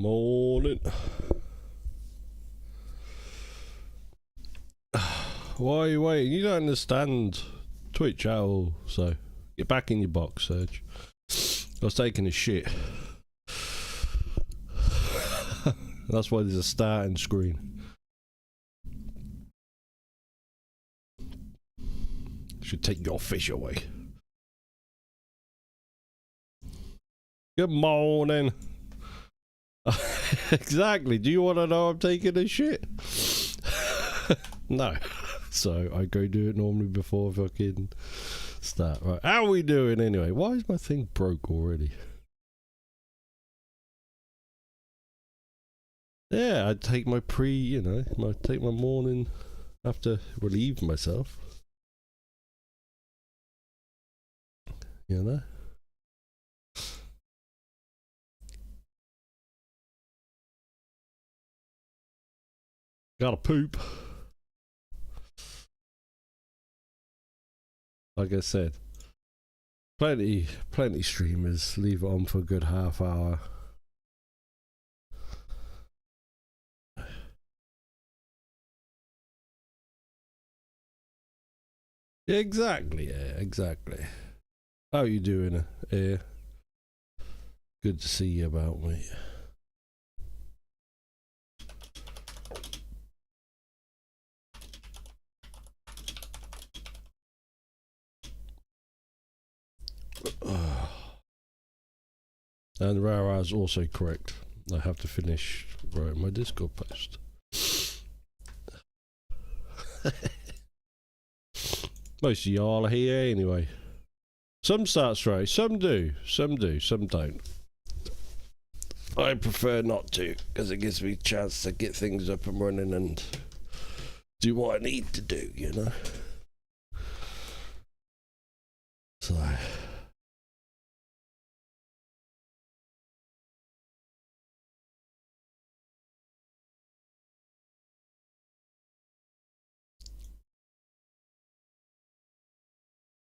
Morning. Why are you waiting? You don't understand Twitch at all, so get back in your box, Serge. I was taking a shit. That's why there's a starting screen. Should take your fish away. Good morning. Exactly. Do you want to know I'm taking a shit? No. So I go do it normally before fucking start. Right. How are we doing anyway? Why is my thing broke already? Yeah, I take my I take my morning after relieve myself. You know? Gotta poop. Like I said, plenty streamers leave it on for a good half hour. Exactly, yeah, exactly. How you doing? Good to see you about, mate. And Rara is also correct. I have to finish writing my Discord post. Most of y'all are here anyway. Some start straight, some do, some don't. I prefer not to, because it gives me a chance to get things up and running and do what I need to do, you know? So...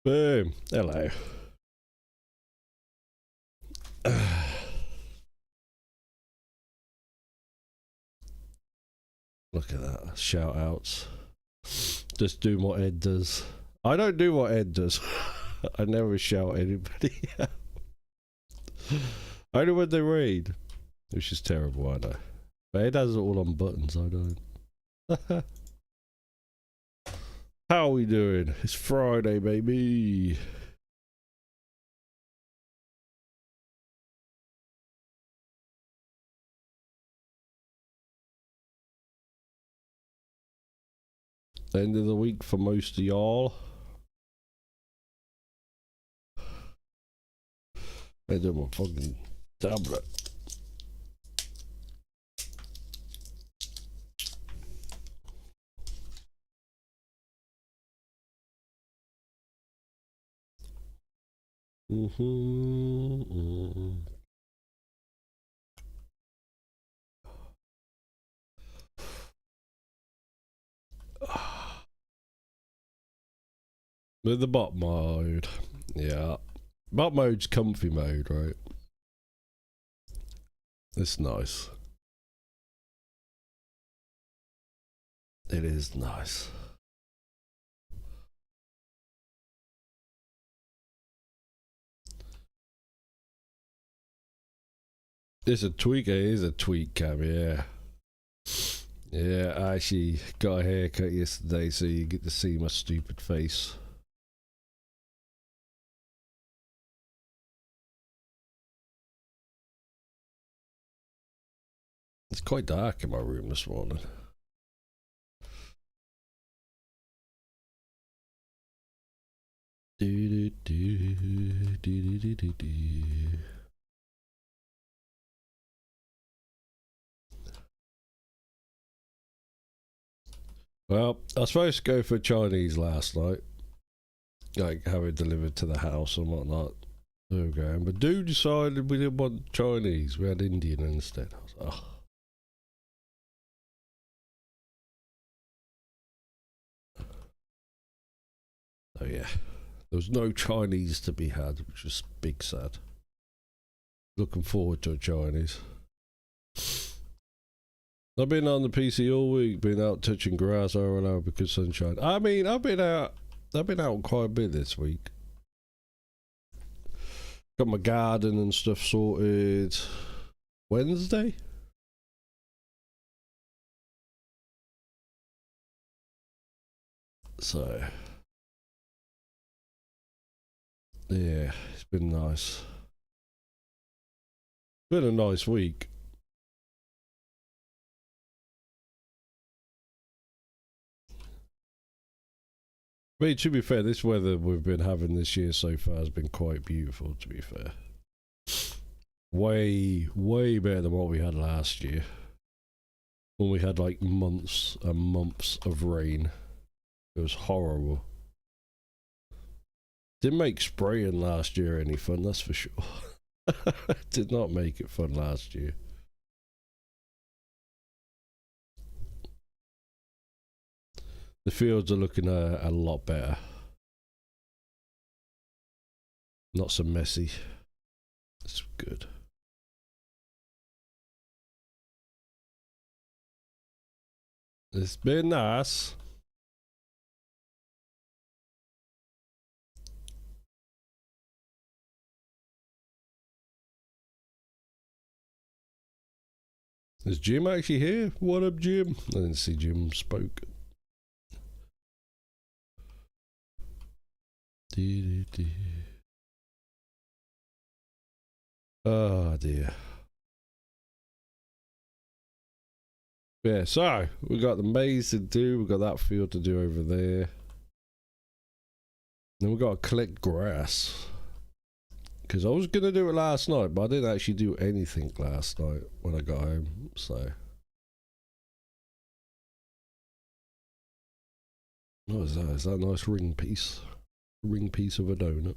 Boom. Hello. Look at that. Shout outs. Just do what Ed does. I don't do what Ed does. I never shout anybody out. Only when they read. Which is terrible, I know. But Ed has it all on buttons, I don't. How are we doing? It's Friday, baby. End of the week for most of y'all. I do my fucking tablet. With the bot mode, yeah. Bot mode's comfy mode, right? It's nice. It is nice. It's a tweak, it is a tweak cam, yeah. Yeah, I actually got a haircut yesterday, so you get to see my stupid face. It's quite dark in my room this morning. Do, do, do, do, do, do, do. Well, I was supposed to go for Chinese last night, like have it delivered to the house and whatnot. There we go. But dude decided we didn't want Chinese, we had Indian instead. I was like, oh. So yeah, there was no Chinese to be had, which was big sad. Looking forward to a Chinese. I've been on the PC all week, been out touching grass all around because sunshine. I mean, I've been out quite a bit this week. Got my garden and stuff sorted Wednesday. So, yeah, it's been nice. Been a nice week. I mean, to be fair, this weather we've been having this year so far has been quite beautiful, to be fair. Way, way better than what we had last year. When we had like months and months of rain. It was horrible. Didn't make spraying last year any fun, that's for sure. Did not make it fun last year. The fields are looking a lot better. Not so messy. It's good. It's been nice. Is Jim actually here? What up, Jim? I didn't see Jim spoke. Oh dear. Yeah, so we got the maze to do, we got that field to do over there. Then we got to collect grass. Because I was going to do it last night, but I didn't actually do anything last night when I got home, so. What is that? Is that a nice ring piece? Ring piece of a donut.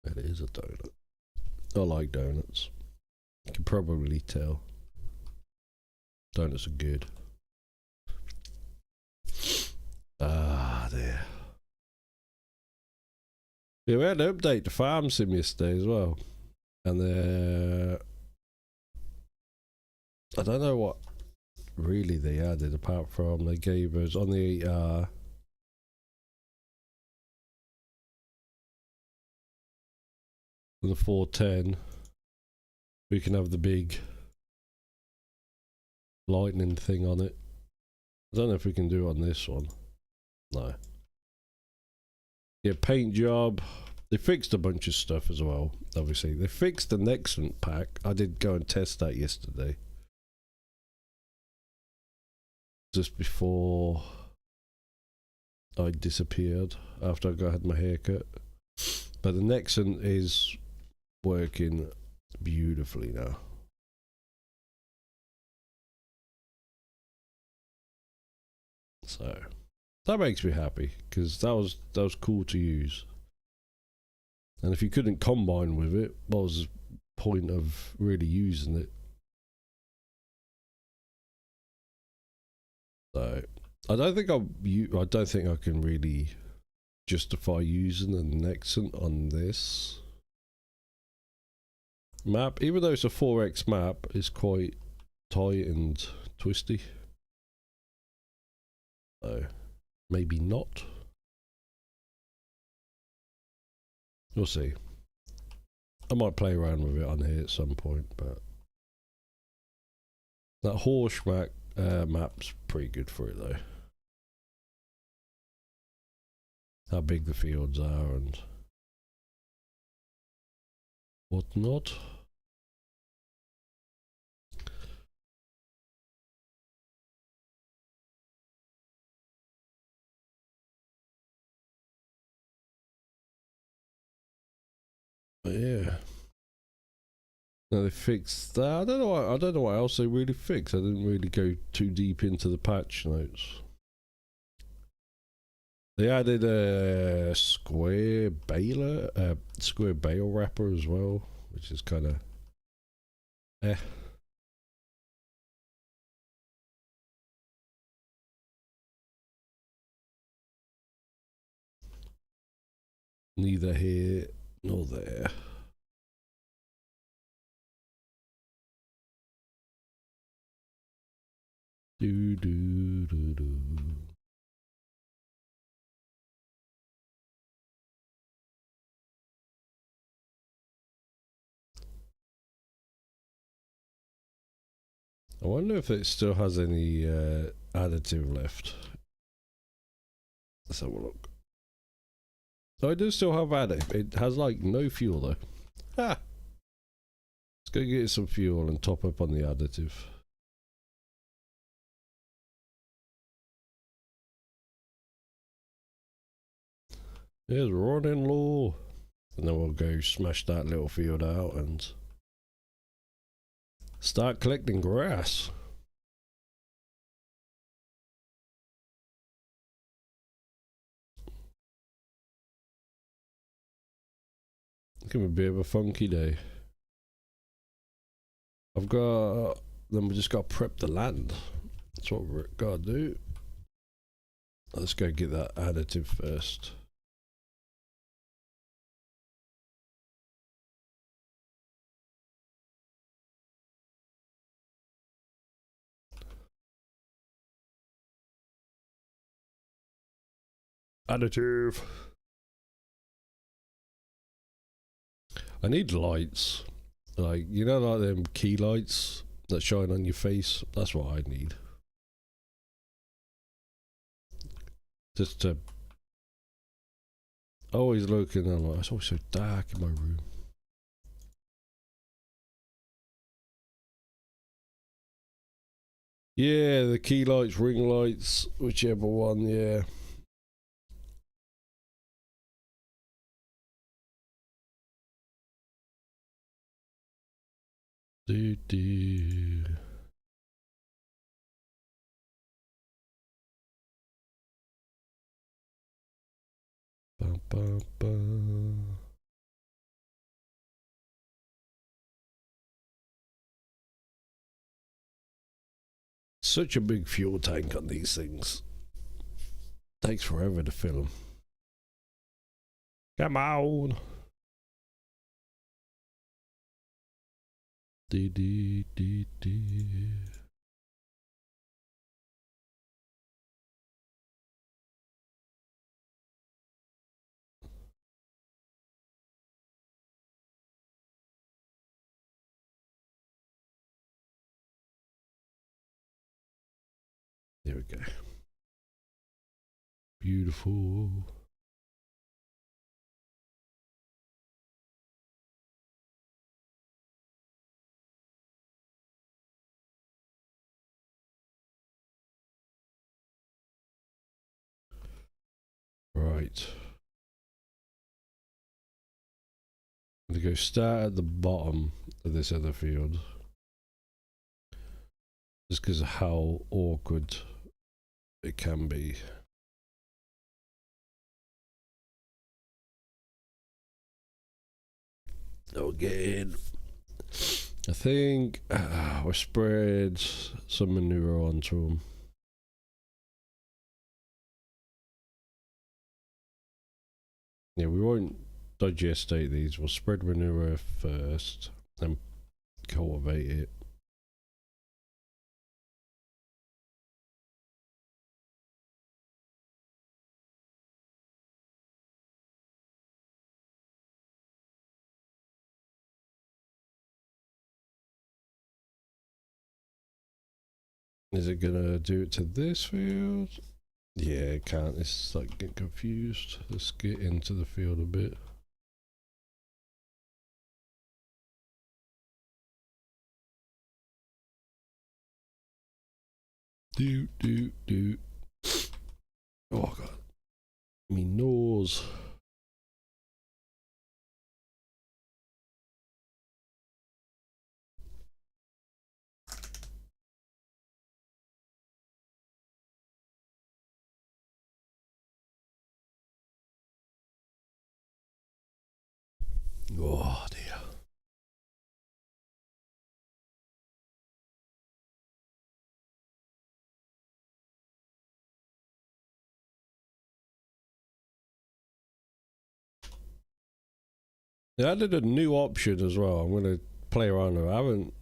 That is a donut. I like donuts. You can probably tell. Donuts are good. Ah, there. Yeah, we had an update to Farm Sim yesterday as well. And I don't know what really they added apart from they gave us on the the 410 we can have the big lightning thing on it. I don't know if we can do it on this one. No. Yeah, paint job. They fixed a bunch of stuff as well, obviously. They fixed the Nexant pack. I did go and test that yesterday. Just before I disappeared after I had my haircut. But the Nexant is working beautifully now. So that makes me happy because that was cool to use. And if you couldn't combine with it, what was the point of really using it? So I don't think I can really justify using the Nexant on this map, even though it's a 4x map. It's quite tight and twisty. So maybe not. We'll see. I might play around with it on here at some point, but that horse map's pretty good for it though. How big the fields are and whatnot. But yeah. Now they fixed that. I don't know what else they really fixed. I didn't really go too deep into the patch notes. They added a square bale wrapper as well, which is kind of Neither here nor there. Do do do do. I wonder if it still has any additive left. Let's have a look. Oh, it does still have additive. It has like no fuel though. Ah! Let's go get some fuel and top up on the additive. Here's running low. And then we'll go smash that little field out and start collecting grass. It's gonna be a bit of a funky day. Then we just got to prep the land. That's what we're gotta do. Let's go get that additive first. Additive. I need lights. Like, you know, like them key lights that shine on your face? That's what I need. Just to always looking and like, it's always so dark in my room. Yeah, the key lights, ring lights, whichever one, yeah. Do do. Bum, bum, bum. Such a big fuel tank on these things. Takes forever to fill them. Come on. Dee dee dee dee. There we go. Beautiful. Right. I'm gonna go start at the bottom of this other field. Just because of how awkward it can be. Again. I think we spread some manure onto them. Yeah, we won't digestate these. We'll spread manure first and cultivate it. Is it gonna do it to this field? Yeah, it can't. It's like getting confused. Let's get into the field a bit. Do. Oh god. Me nose. Oh dear. They added a new option as well. I'm gonna play around with it. I haven't,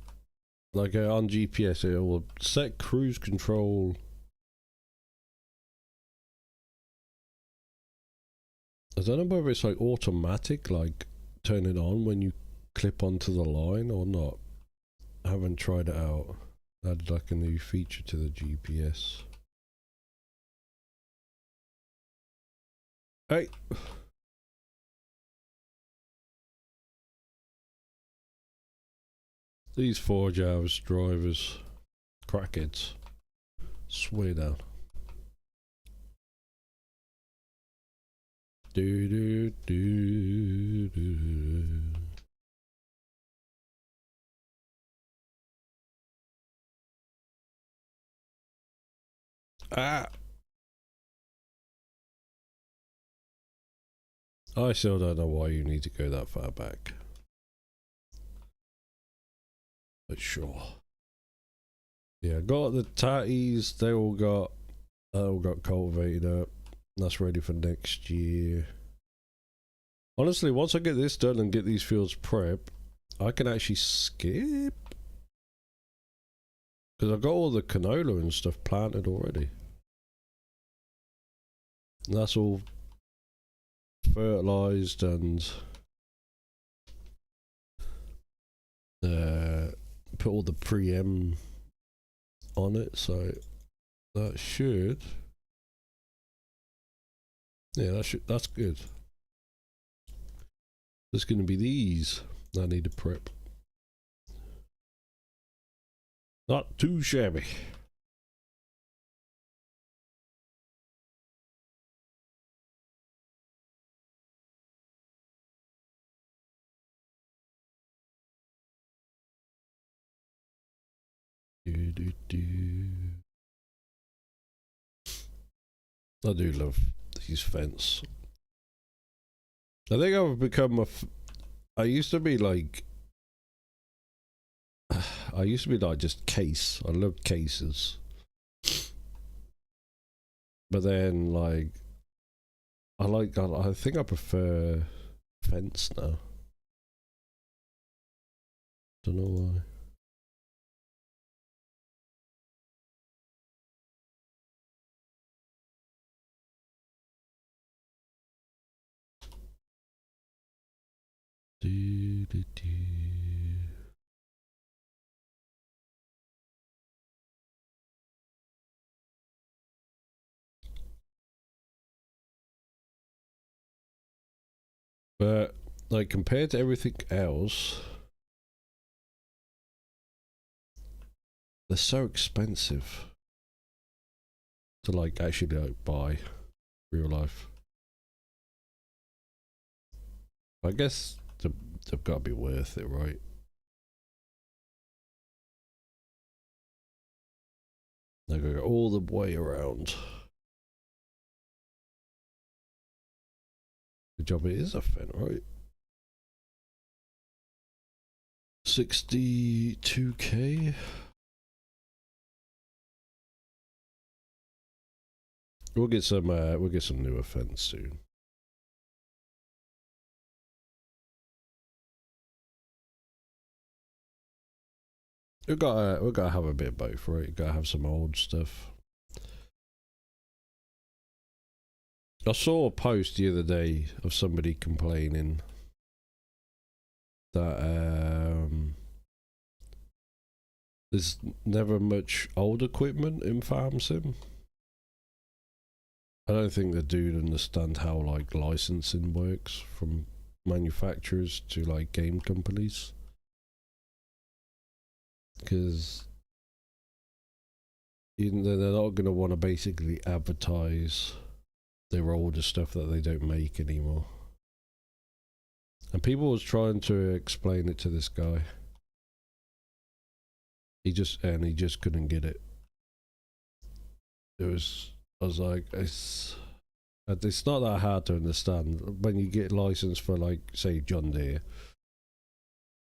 like on GPS it will set cruise control. I don't know whether it's like automatic, like turn it on when you clip onto the line or not. I haven't tried it out. Added like a new feature to the GPS. Hey! These Forge hours drivers, crackheads, swear down. Do do do do. Ah! I still don't know why you need to go that far back. But sure. Yeah, got the tatties, they all got cultivated up. That's ready for next year. Honestly, once I get this done and get these fields prep, I can actually skip. Because I've got all the canola and stuff planted already. And that's all fertilized and put all the pre-em on it, so that should, yeah, that's good. There's going to be these I need to prep. Not too shabby. I do love these fence. I think I've become I used to be like just case. I loved cases. But then like I think I prefer fence now. Don't know why. But like compared to everything else, they're so expensive to like actually like buy real life. I guess they've got to be worth it, right? They go all the way around. Good job, it is a fin, right? 62k. We'll get some newer fence soon. We've gotta have a bit of both, right? We've gotta have some old stuff. I saw a post the other day of somebody complaining that there's never much old equipment in Farm Sim. I don't think the dude understand how like licensing works from manufacturers to like game companies, because they're not going to want to basically advertise their older stuff that they don't make anymore. And people was trying to explain it to this guy. He just couldn't get it. I was like, it's not that hard to understand. When you get licensed for like say John Deere,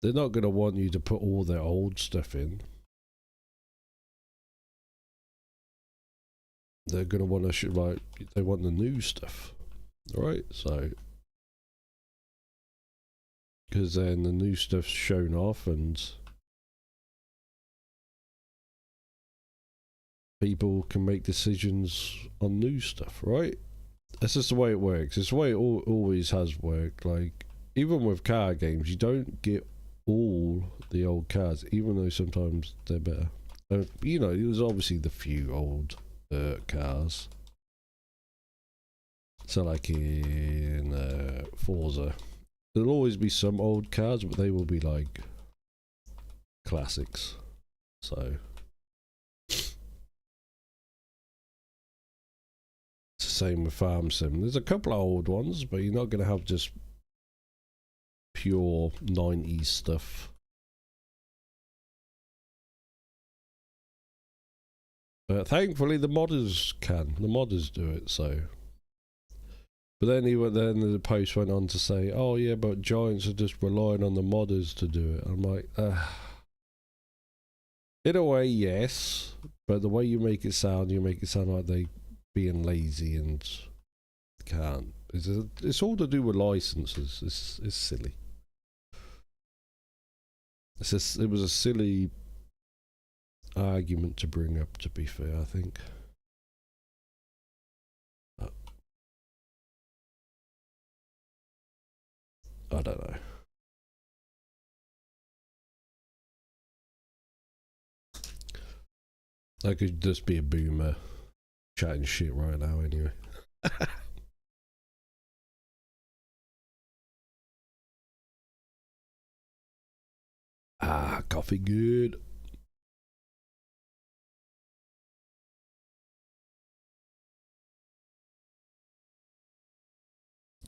they're not going to want you to put all their old stuff in. They're going to want to like, they want the new stuff, right? So because then the new stuff's shown off and people can make decisions on new stuff, right? That's just the way it works. It's the way it always has worked. Like, even with card games, you don't get all the old cards, even though sometimes they're better. You know, there's obviously the few old cars. So like in Forza, there'll always be some old cars, but they will be like classics. So it's the same with Farm Sim. There's a couple of old ones, but you're not going to have just pure 90s stuff. But thankfully the modders can. The modders do it, so. But then then the post went on to say, oh yeah, but Giants are just relying on the modders to do it. I'm like, in a way, yes. But the way you make it sound like they being lazy and can't. It's all to do with licenses. It's silly. It was a silly argument to bring up, to be fair, I think. I don't know. I could just be a boomer chatting shit right now anyway. Ah, coffee good.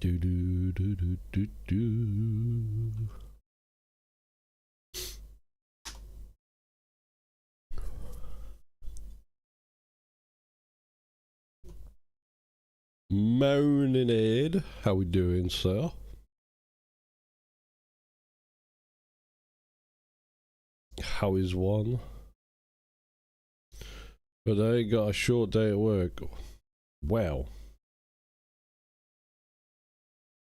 Do do do do do do. Morning, Ed. How we doing, sir? How is one? But I got a short day at work. Wow.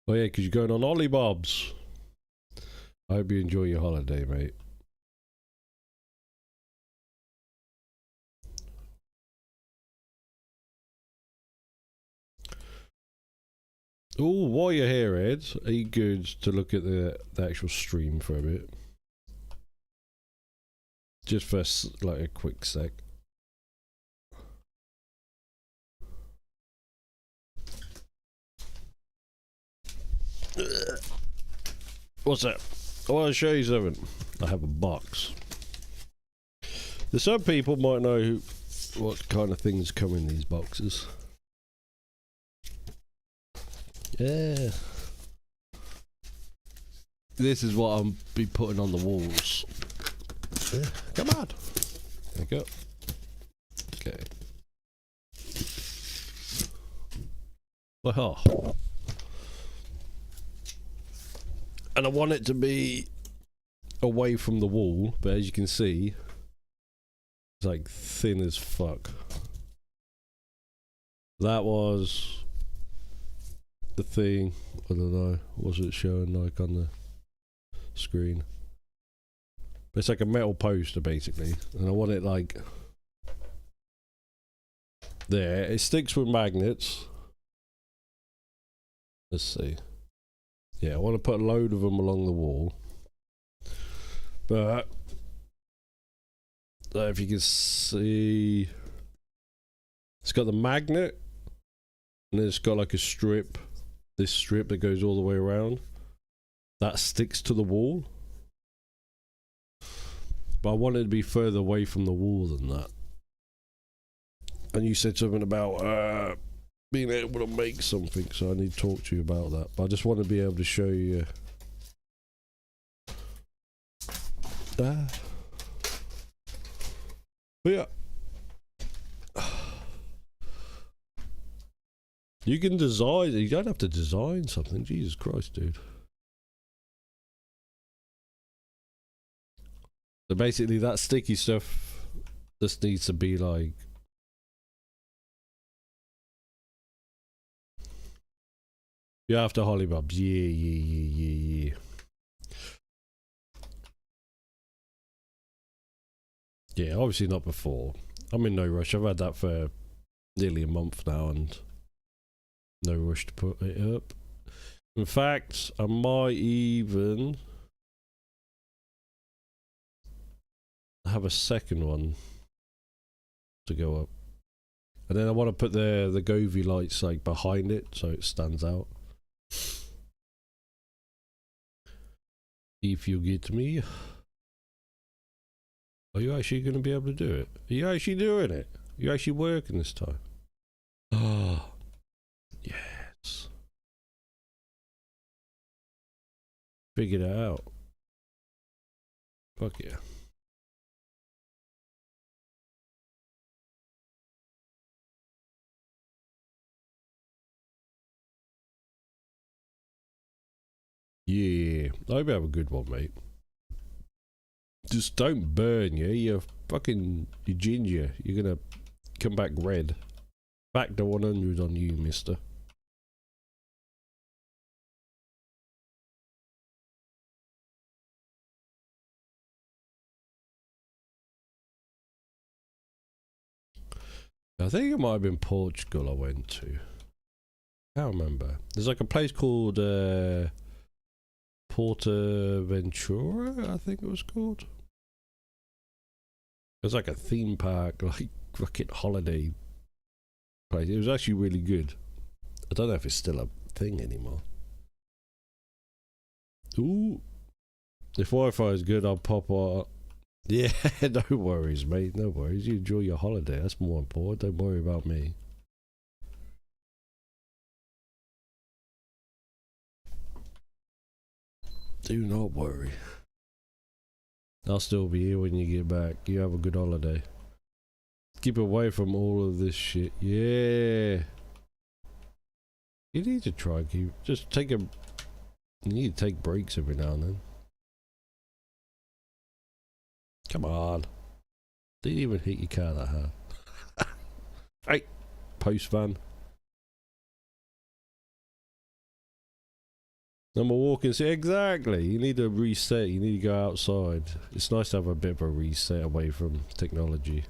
Oh yeah, because you're going on Ollie Bobs. I hope you enjoy your holiday, mate. Oh, while you're here, Ed, are you good to look at the actual stream for a bit? Just for like a quick sec. What's that? I want to show you something. I have a box. There's some people might know what kind of things come in these boxes. Yeah. This is what I'll be putting on the walls. Yeah. Come on. There you go. Okay. Oh. And I want it to be away from the wall, but as you can see, it's like thin as fuck. That was the thing. I don't know. What's it showing like on the screen? But it's like a metal poster basically, and I want it like there. It sticks with magnets. Let's see. Yeah, I want to put a load of them along the wall. But if you can see, it's got the magnet, and then it's got like a strip. This strip that goes all the way around. That sticks to the wall. But I want it to be further away from the wall than that. And you said something about being able to make something, so I need to talk to you about that. But I just want to be able to show you. But yeah. You can design, you don't have to design something. Jesus Christ, dude. So basically that sticky stuff just needs to be like, you have to hollybobs. Yeah. Yeah, obviously not before. I'm in no rush. I've had that for nearly a month now and no rush to put it up. In fact, I might even have a second one to go up. And then I want to put the Govee lights like behind it so it stands out. If you get me. Are you actually going to be able to do it? Are you actually doing it? Are you actually working this time? Oh, yes. Figured it out. Fuck yeah. Yeah. I hope you have a good one, mate. Just don't burn, yeah? You're fucking ginger. You're gonna come back red. Back to 100 on you, mister. I think it might have been Portugal I went to. I can't remember. There's like a place called Portaventura, I think it was called. It was like a theme park, like fucking holiday place. It was actually really good. I don't know if it's still a thing anymore. Ooh. If Wi-Fi is good, I'll pop out. Yeah, no worries, mate. No worries. You enjoy your holiday. That's more important. Don't worry about me. Do not worry. I'll still be here when you get back. You have a good holiday. Keep away from all of this shit. Yeah. You need to try and keep... Just take a... You need to take breaks every now and then. Come on. Didn't even hit your car that hard. Hey, post van. I'm a walking city. Exactly. You need to reset. You need to go outside. It's nice to have a bit of a reset away from technology.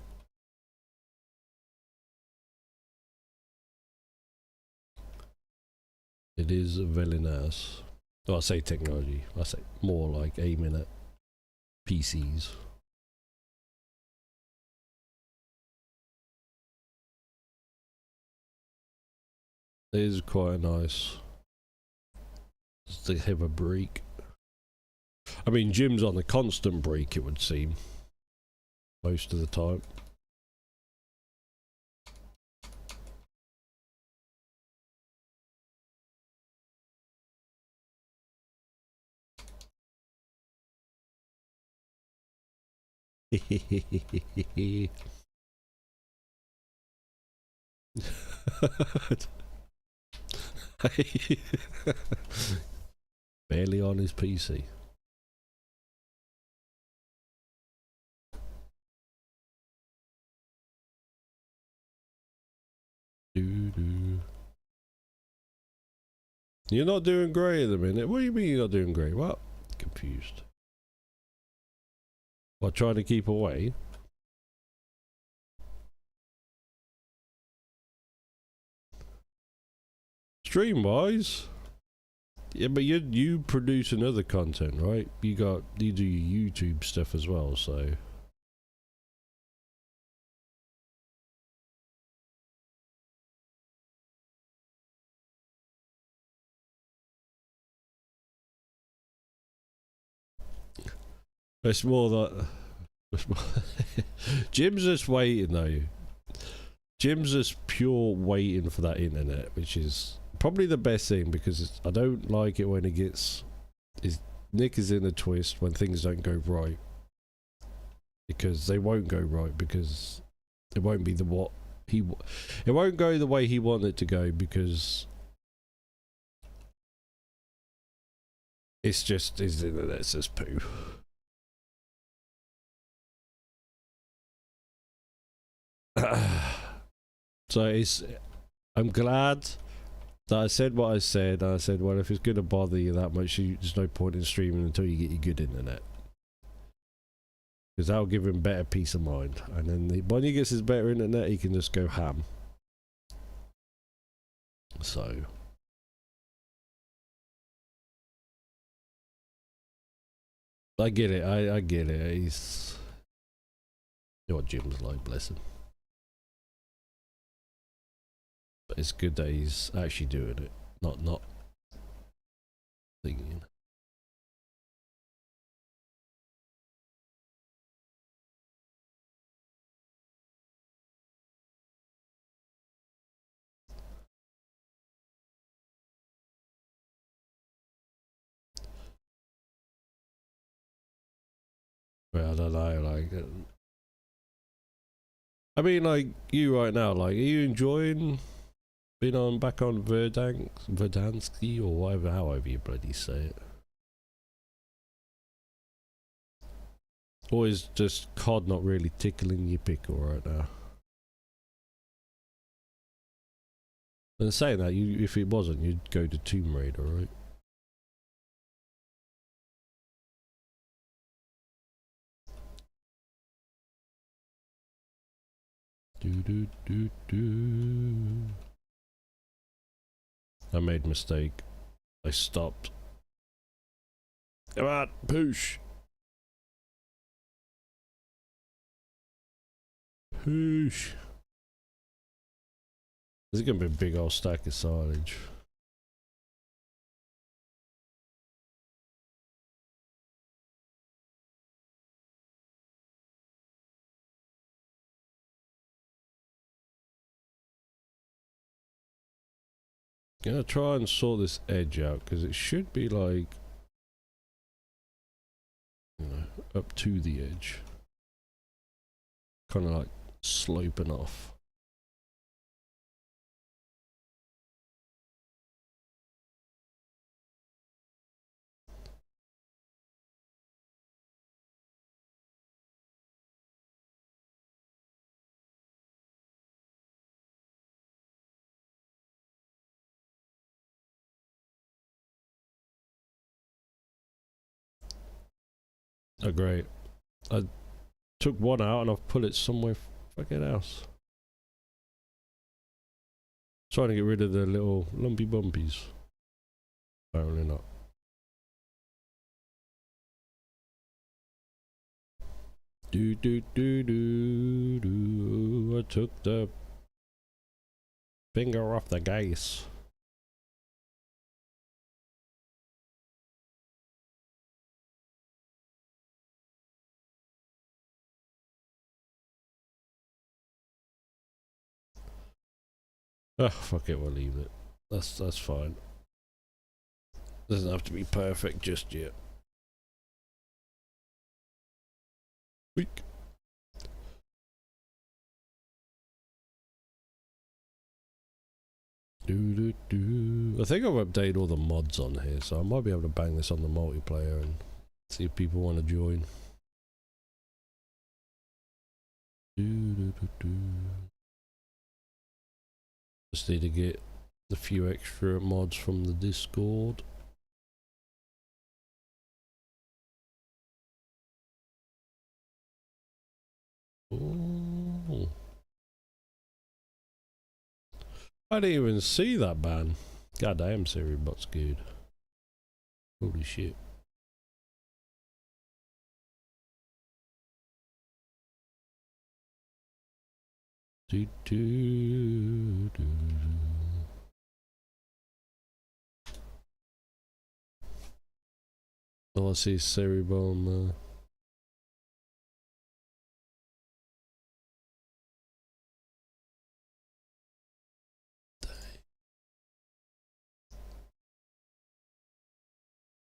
It is very nice. Well, I say technology. I say more like aiming at PCs. It is quite nice. Just to have a break. I mean, Jim's on a constant break, it would seem. Most of the time. Barely on his PC. Doo-doo. You're not doing great at the minute. What do you mean you're not doing great? What? Confused. What, trying to keep away? Stream wise? Yeah, but you produce another content, right? You do your YouTube stuff as well, so. It's more that Jim's just waiting though. Jim's just pure waiting for that internet, which is probably the best thing because I don't like it when it gets. Nick is in a twist when things don't go right, because they won't go right because it won't be it won't go the way he wanted it to go because it's just his internet's just poo. So I'm glad that I said what I said. I said, well, if it's going to bother you that much, there's no point in streaming until you get your good internet. because that'll give him better peace of mind. And then when he gets his better internet, he can just go ham. So I get it. I get it. He's, you know what Jim's like, bless him. But it's good that he's actually doing it, not thinking. Well, I don't know, like, I mean, like, you right now, like, are you enjoying being on back on Verdansky or whatever, however you bloody say it? Or is just COD not really tickling your pickle right now? And saying that, if it wasn't, you'd go to Tomb Raider, right? I made a mistake. I stopped. Come on, push. Push. This is gonna be a big old stack of silage. Gonna try and sort this edge out because it should be like, you know, up to the edge, kind of like sloping off. Oh great, I took one out and I've put it somewhere fucking else. Trying to get rid of the little lumpy bumpies. Apparently not. Do. I took the finger off the gas. Oh, fuck it, we'll leave it. That's fine. Doesn't have to be perfect just yet. Weak. I think I've updated all the mods on here, so I might be able to bang this on the multiplayer and see if people want to join. Just need to get a few extra mods from the Discord. Ooh. I didn't even see that ban. Goddamn, Siri bot's good. Holy shit. Oh, I see Siri bomb.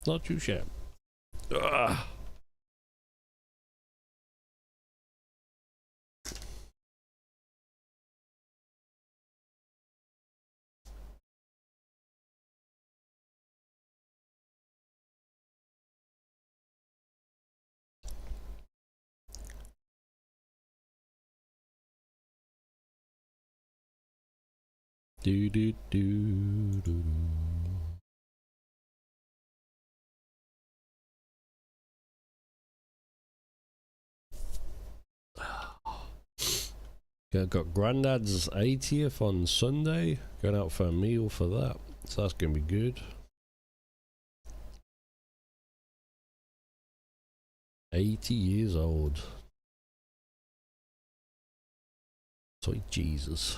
Not too shabby. Ugh. Do. Got Grandad's 80th on Sunday. Going out for a meal for that. So that's going to be good. 80 years old. Sweet Jesus.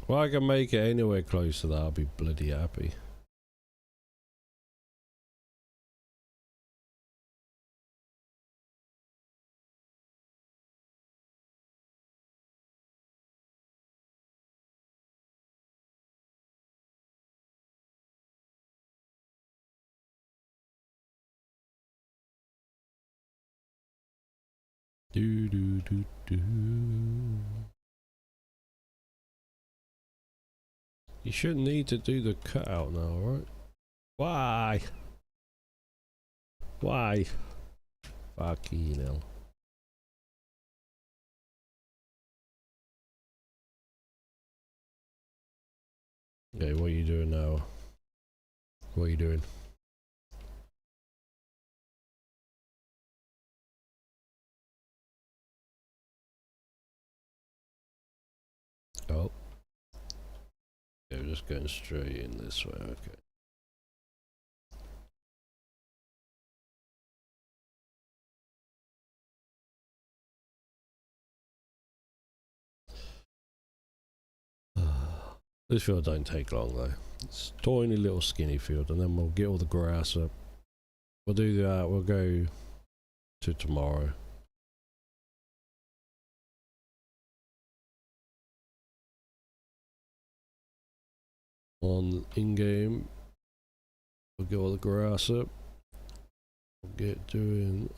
Well, I can make it anywhere close to that, I'll be bloody happy. Do do do do. You shouldn't need to do the cutout now, right? Why? Why? Fucking hell. Okay, what are you doing now? What are you doing? Oh. Yeah, we're just going straight in this way, okay. This field don't take long though. It's a tiny little skinny field, and then we'll get all the grass up. We'll do that, we'll go to tomorrow. On in-game, we'll get all the grass up. We'll get doing...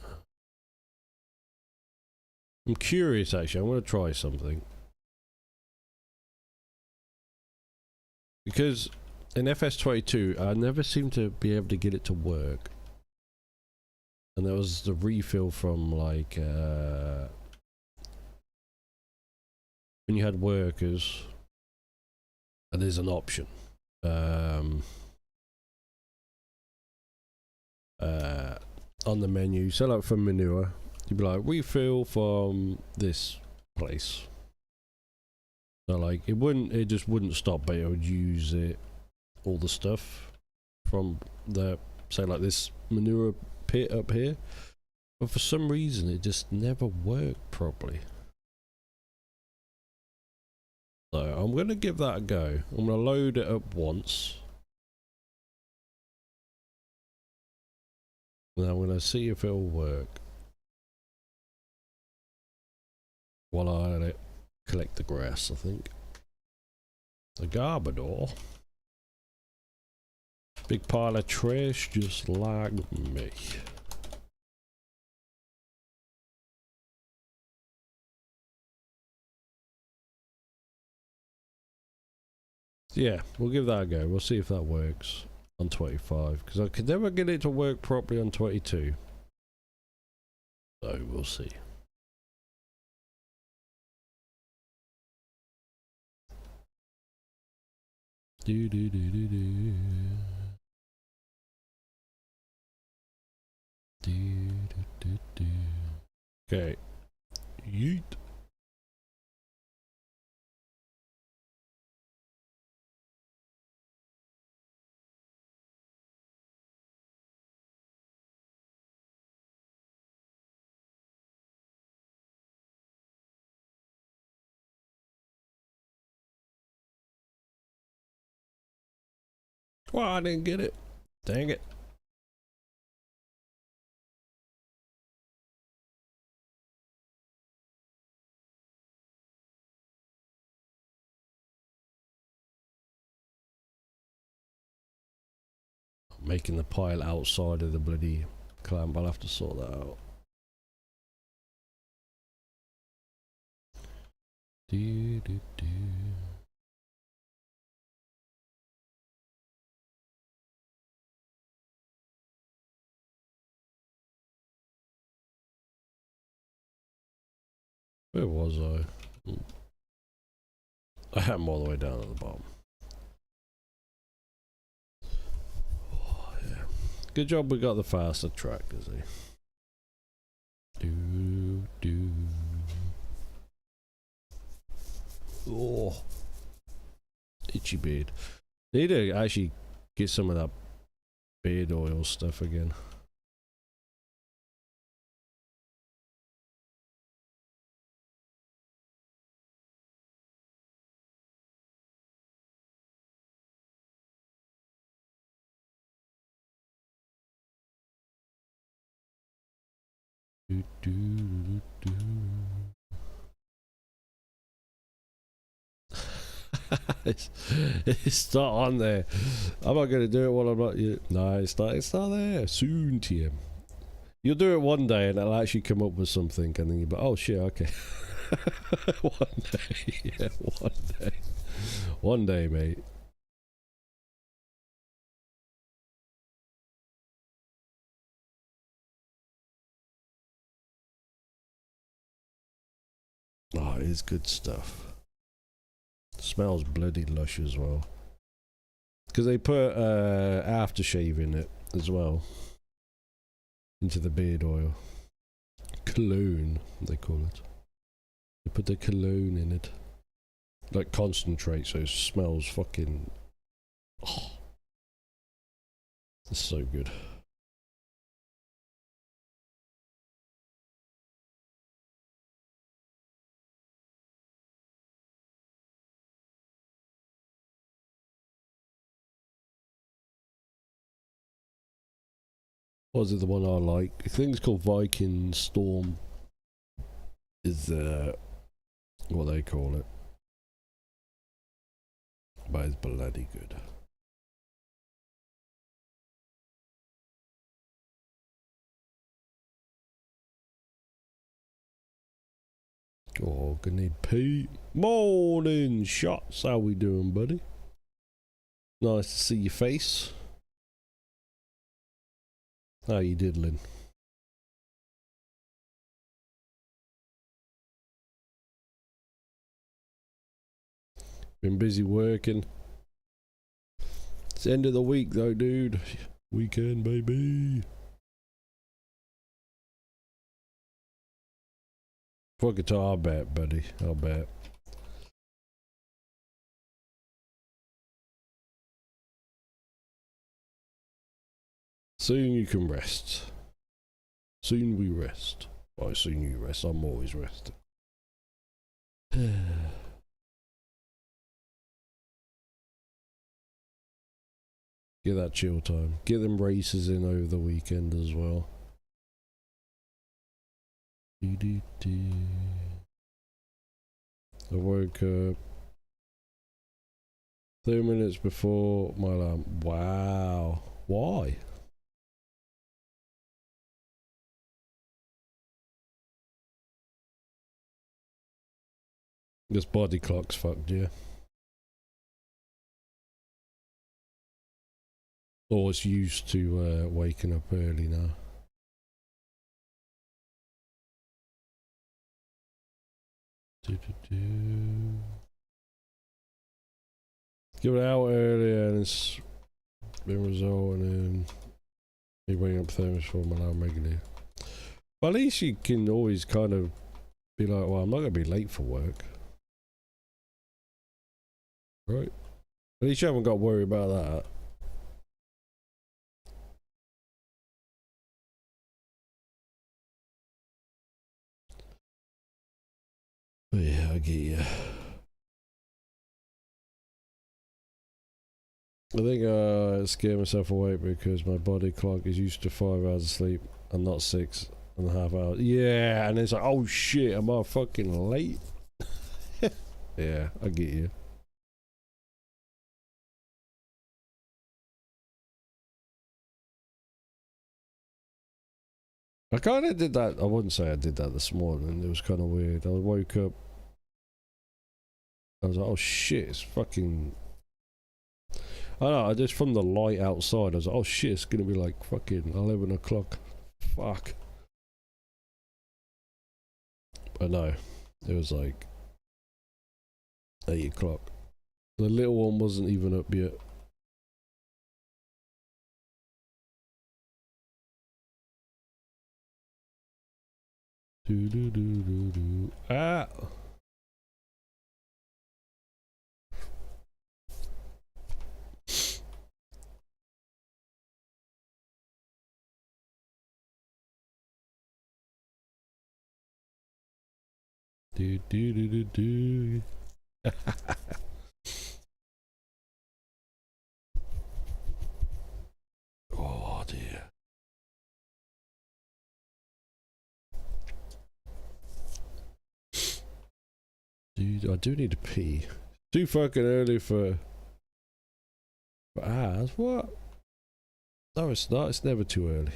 I'm curious actually, I'm going to try something. Because in FS22, I never seem to be able to get it to work. And there was the refill from like, when you had workers, and there's an option. On the menu, so like for manure, you'd be like refill from this place. So like it just wouldn't stop, but it would use all the stuff from the, say like this manure pit up here, but for some reason it just never worked properly. So I'm gonna give that a go. I'm gonna load it up once. And I'm gonna see if it'll work. While I let it collect the grass, I think. The Garbador. Big pile of trash just like me. Yeah, we'll give that a go. We'll see if that works on 25, because I could never get it to work properly on 22. So we'll see. Do do do do do. Do do do do. Okay. Yeet. Well, I didn't get it. Dang it. Making the pile outside of the bloody clamp. I'll have to sort that out. Do, do, do. Where was I? I had them all the way down at the bottom. Oh, yeah. Good job we got the faster track, is he? Do, do. Itchy beard. Need to actually get some of that beard oil stuff again. Do, do, do, do. It's not on there. I'm not going to do it while I'm not. No, it's not. It's not there. Soon, TM. You'll do it one day, and it'll actually come up with something, and then you'll be, oh shit, okay. One day, yeah, one day, mate. Oh, it is good stuff. Smells bloody lush as well. Because they put aftershave in it as well. Into the beard oil. Cologne, they call it. They put the cologne in it. Like concentrate, so it smells fucking... Oh. It's so good. Was it the one I like? I think it's called Viking Storm. Is what they call it. But it's bloody good. Oh, gonna need pee. Morning shots. How we doing, buddy? Nice to see your face. How you diddling? Been busy working. It's the end of the week though, dude. Weekend, baby. Fuck it, I'll bet, buddy. I'll bet. Soon you can rest. Soon we rest. Well, soon you rest. I'm always resting. Get that chill time. Get them races in over the weekend as well. I woke up 3 minutes before my alarm. Wow. Why? This body clock's fucked, yeah. Or it's used to waking up early now. Give it out earlier and it's been resulting in me waking up 30 minutes before my alarm regularly. Well, at least you can always kind of be like, well, I'm not going to be late for work. Right? At least you haven't got to worry about that. But yeah, I get you. I think I scared myself awake because my body clock is used to 5 hours of sleep and not 6.5 hours. Yeah, and it's like, oh shit, am I fucking late? Yeah, I get you. I kind of did that. I wouldn't say I did that this morning. It was kind of weird. I woke up. I was like, oh shit, it's fucking... I don't know, I just from the light outside, I was like, oh shit, it's gonna be like fucking 11 o'clock. Fuck. But no, it was like 8 o'clock. The little one wasn't even up yet. Do do do do do. Ah! Do do do do do. Oh dear. Dude, I do need to pee. Too fucking early for hours. What? No, it's not. It's never too early.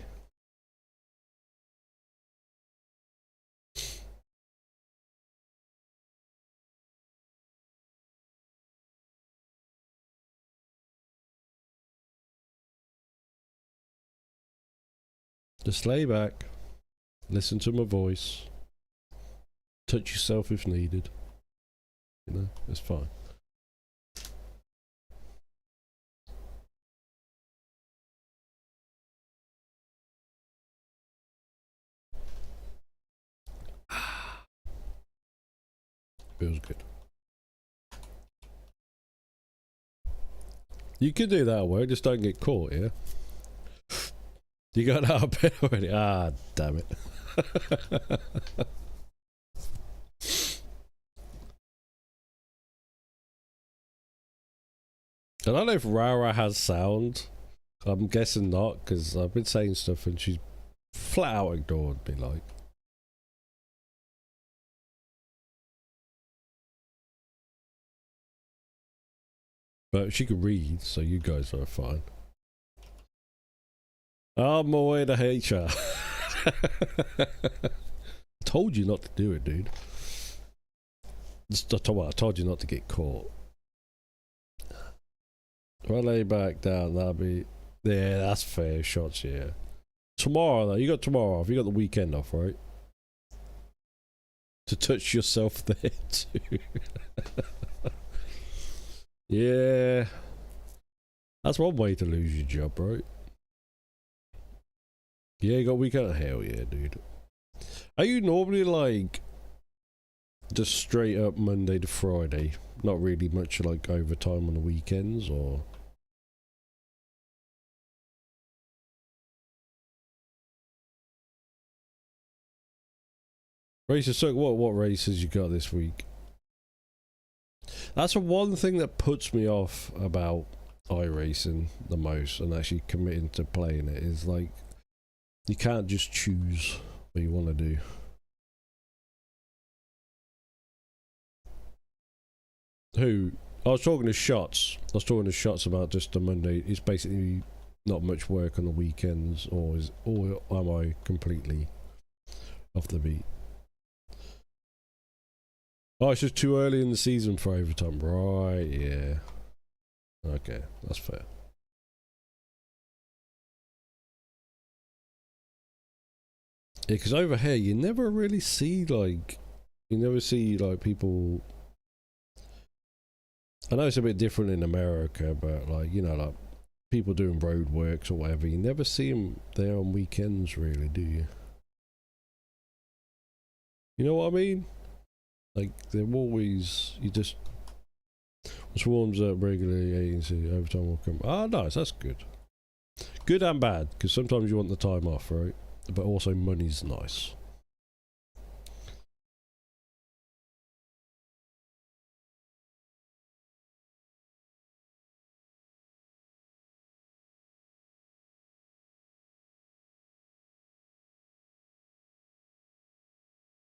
Just lay back, listen to my voice, touch yourself if needed. You know, it's fine. Feels good. You could do that at work, just don't get caught, yeah? You got out of bed already? Ah, damn it. I don't know if Rara has sound. I'm guessing not, because I've been saying stuff and she's flat out ignored me, like. But she can read, so you guys are fine. I'm my way to HR. Told you not to do it, dude. I told you not to get caught. If I lay back down, that'll be... Yeah, that's fair. Shots, yeah. Tomorrow, though. You got tomorrow off. You got the weekend off, right? To touch yourself there, too. Yeah. That's one way to lose your job, right? Yeah, you got weekend. Hell yeah, dude. Are you normally like just straight up Monday to Friday? Not really much like overtime on the weekends, or? Races, so what races you got this week? That's the one thing that puts me off about iRacing the most, and actually committing to playing it, is like you can't just choose what you want to do. Who? I was talking to Shots. I was talking to Shots about just the Monday. It's basically not much work on the weekends, or am I completely off the beat? Oh, it's just too early in the season for overtime. Right, yeah. Okay, that's fair. Yeah, because over here, you never really see, like... You never see, like, people... I know it's a bit different in America, but, like, you know, like, people doing road works or whatever, you never see them there on weekends, really, do you? You know what I mean? Like, they're always... You just... Swarms up regularly, agency, overtime will come... Ah, nice, that's good. Good and bad, because sometimes you want the time off, right? But also money's nice.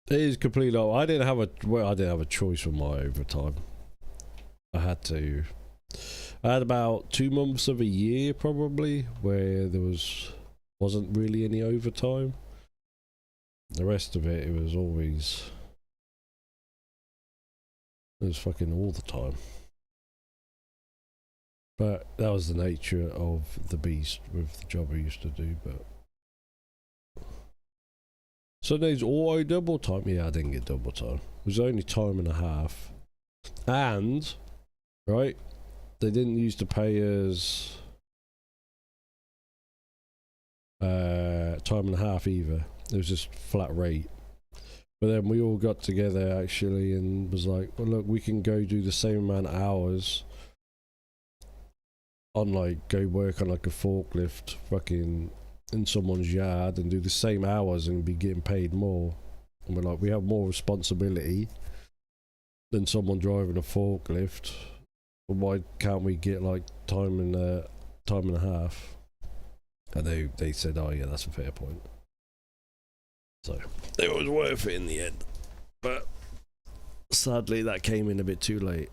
It is completely... I didn't have a choice with my overtime. I had to. I had about 2 months of a year probably where there wasn't really any overtime. The rest of it was always... It was fucking all the time. But that was the nature of the beast with the job I used to do, but... Sundays auto double time? Yeah, I didn't get double time. It was only time and a half. And, right, they didn't used to pay us time and a half either. It was just flat rate. But then we all got together actually and was like, well look, we can go do the same amount of hours on like, go work on like a forklift fucking in someone's yard and do the same hours and be getting paid more. And we're like, we have more responsibility than someone driving a forklift. Why can't we get like time and a half? And they said, oh yeah, that's a fair point. So it was worth it in the end, but sadly that came in a bit too late.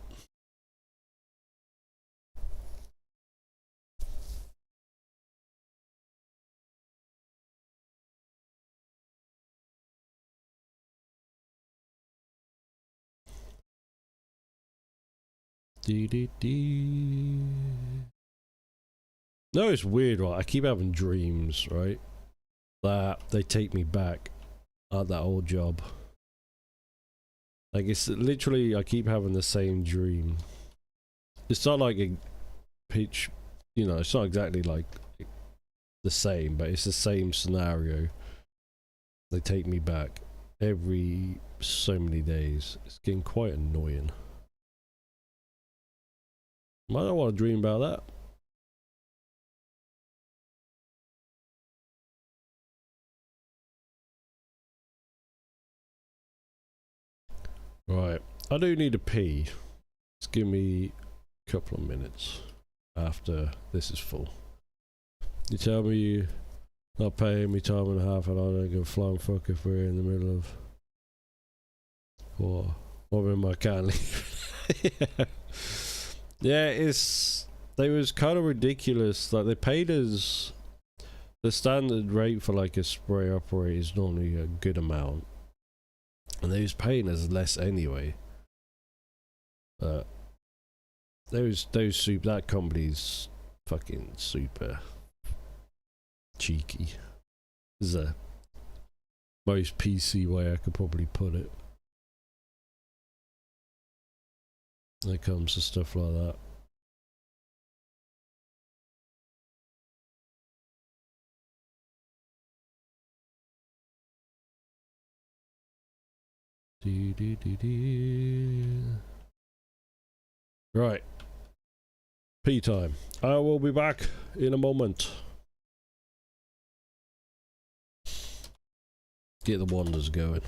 No, it's weird, right? I keep having dreams, right? That they take me back at that old job. Like, it's literally, I keep having the same dream. It's not like a pitch, you know, it's not exactly like the same, but it's the same scenario. They take me back every so many days. It's getting quite annoying. I don't want to dream about that. Right, I do need a pee. Just give me a couple of minutes after this is full. You tell me you're not paying me time and a half, and I don't give a flying fuck if we're in the middle of what? I'm in my can leave. Yeah, they was kind of ridiculous. Like, they paid us the standard rate for like a spray operator is normally a good amount, and they was paying us less anyway. But that company's fucking super cheeky. Is the most PC way I could probably put it. When it comes to stuff like that. Right. Pee time. I will be back in a moment. Get the wonders going.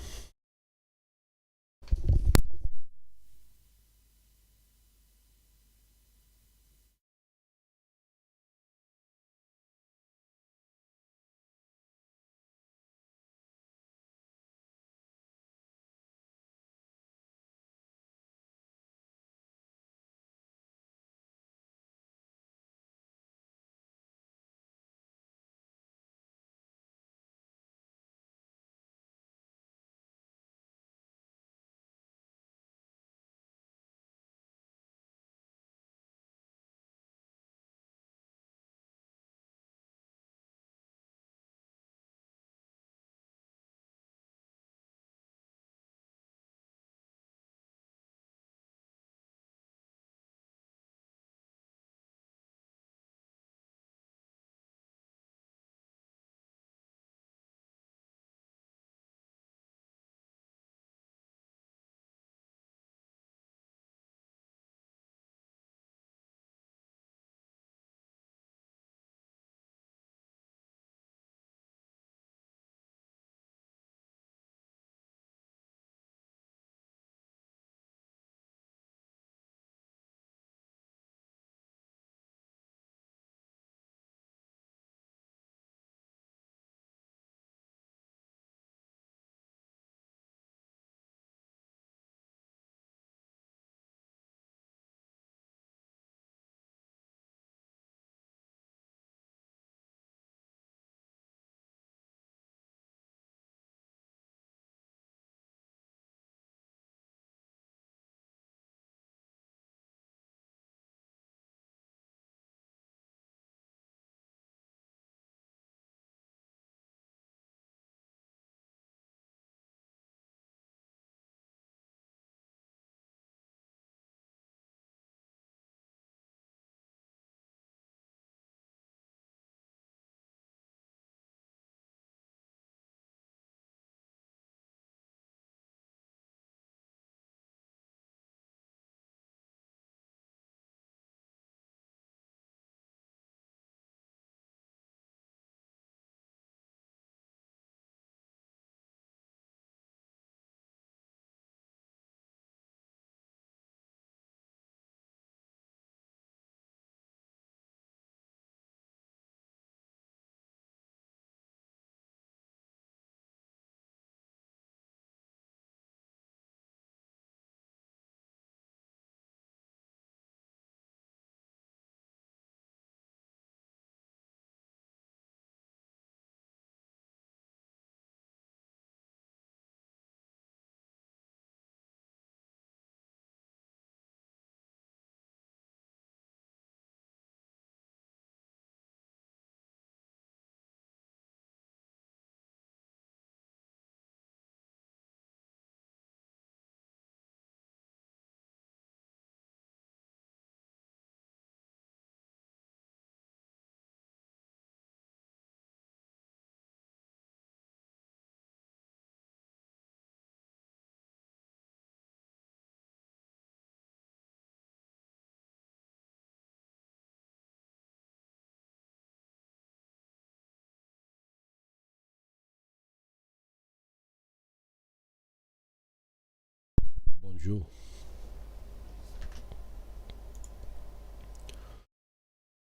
Bonjour.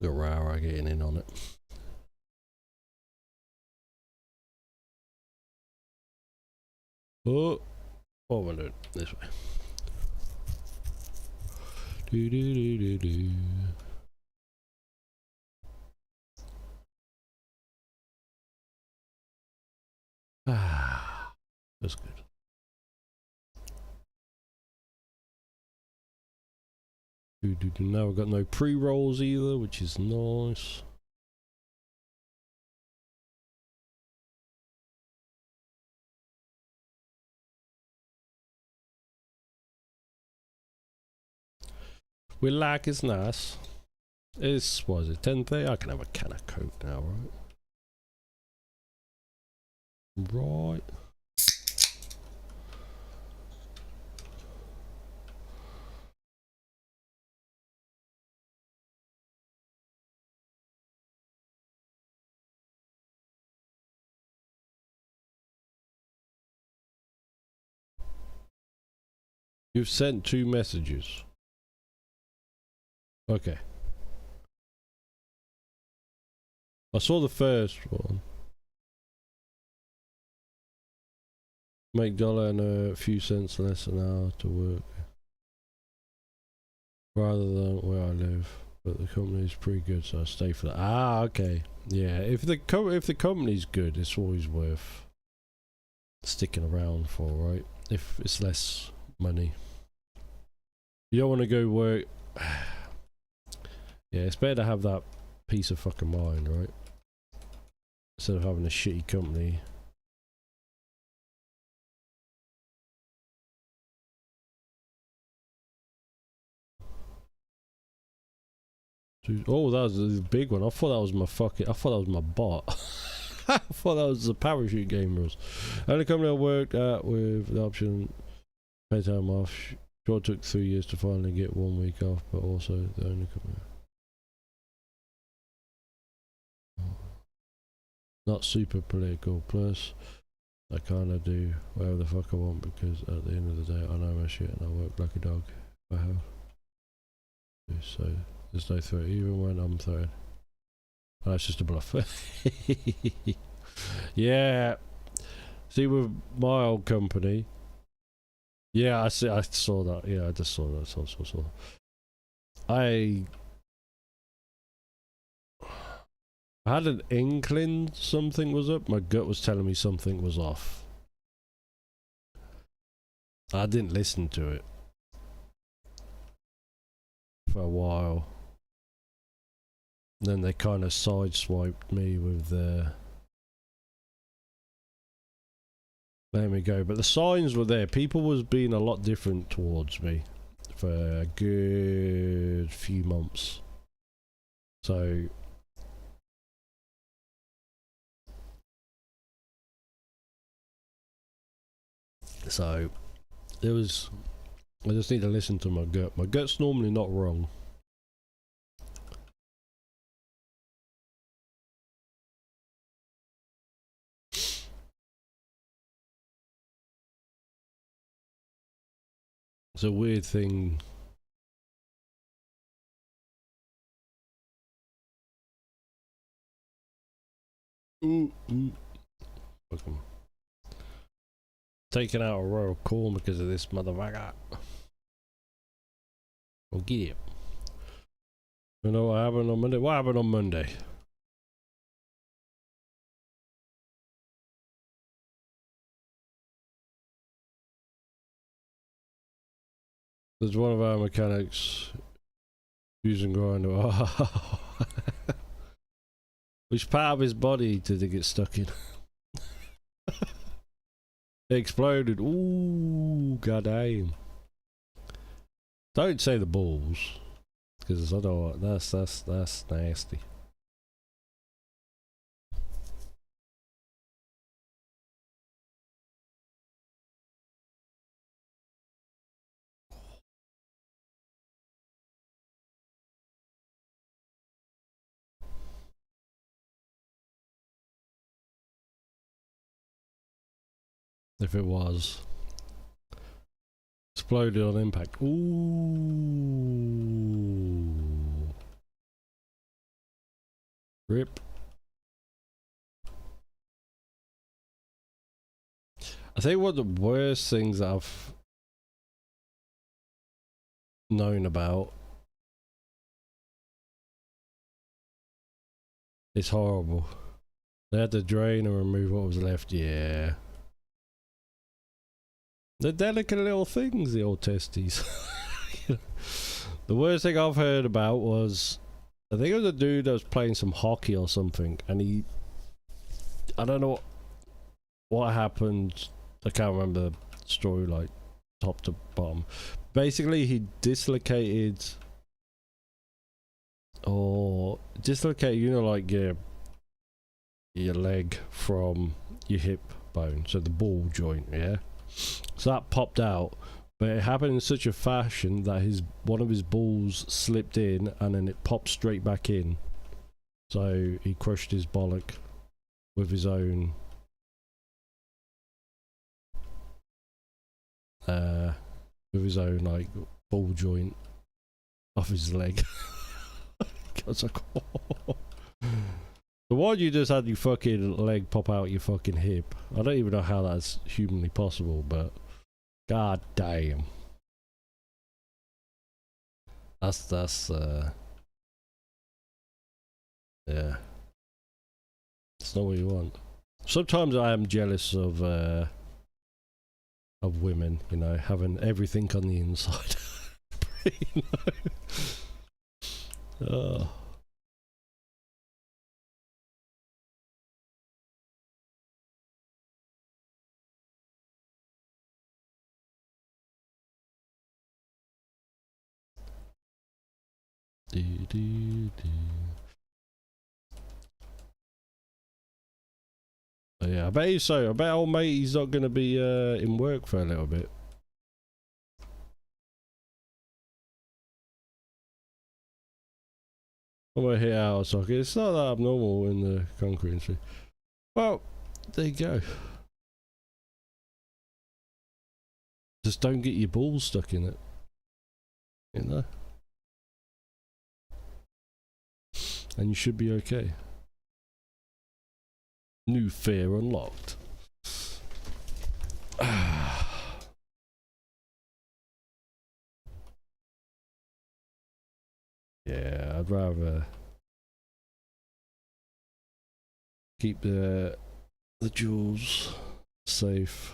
Got Rara getting in on it. Oh, what am I doing? This way. Do do do do do. Ah, that's good. Do do do. Now we've got no pre-rolls either, which is nice. We like it's nice. It's, what is it, 10:30? I can have a can of Coke now, right? Right. You've sent 2 messages. Okay. I saw the first one. Make dollar and a few cents less an hour to work. Rather than where I live. But the company is pretty good, so I stay for that. Ah, okay. Yeah, if the company's good, it's always worth sticking around for, right? If it's less money. You don't want to go work. Yeah, it's better to have that peace of fucking mind, right? Instead of having a shitty company. Oh, that was a big one. I thought that was my bot. I thought that was the parachute game rules. Only company I worked at with the option pay time off. Sure took 3 years to finally get 1 week off, but also the only company. Not super political. Plus, I kind of do whatever the fuck I want because at the end of the day, I know my shit and I work like a dog. I have. So there's no threat even when I'm threatened. That's just a bluff. Yeah. See, with my old company. Yeah, I see. I saw that. Yeah, I just saw that. Saw. I had an inkling something was up. My gut was telling me something was off. I didn't listen to it for a while. Then they kind of sideswiped me with letting me go. But the signs were there. People was being a lot different towards me for a good few months. So it was. I just need to listen to my gut. My gut's normally not wrong. It's a weird thing. Fucking taking out a row of corn because of this motherfucker. I'll get it. You know what happened on Monday? What happened on Monday? There's one of our mechanics using grinder. Which part of his body did it get stuck in? It exploded. Ooh, goddamn. Don't say the balls. Because I don't. That's nasty. If it was. Exploded on impact. Ooh. Rip. I think one of the worst things that I've known about is horrible. They had to drain and remove what was left. Yeah. They're delicate little things, the old testes. The worst thing I've heard about was, I think it was a dude that was playing some hockey or something, and I don't know what happened. I can't remember the story like top to bottom. Basically, he dislocated, you know, like your leg from your hip bone, so the ball joint, yeah. So that popped out, but it happened in such a fashion that one of his balls slipped in, and then it popped straight back in. So he crushed his bollock with his own like ball joint off his leg. I was like, oh. So why you just had your fucking leg pop out your fucking hip? I don't even know how that's humanly possible, but god damn. That's yeah. It's not what you want. Sometimes I am jealous of women, you know, having everything on the inside. You know? Oh. Yeah, I bet he's so. I bet old mate he's not going to be in work for a little bit. I'm going to hit out a socket. It's not that abnormal in the concrete industry. Well, there you go. Just don't get your balls stuck in it. You know? And you should be okay. New fear unlocked. Yeah, I'd rather keep the jewels safe.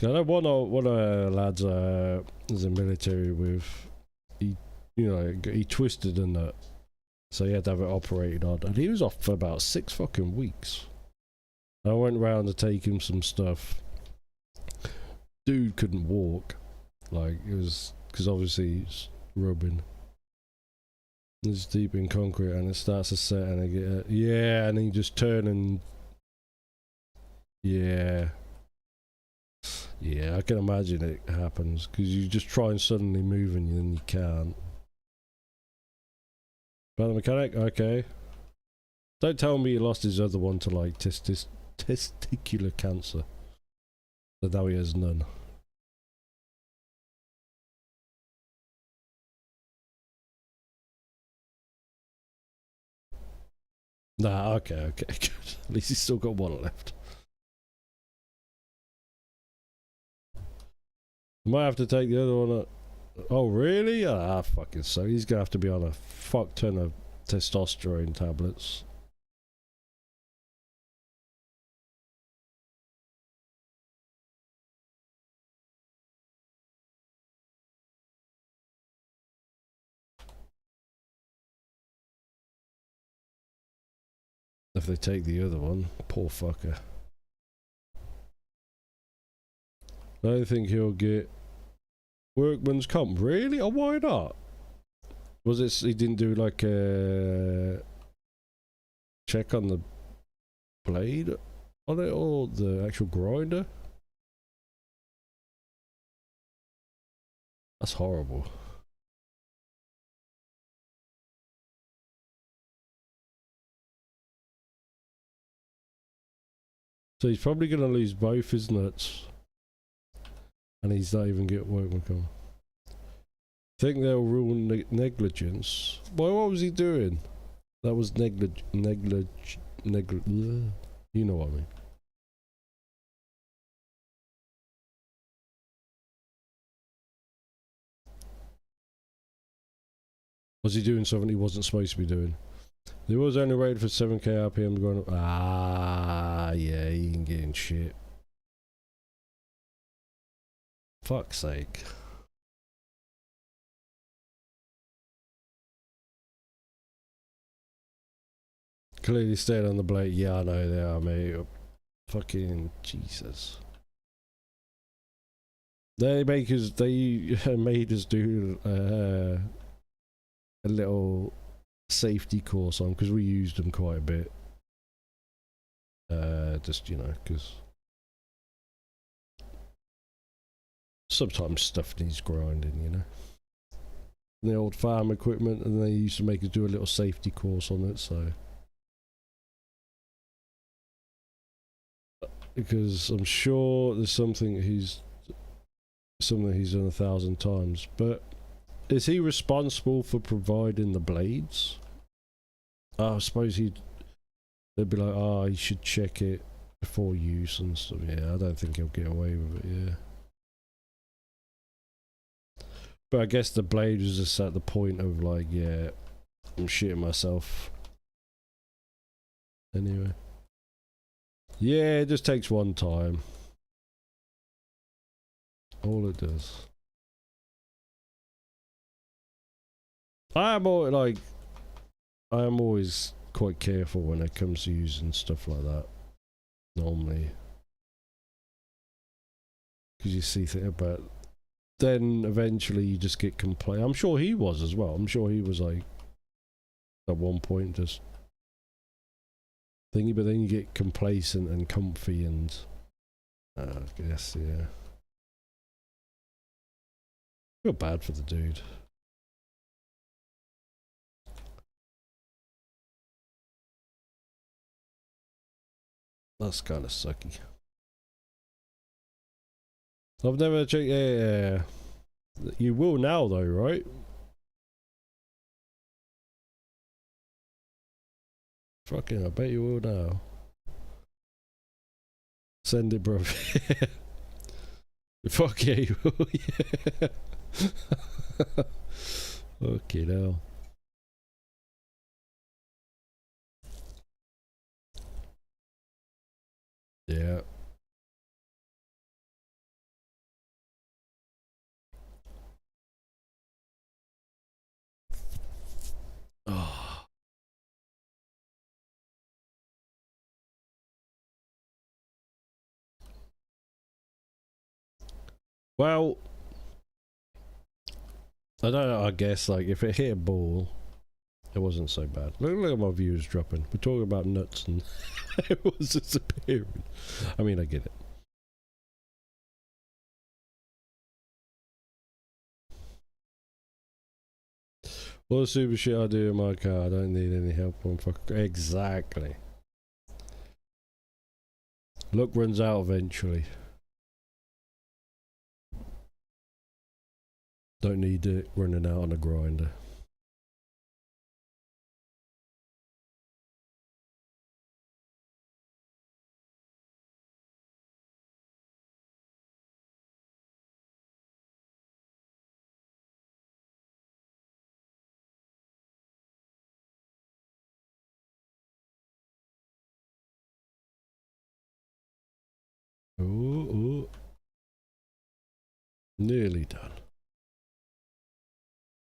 I know one of our lads is in military with, he twisted a nut, so he had to have it operated on, and he was off for about 6 fucking weeks. I went round to take him some stuff. Dude couldn't walk, like it was because obviously he's rubbing. It's deep in concrete, and it starts to set, and I get yeah, and then you just turn and yeah. Yeah, I can imagine it happens because you just try and suddenly move and then you can't. About the mechanic? Okay. Don't tell me he lost his other one to like testicular cancer. So now he has none. Nah, okay, good. At least he's still got one left. Might have to take the other one. Oh, really? Ah, fucking so. He's gonna have to be on a fuck ton of testosterone tablets. If they take the other one, poor fucker. I don't think he'll get workman's comp. Really? Oh, why not? Was it he didn't do like a check on the blade on it or the actual grinder? That's horrible. So he's probably going to lose both his nuts. And he's not even get workman comp. Think they'll rule negligence. Well, what was he doing? That was you know what I mean. Was he doing something he wasn't supposed to be doing? There was only rated for 7k RPM going up. Ah, yeah, he ain't getting shit. Fuck's sake. Clearly stayed on the blade. Yeah, I know they are, mate. Fucking Jesus. They make us, they made us do a little safety course on because we used them quite a bit. Just, you know, because sometimes stuff needs grinding, you know. The old farm equipment, and they used to make us do a little safety course on it, so. Because I'm sure there's something he's done 1,000 times, but is he responsible for providing the blades? I suppose they'd be like, oh, you should check it before use and stuff. Yeah, I don't think he'll get away with it, yeah. But I guess the blade was just at the point of like, yeah, I'm shitting myself. Anyway. Yeah, it just takes one time. All it does. I am always quite careful when it comes to using stuff like that. Normally. Because you see things, but then eventually you just get complaint. I'm sure he was as well. I'm sure he was like, at one point just thingy, but then you get complacent and comfy and I guess, yeah. Feel bad for the dude. That's kind of sucky. I've never checked. Yeah. You will now, though, right? Fucking, I bet you will now. Send it, bro. Fuck yeah, you will. Yeah. Okay, now. Yeah. Oh. Well, I don't know, I guess, like, if it hit a ball, it wasn't so bad. Look at my views dropping. We're talking about nuts and it was disappearing. I mean, I get it. All the super shit I do in my car, I don't need any help on fuck. Exactly. Luck runs out eventually. Don't need it running out on a grinder. Ooh. Nearly done.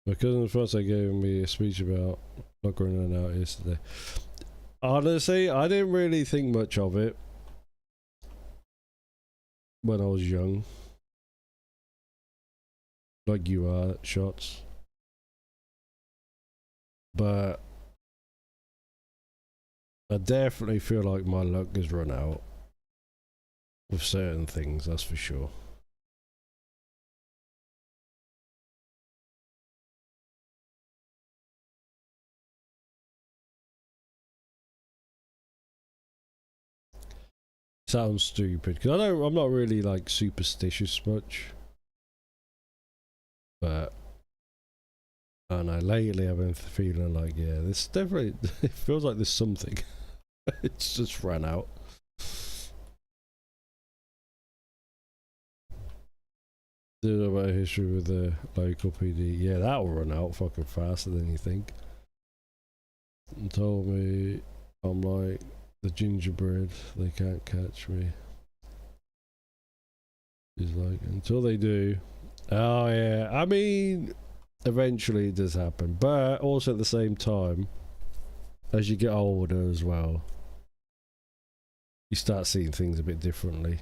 My cousin France gave me a speech about luck running out yesterday. Honestly, I didn't really think much of it when I was young. Like you are, shots. But I definitely feel like my luck has run out with certain things, that's for sure. Sounds stupid because I'm not really like superstitious much. But I don't know, lately I've been feeling like, yeah, this definitely, it feels like there's something. It's just ran out. Did about history with the local PD. Yeah, that will run out fucking faster than you think. And told me I'm like the gingerbread, they can't catch me. He's like, until they do. Oh yeah, I mean, eventually it does happen, but also at the same time, as you get older as well, you start seeing things a bit differently.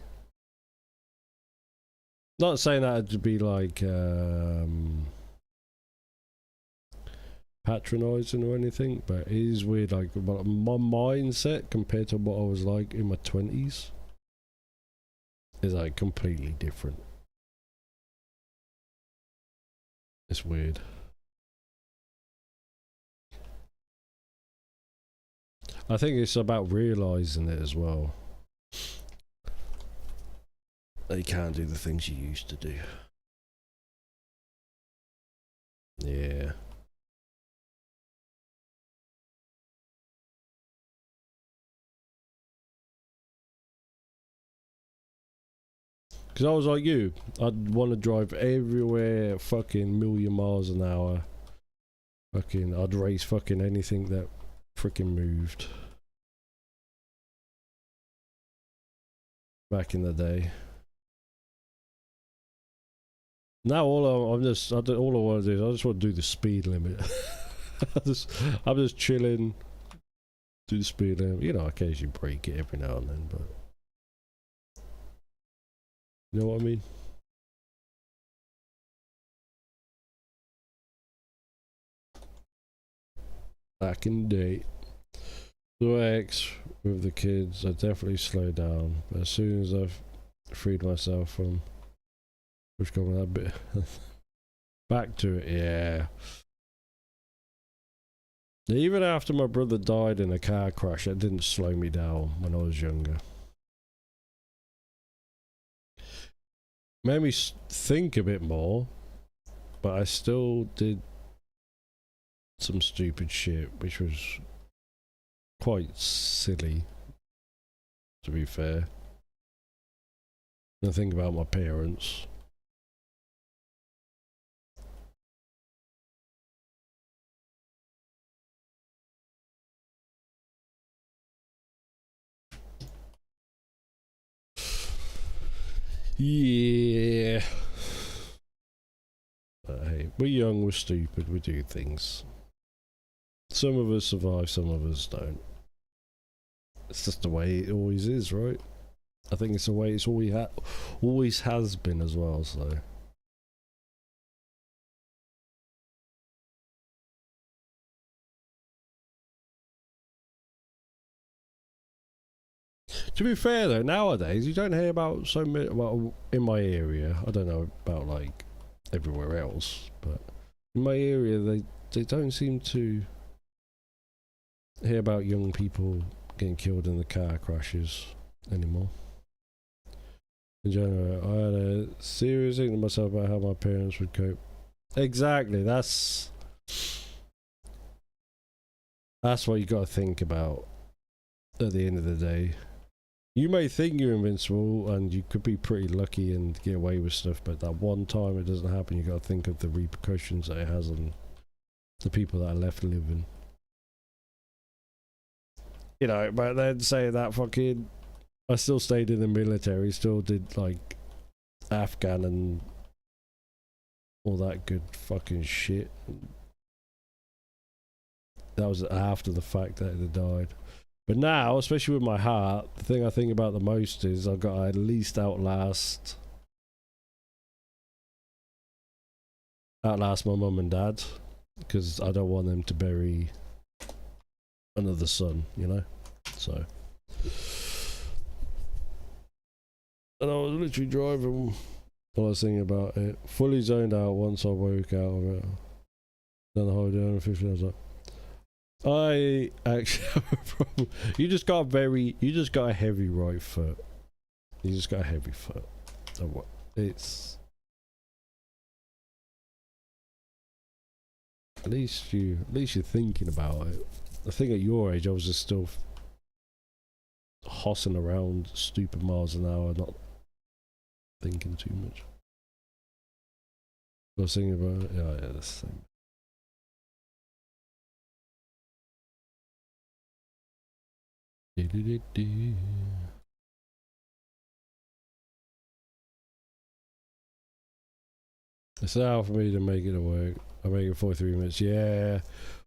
Not saying that to be like patronizing or anything, but it is weird, like my mindset compared to what I was like in my 20s is like completely different. It's weird. I think it's about realizing it as well. That you can't do the things you used to do. Yeah. Because I was like you, I'd want to drive everywhere fucking million miles an hour. Fucking, I'd race fucking anything that freaking moved. Back in the day. Now all I want to do is I just want to do the speed limit. I'm just chilling, do the speed limit. You know, occasionally break it every now and then, but you know what I mean? Back in the day. The ex with the kids, I definitely slowed down. But as soon as I've freed myself from which got that bit back to it, yeah. Even after my brother died in a car crash, it didn't slow me down when I was younger. Made me think a bit more, but I still did some stupid shit, which was quite silly, to be fair. I think about my parents. Yeah. But hey, we're young, we're stupid, we do things. Some of us survive, some of us don't. It's just the way it always is, right? I think it's the way it's always has been as well, so. To be fair though, nowadays you don't hear about so many, well, in my area, I don't know about like everywhere else, but in my area they don't seem to hear about young people getting killed in the car crashes anymore. In general, I had a serious thing to myself about how my parents would cope. Exactly, that's what you got to think about at the end of the day. You may think you're invincible and you could be pretty lucky and get away with stuff, but that one time it doesn't happen, you got to think of the repercussions that it has on the people that are left living. You know, but then say that fucking, I still stayed in the military, still did like Afghan and all that good fucking shit. That was after the fact that they died. But now, especially with my heart, the thing I think about the most is I've got to at least outlast my mum and dad, because I don't want them to bury another son, you know? So. And I was literally driving while I was thinking about it, fully zoned out once I woke out of it. Then the whole day on 15, I was like, I actually have a problem. You just got a heavy right foot. You just got a heavy foot. It's At least you're thinking about it. I think at your age, I was just still hossing around stupid miles an hour, not thinking too much. I was thinking about it. Yeah, that's the same. It's an hour for me to make it to work. I make it 43 minutes. Yeah.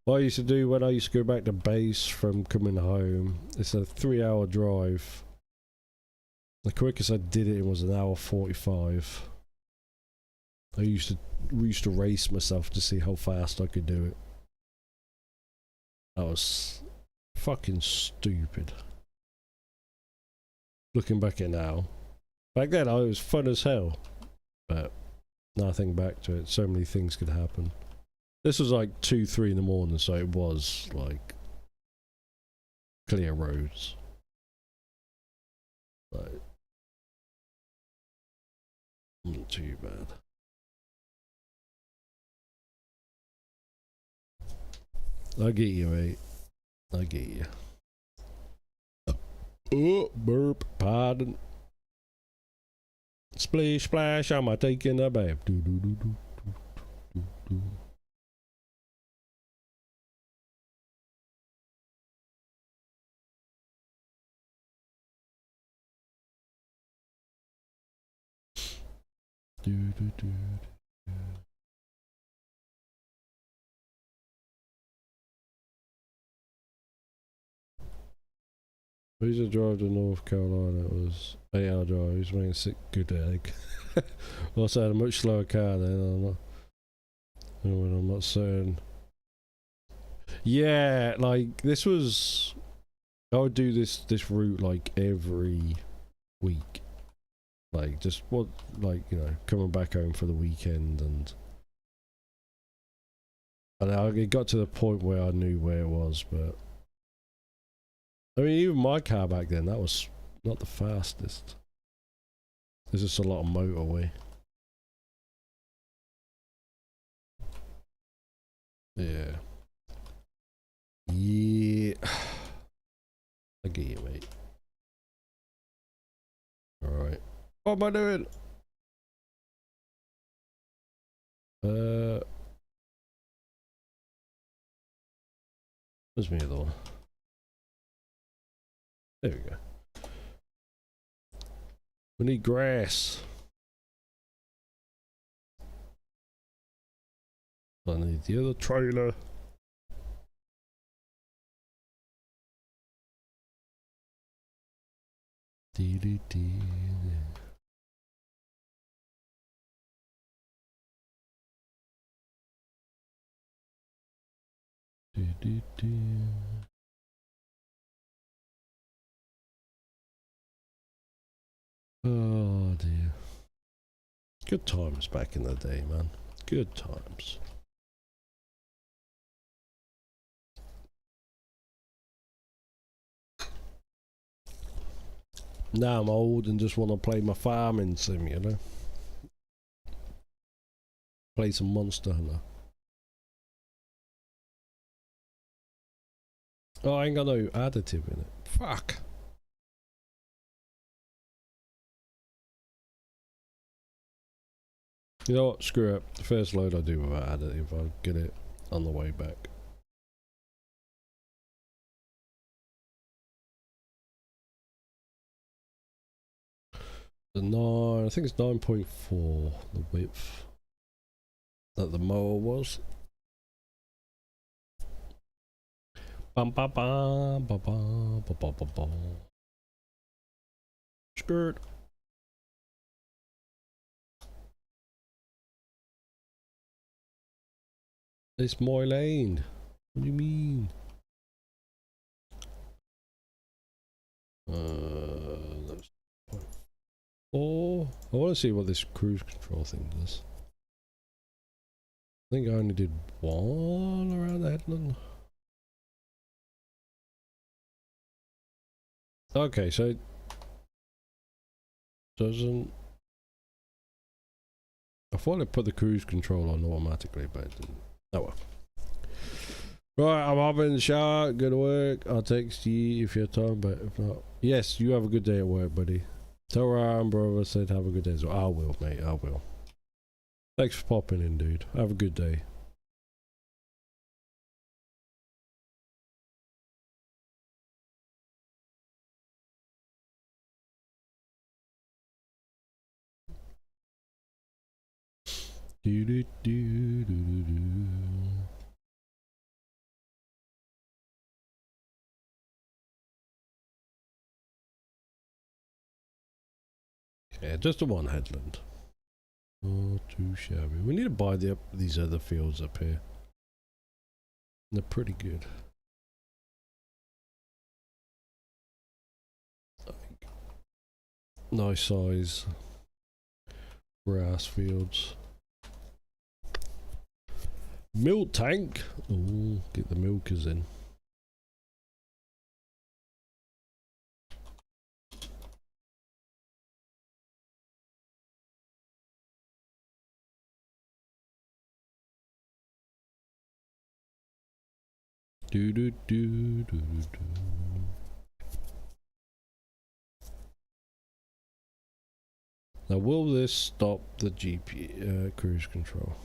What I used to do when I used to go back to base from coming home, it's a 3-hour drive. The quickest I did it was an hour 45. I used to race myself to see how fast I could do it. That was fucking stupid. Looking back at it now. Back then, it was fun as hell. But now I think back to it, so many things could happen. This was like 2, 3 in the morning, so it was like clear roads. Like, not too bad. I get you, mate. I get you. Oh, burp, pardon. Splish, splash, I'm a taking a bath. Do, do, do, do, do, do, do. Do, do, do, do. We used to drive to North Carolina. It was 8-hour drive. He was making a sick good egg. Also had a much slower car then. I'm not saying. Yeah, like this was. I would do this route like every week. Like just what, like, you know, coming back home for the weekend, and it got to the point where I knew where it was, but I mean, even my car back then, that was not the fastest. There's just a lot of motorway. Yeah. Yeah. I get you, mate. Alright. What am I doing? Where's my other one? There we go. We need grass. I need the other trailer. Dee dee dee. Dee dee dee. Oh dear. Good times back in the day, man. Good times. Now I'm old and just want to play my farming sim, you know? Play some Monster Hunter. Oh, I ain't got no additive in it. Fuck. You know what? Screw it. The first load I do without additive, I'll get it on the way back. The 9, I think it's 9.4, the width that the mower was. Bum bum bum bum bum bum bum bum. Skirt. It's my lane. What do you mean? That's oh, I want to see what this cruise control thing does. I think I only did one around the headland. Okay, so it doesn't. I thought it put the cruise control on automatically, but it didn't. Oh well. Right, I'm having the shower. Go to work. I'll text you if you have time, but if not, yes, you have a good day at work, buddy. Tell Ryan, brother, said have a good day as well. I will, mate. I will. Thanks for popping in, dude. Have a good day. Do do do do do do. Yeah, just the one headland. Not too shabby. We need to buy these other fields up here. They're pretty good. Nice size grass fields. Milk tank. Oh, get the milkers in. Do do do do do do. Now, will this stop the GP cruise control?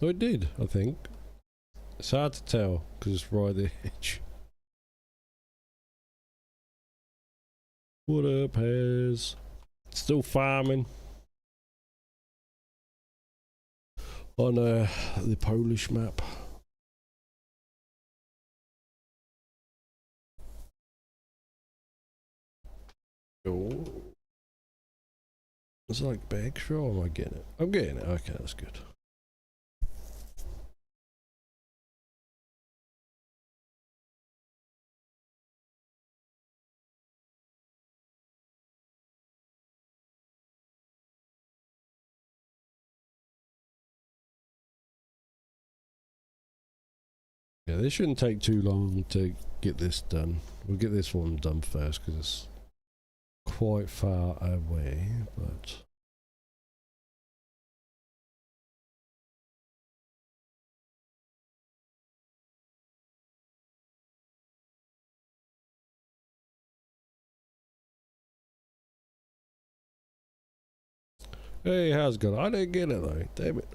Oh, it did, I think. It's hard to tell because it's right at the edge. What up, Hez? Still farming on the Polish map. Oh. It's like extra, or am I getting it? I'm getting it. Okay, that's good. Yeah, this shouldn't take too long to get this done. We'll get this one done first because it's quite far away, but... Hey, how's it going? I didn't get it though. Damn it.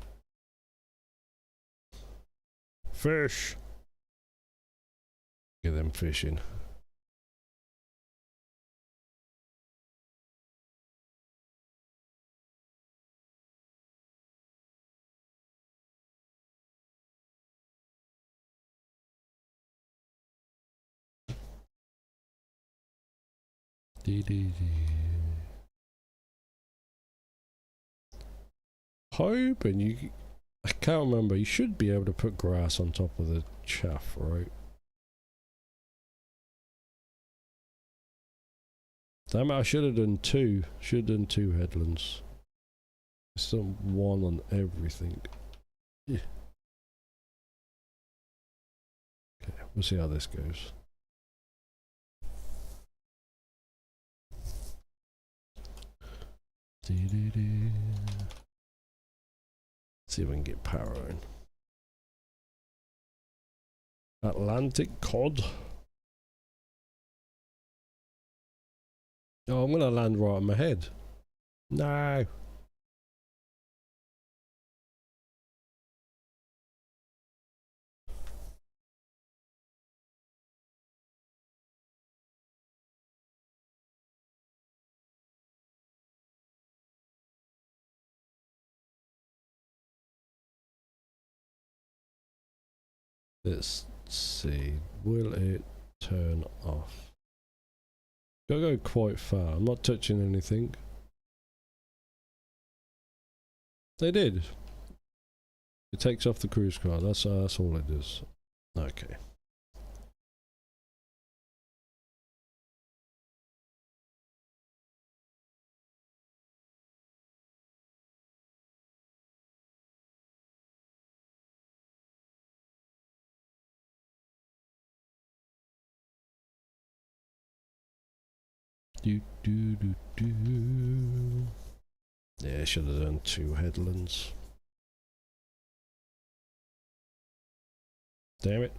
Fish. Get them fishing. Hoping you... I can't remember. You should be able to put grass on top of the chaff, right? Damn it, I should have done two. Should have done two headlands. Some one on everything. Yeah. Okay, we'll see how this goes. See if we can get power in. Atlantic cod. Oh, I'm gonna land right on my head. No. Let's see. Will it turn off? Gotta go quite far. I'm not touching anything. They did. It takes off the cruise car. That's all it is. Okay. Do do do do. Yeah, I should have done two headlands. Damn it.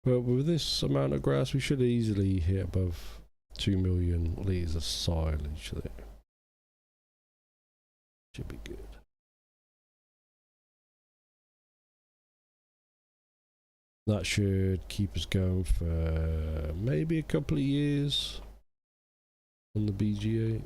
But with this amount of grass, we should easily hit above 2 million litres of silage there. Should be good. That should keep us going for maybe a couple of years on the BGA.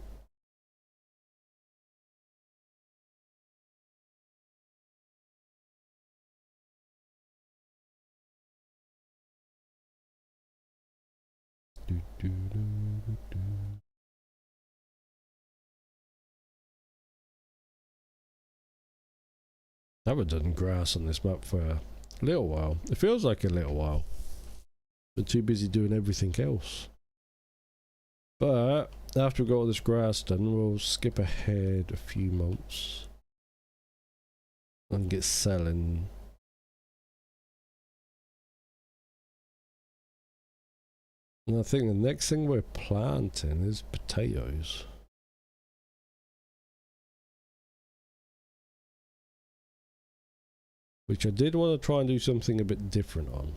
I haven't done grass on this map for a little while. It feels like a little while. Been too busy doing everything else. But after we've got all this grass done, we'll skip ahead a few months and get selling. And I think the next thing we're planting is potatoes. Which I did want to try and do something a bit different on,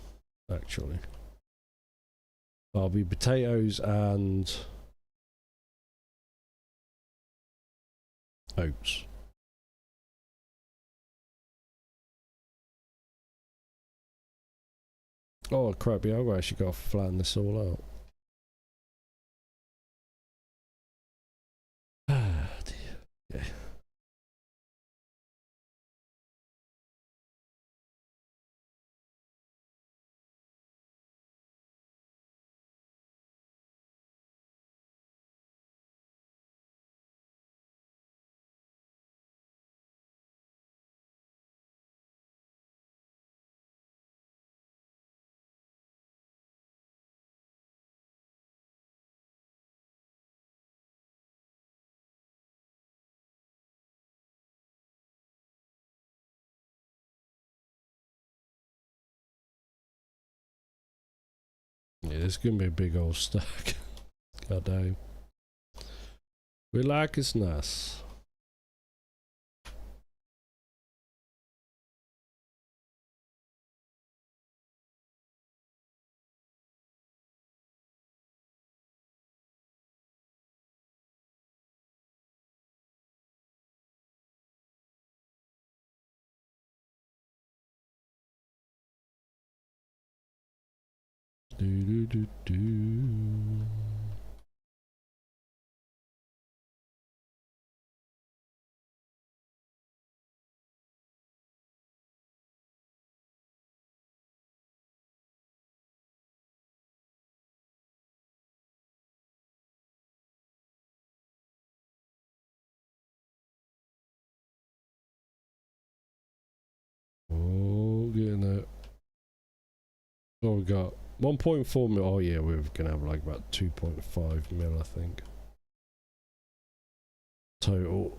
actually. I'll be potatoes and oats. Oh crap, yeah, I've actually got to flatten this all out. Ah, dear. Yeah. Yeah, this is gonna be a big old stack. God damn. We like it's nice. Do do do do. Oh, getting it. Oh, we got 1.4 mil. Oh yeah, we're gonna have like about 2.5 mil, I think. Total.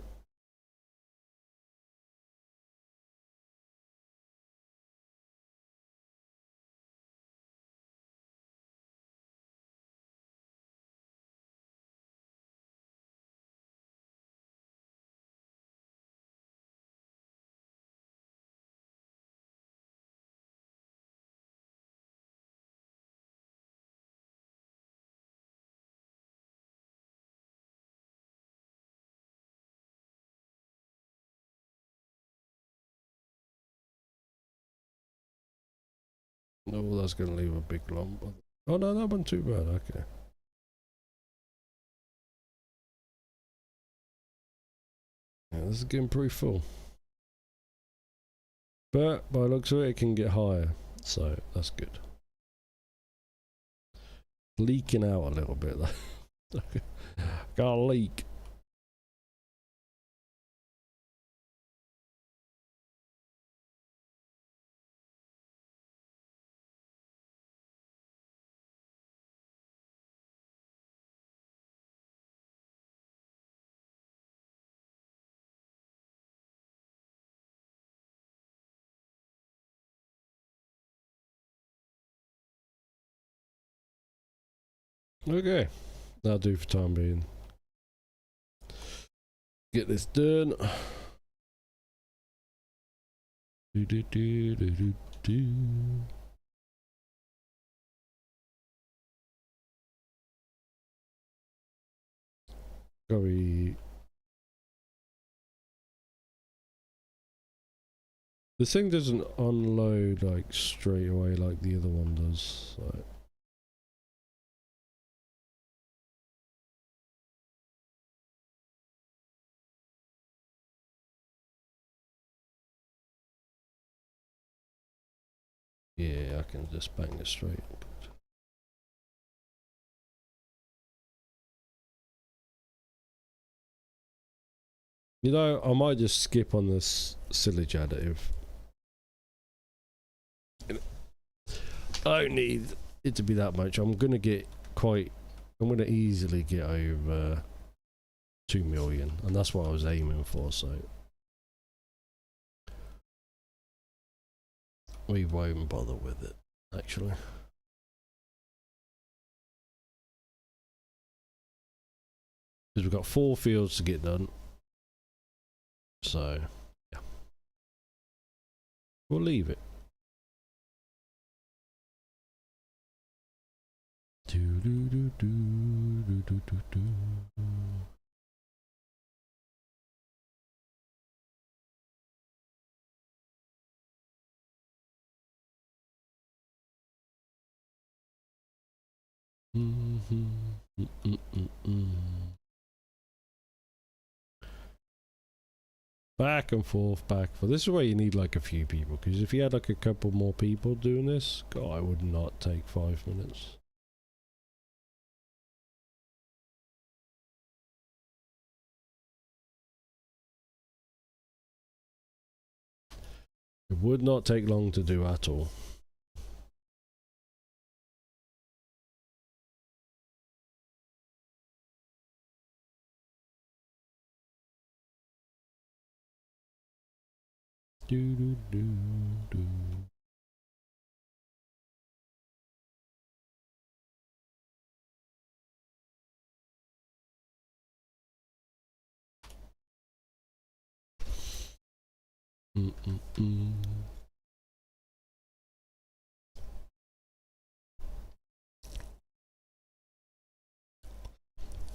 No, that's gonna leave a big lump. Oh no, that wasn't too bad. Okay. Yeah, this is getting pretty full. But by the looks of it, it can get higher, so that's good. Leaking out a little bit though. Got a leak. Okay, that'll do for time being. Get this done. Do, do, do, do, do, do. Sorry. This thing doesn't unload like straight away like the other one does. So. Yeah, I can just bang it straight. You know, I might just skip on this silage additive. I don't need it to be that much. I'm gonna easily get over 2 million, and that's what I was aiming for, so we won't bother with it, actually. Because we've got 4 fields to get done. So, yeah. We'll leave it. Do, do, do, do, do, do, do, do. Back and forth, back and forth. This is where you need like a few people, because if you had like a couple more people doing this, God, it would not take 5 minutes. It would not take long to do at all. Do, do, do, do.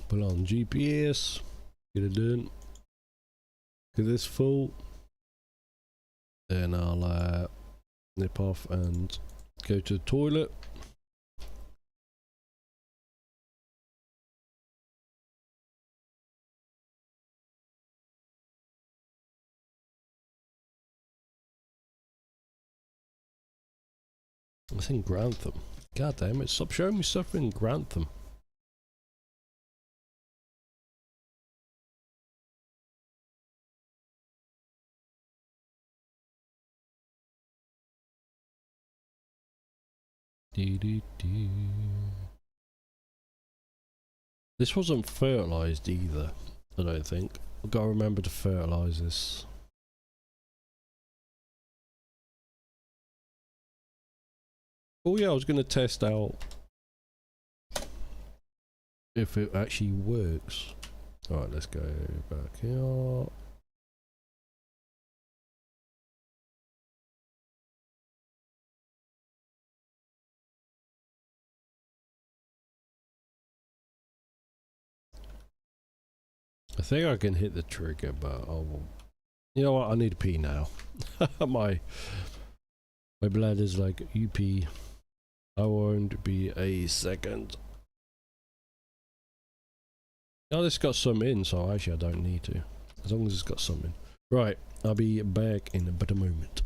Put on GPS, get it done. Get this full. Then I'll nip off and go to the toilet. It's in Grantham. God damn it, stop showing me stuff in Grantham. This wasn't fertilised either, I don't think. I've got to remember to fertilise this. Oh yeah, I was going to test out if it actually works. Alright, let's go back here. I think I can hit the trigger, but I'll... You know what, I need to pee now. my blood is like, you pee. I won't be a second. Oh, this got some in, so actually I don't need to. As long as it's got some in. Right, I'll be back in but a moment.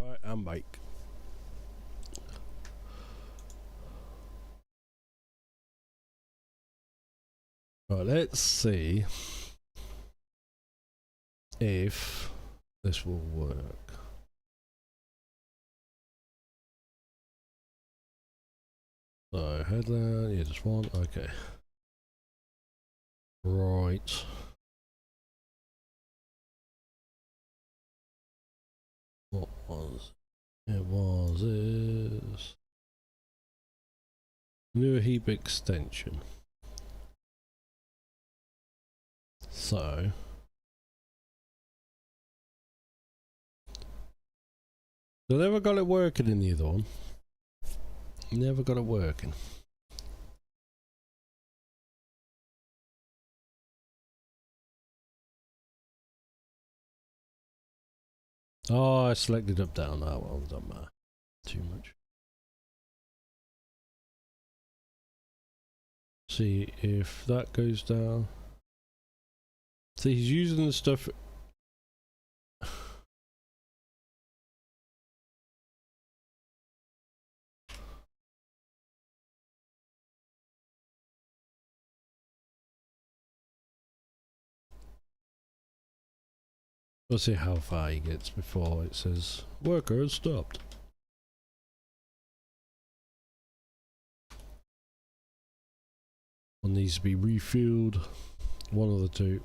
Right, I'm back. Right, let's see if this will work. So, headline, yeah, just one, okay. Right. What was it? Was this new heap extension? So I never got it working in the other one. Never got it working. Oh, I selected up down. Oh well, doesn't matter too much. See if that goes down. See, he's using the stuff. We'll see how far he gets before it says worker has stopped. One needs to be refilled. One of the two.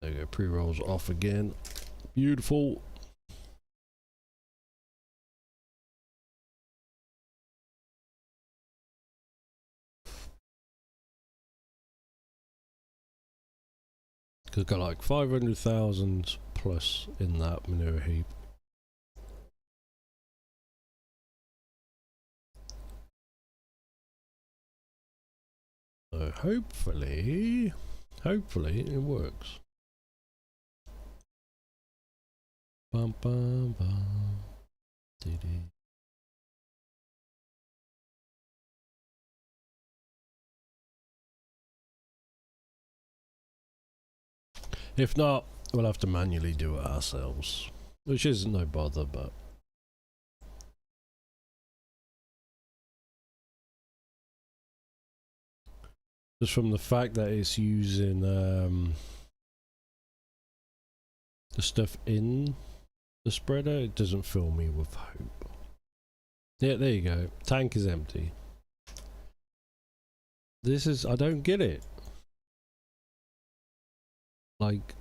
There you go. Pre-rolls off again. Beautiful. Because got like 500,000 plus in that manure heap. So hopefully it works. Bum bum bum. Dee-dee. If not, we'll have to manually do it ourselves, which isn't no bother, but just from the fact that it's using the stuff in the spreader, it doesn't fill me with hope. Yeah, there you go. Tank is empty. This is, I don't get it. Like,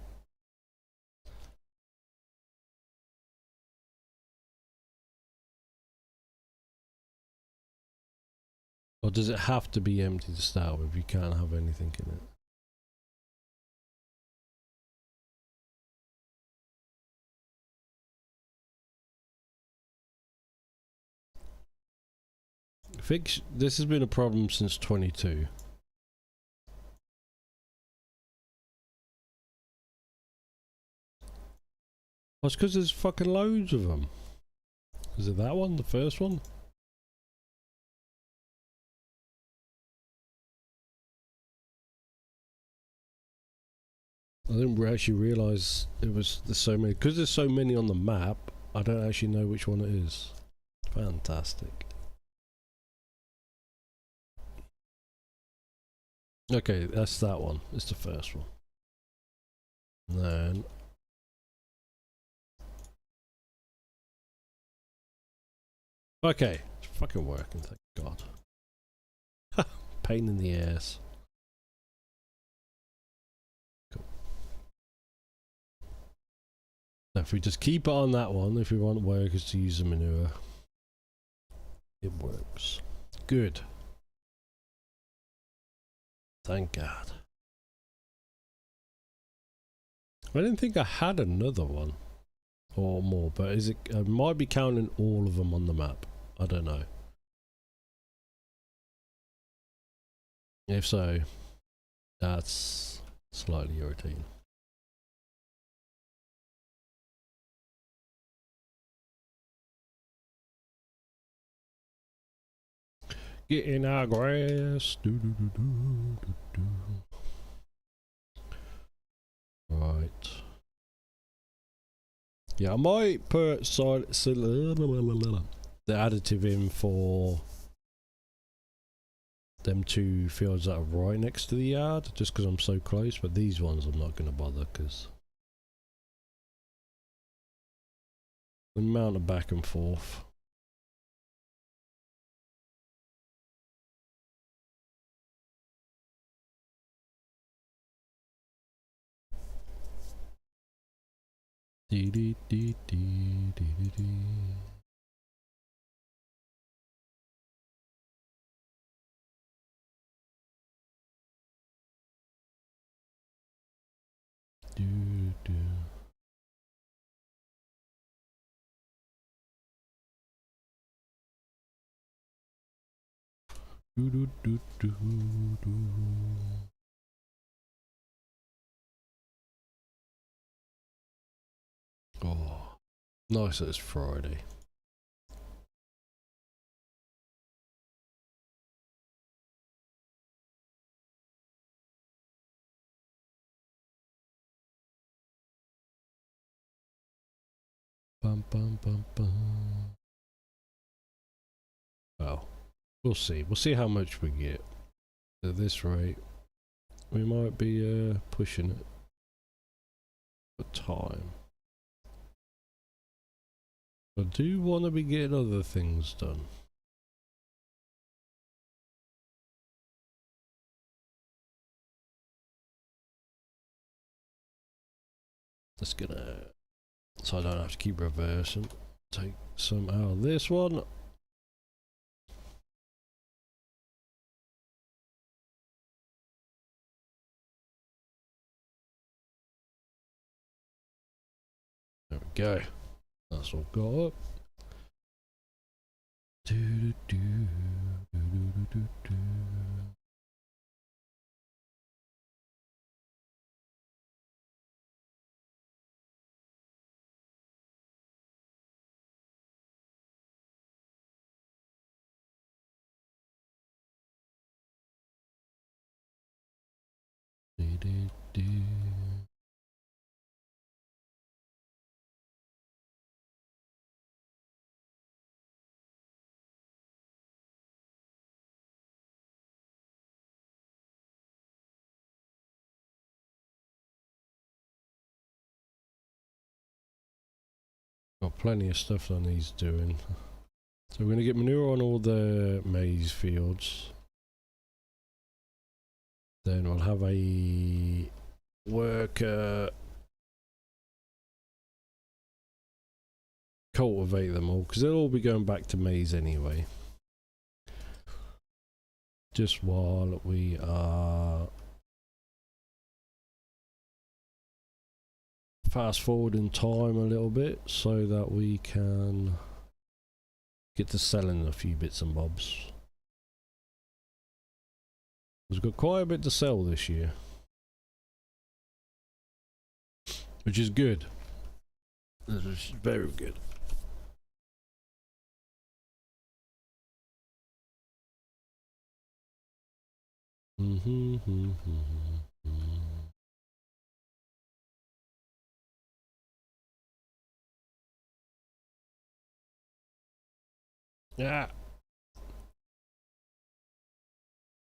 or does it have to be empty to start with? You can't have anything in it. Fix. This has been a problem since 22. Well, it's because there's fucking loads of them. Is it that one? The first one? I didn't actually realise it was, there's so many. Because there's so many on the map, I don't actually know which one it is. Fantastic. Okay, that's that one. It's the first one. And then okay, it's fucking working, thank God. Pain in the ass. Cool. So if we just keep it on that one, if we want workers to use the manure, it works. Good. Thank God. I didn't think I had another one or more, but is it? I might be counting all of them on the map. I don't know. If so, that's slightly irritating. Get in our grass. Do, do, do, do, do, do. Right. Yeah, I might put the additive in for them two fields that are right next to the yard, just because I'm so close, but these ones I'm not going to bother, because the amount of back and forth. Dee dee dee dee dee dee dee. Do, do. Do, do, do, do, do. Oh, nice that it's Friday. Bum, bum, bum, bum. Well, we'll see. We'll see how much we get. At this rate, we might be pushing it for time. I do want to be getting other things done. Just gonna, so I don't have to keep reversing. Take some out of this one. There we go. That's all got up. Do, do, do, do, do, do, do. Do, do, do. Got plenty of stuff that needs doing. So we're going to get manure on all the maize fields. Then we'll have a worker cultivate them all, because they'll all be going back to maize anyway. Just while we are fast forwarding time a little bit so that we can get to selling a few bits and bobs. We've got quite a bit to sell this year, which is good. This is very good. Yeah.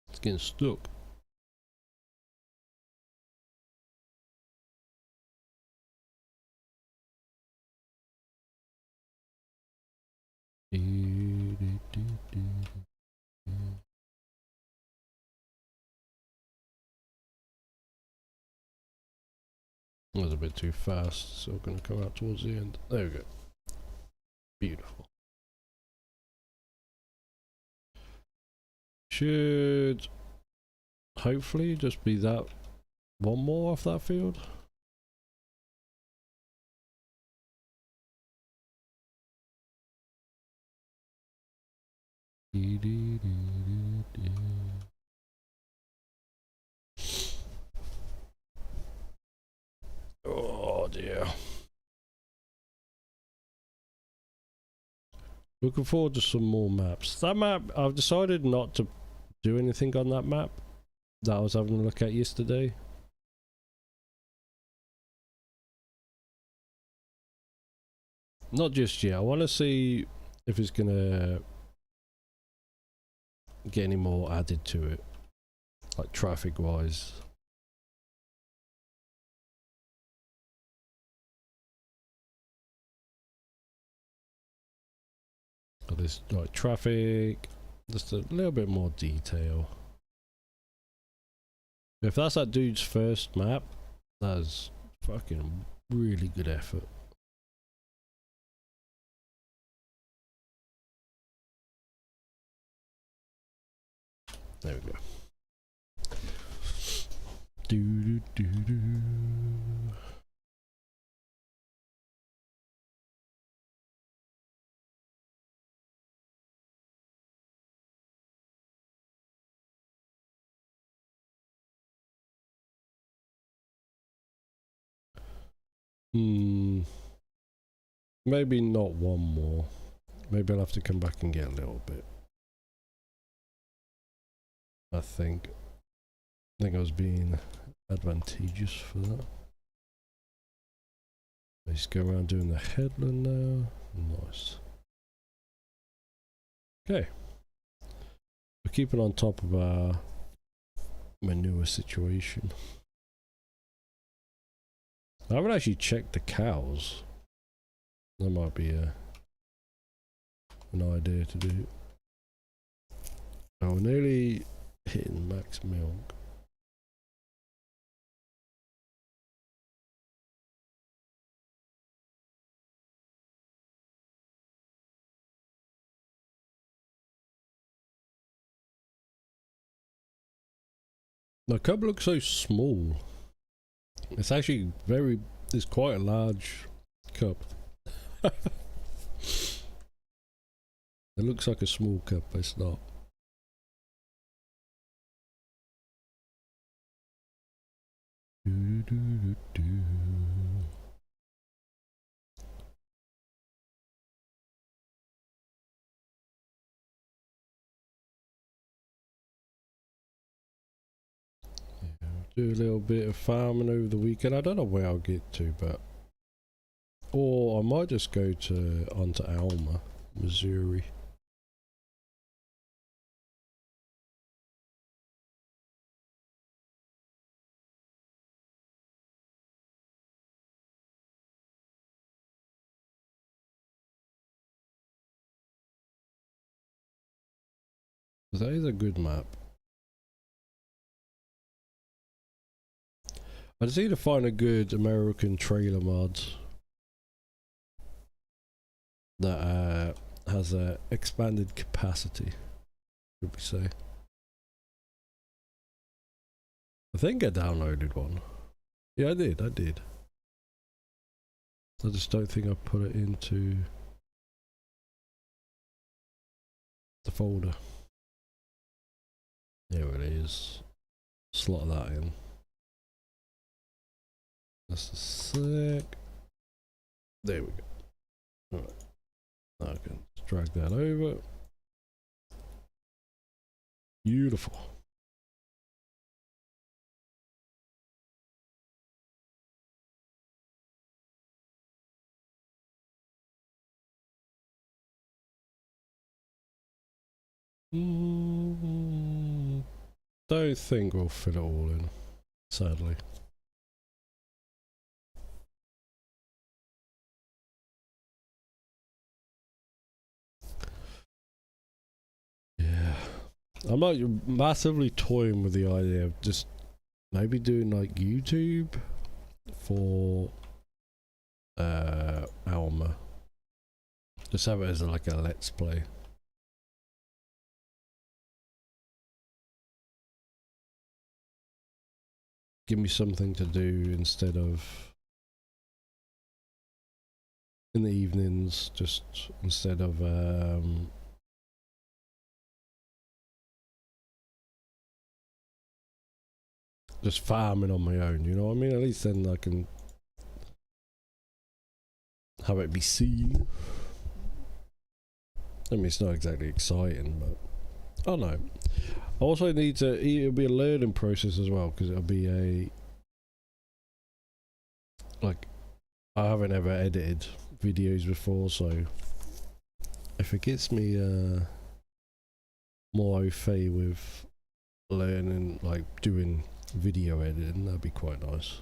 It's getting stuck. That was a bit too fast, so we're going to come out towards the end. There we go. Beautiful. Should hopefully just be that one more off that field. Oh dear. Looking forward to some more maps. That map, I've decided not to do anything on that map that I was having a look at yesterday. Not just yet. I want to see if it's gonna get any more added to it, like traffic wise. So there's like traffic, just a little bit more detail. If that's that dude's first map, that's fucking really good effort. There we go. Do do do do. Maybe not one more. Maybe I'll have to come back and get a little bit. I think I was being advantageous for that. Let's go around doing the headland now. Nice. Okay. We're keeping on top of our manure situation. I haven't actually checked the cows. That might be an idea to do. Oh, we're nearly hitting max milk. The cup looks so small. It's actually it's quite a large cup. It looks like a small cup, but it's not. Do a little bit of farming over the weekend. I don't know where I'll get to, but or I might just go onto Alma, Missouri. That is a good map. I just need to find a good American trailer mod that has a expanded capacity, should we say. I think I downloaded one. Yeah, I did. I just don't think I put it into the folder. There it is. Slot that in. Just a sec. There we go. Alright. I can drag that over. Beautiful. Don't think we'll fit it all in, sadly. Yeah, I'm like massively toying with the idea of just maybe doing like YouTube for Alma. Just have it as like a let's play. Give me something to do instead of in the evenings, just instead of just farming on my own, you know what I mean? At least then I can have it be seen. I mean, it's not exactly exciting, but I don't know. I also need to, it'll be a learning process as well, because it'll be like, I haven't ever edited videos before, so if it gets me more au fait with learning, like doing video editing, that'd be quite nice.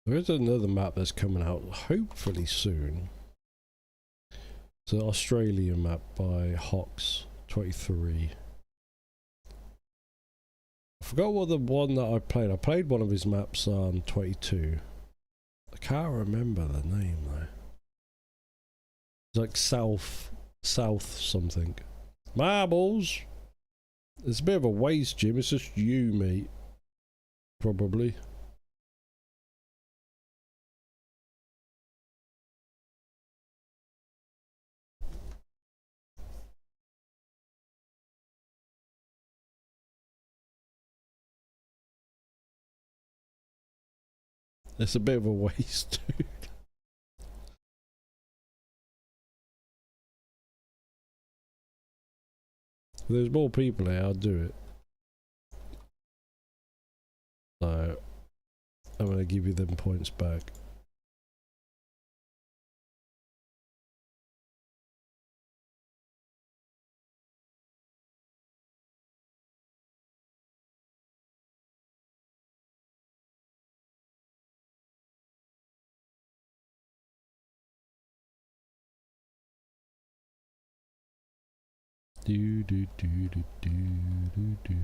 There is another map that's coming out hopefully soon. It's an Australian map by Hox23. I forgot what the one that I played. I played one of his maps on 22. I can't remember the name though. It's like South something. Marbles! It's a bit of a waste, Jim. It's just you, mate. Probably. It's a bit of a waste, dude. If there's more people here, I'll do it. So, I'm going to give you them points back. Do do do do do do do.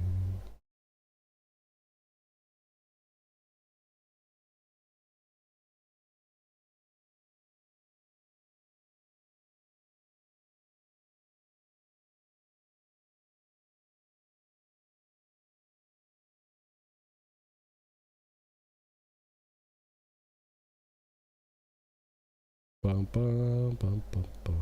Bum bum bum bum bum.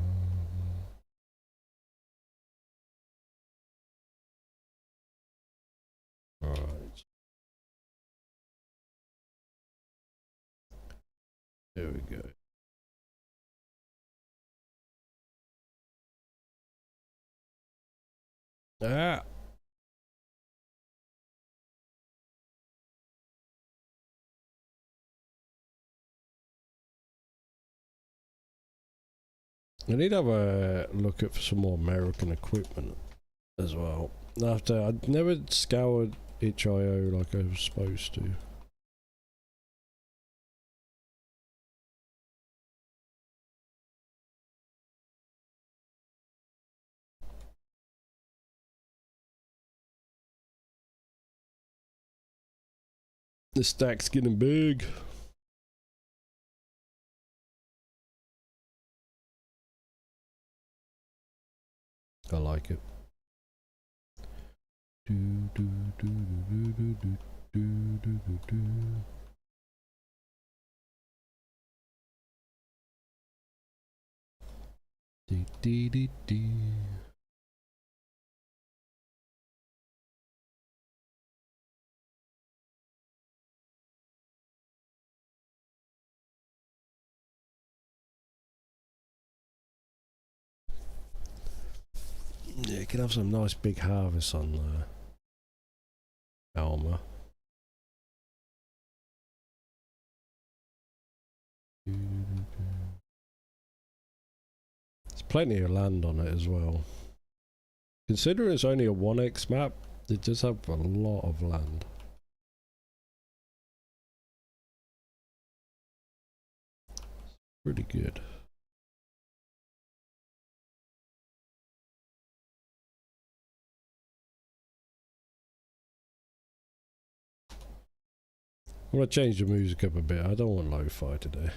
Alright. There we go. Ah! I need to have a look at some more American equipment as well. After I'd never scoured HIO like I was supposed to. The stack's getting big. I like it. Do do do do do do do do do do. Dee dee dee dee. Yeah, you can have some nice big harvests on Alma. There's plenty of land on it as well. Considering it's only a 1x map, it does have a lot of land. Pretty good. I'm gonna change the music up a bit. I don't want lo-fi today.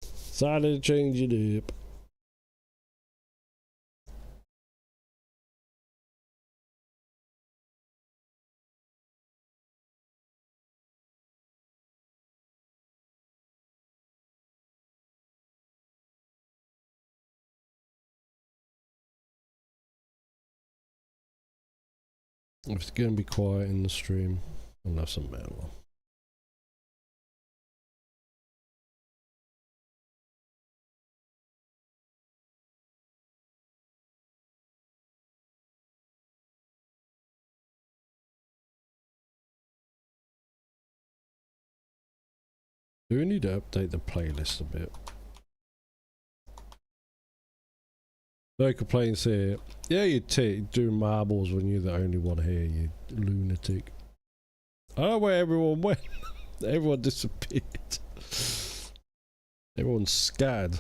Decided to change it up. It's gonna be quiet in the stream. I'll have some metal on. Do we need to update the playlist a bit? No complaints here. Yeah, you do marbles when you're the only one here, you lunatic. I don't know where everyone went. Everyone disappeared. Everyone's scared.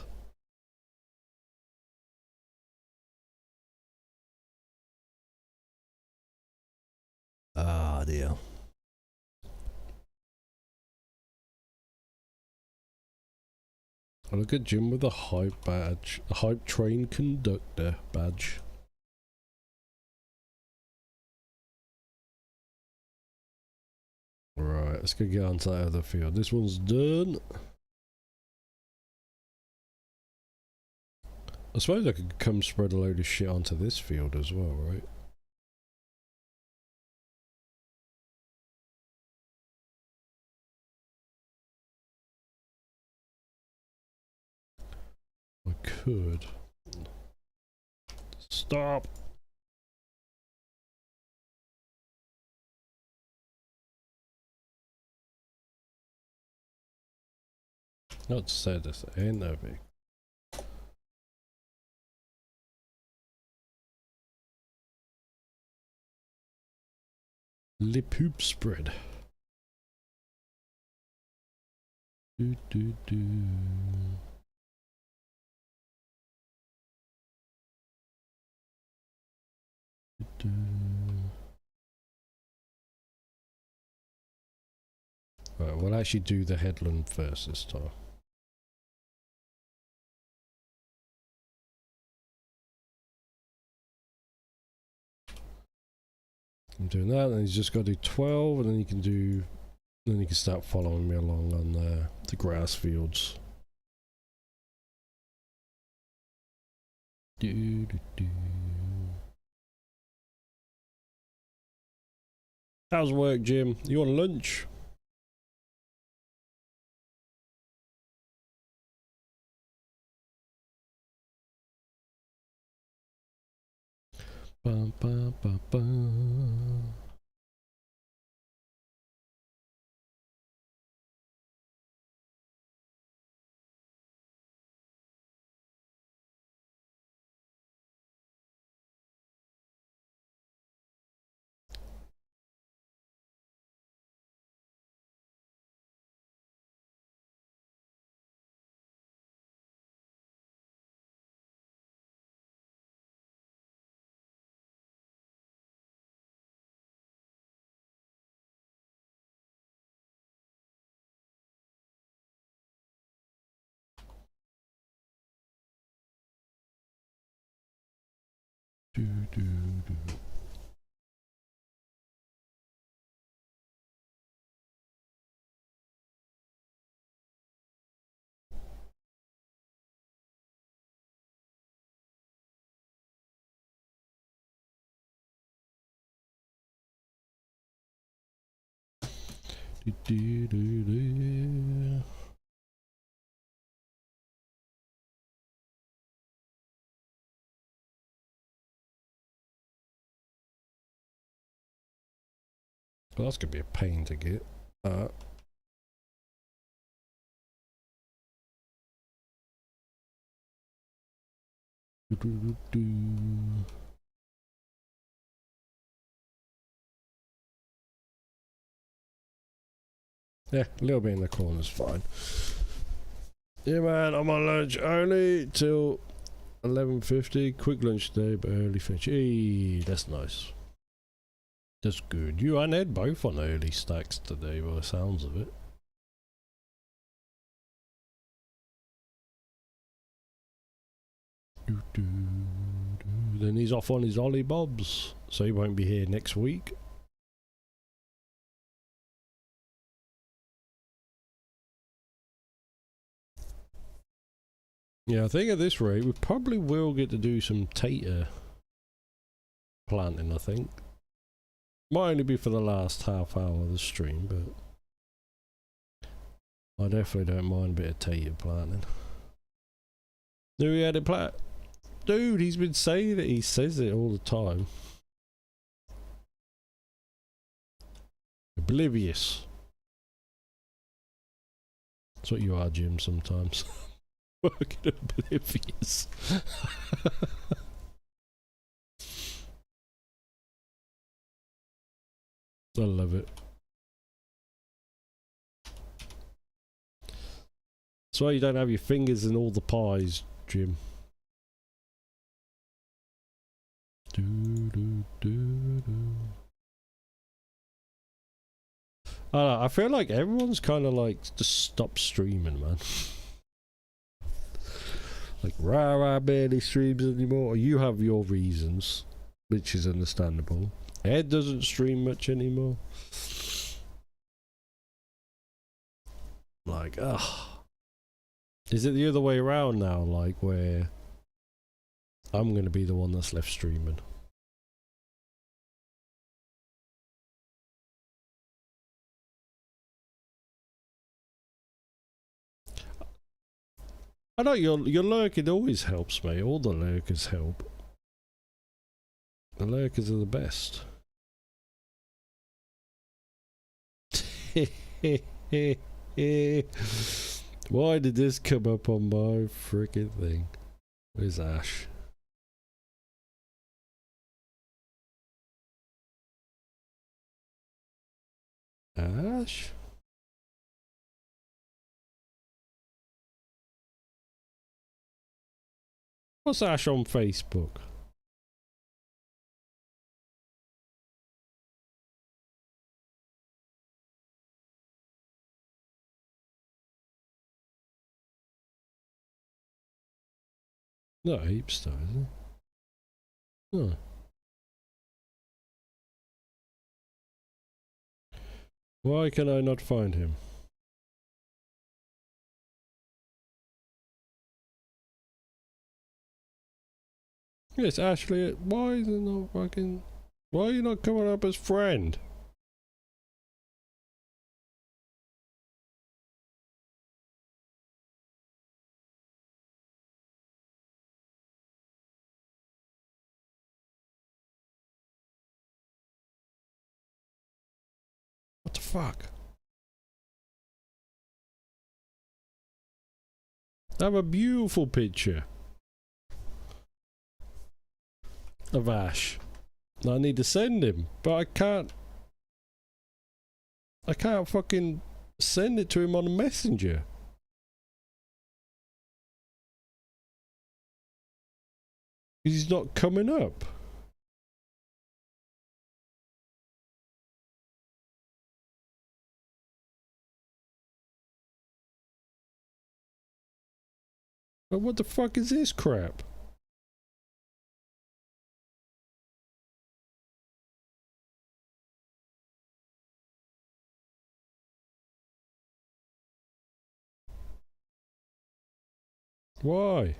Ah, dear. I look at Jim with a hype badge. A hype train conductor badge. Right, let's go get onto that other field. This one's done. I suppose I could come spread a load of shit onto this field as well, right? I could. Stop! Not said this, ain't no big. Lip hoop spread. Do do do. Right, we'll actually do the headland first this time. I'm doing that, and he's just got to do 12, and then you can do. Then you can start following me along on the grass fields. Do do do. How's work, Jim? You on lunch? Bum, bum, bum, bum. Do, do, do. Do, do, do, do. Well, that's gonna be a pain to get. Do, do, do, do. Yeah, a little bit in the corner's fine. Yeah, man, I'm on lunch only till 11:50. Quick lunch today, but early finish. Hey, that's nice. That's good. You and Ed both on early stacks today, by the sounds of it. Do, do, do. Then he's off on his Ollie Bobs, so he won't be here next week. Yeah, I think at this rate we probably will get to do some tater planting, I think. Might only be for the last half hour of the stream, but I definitely don't mind a bit of tater planting. Knew he had it plant. Dude, he's been saying it, he says it all the time. Oblivious. That's what you are, Jim, sometimes. Fucking oblivious. I love it. That's why you don't have your fingers in all the pies, Jim. Do, do, do, do. I don't know, I feel like everyone's kind of like just stopped streaming, man. Like Rara barely streams anymore. You have your reasons, which is understandable. Ed doesn't stream much anymore. Like, ugh. Is it the other way around now? Like where I'm gonna be the one that's left streaming. I know your lurking always helps me. All the lurkers help. The lurkers are the best. Why did this come up on my freaking thing? Where's Ash? Ash? What's Ash on Facebook? No, Heapster, is it? No. Why can I not find him? Yes, Ashley, why is it not fucking... Why are you not coming up as friend? What the fuck? I have a beautiful picture of Ash. I need to send him, but I can't fucking send it to him on a messenger. He's not coming up. But what the fuck is this crap? Why?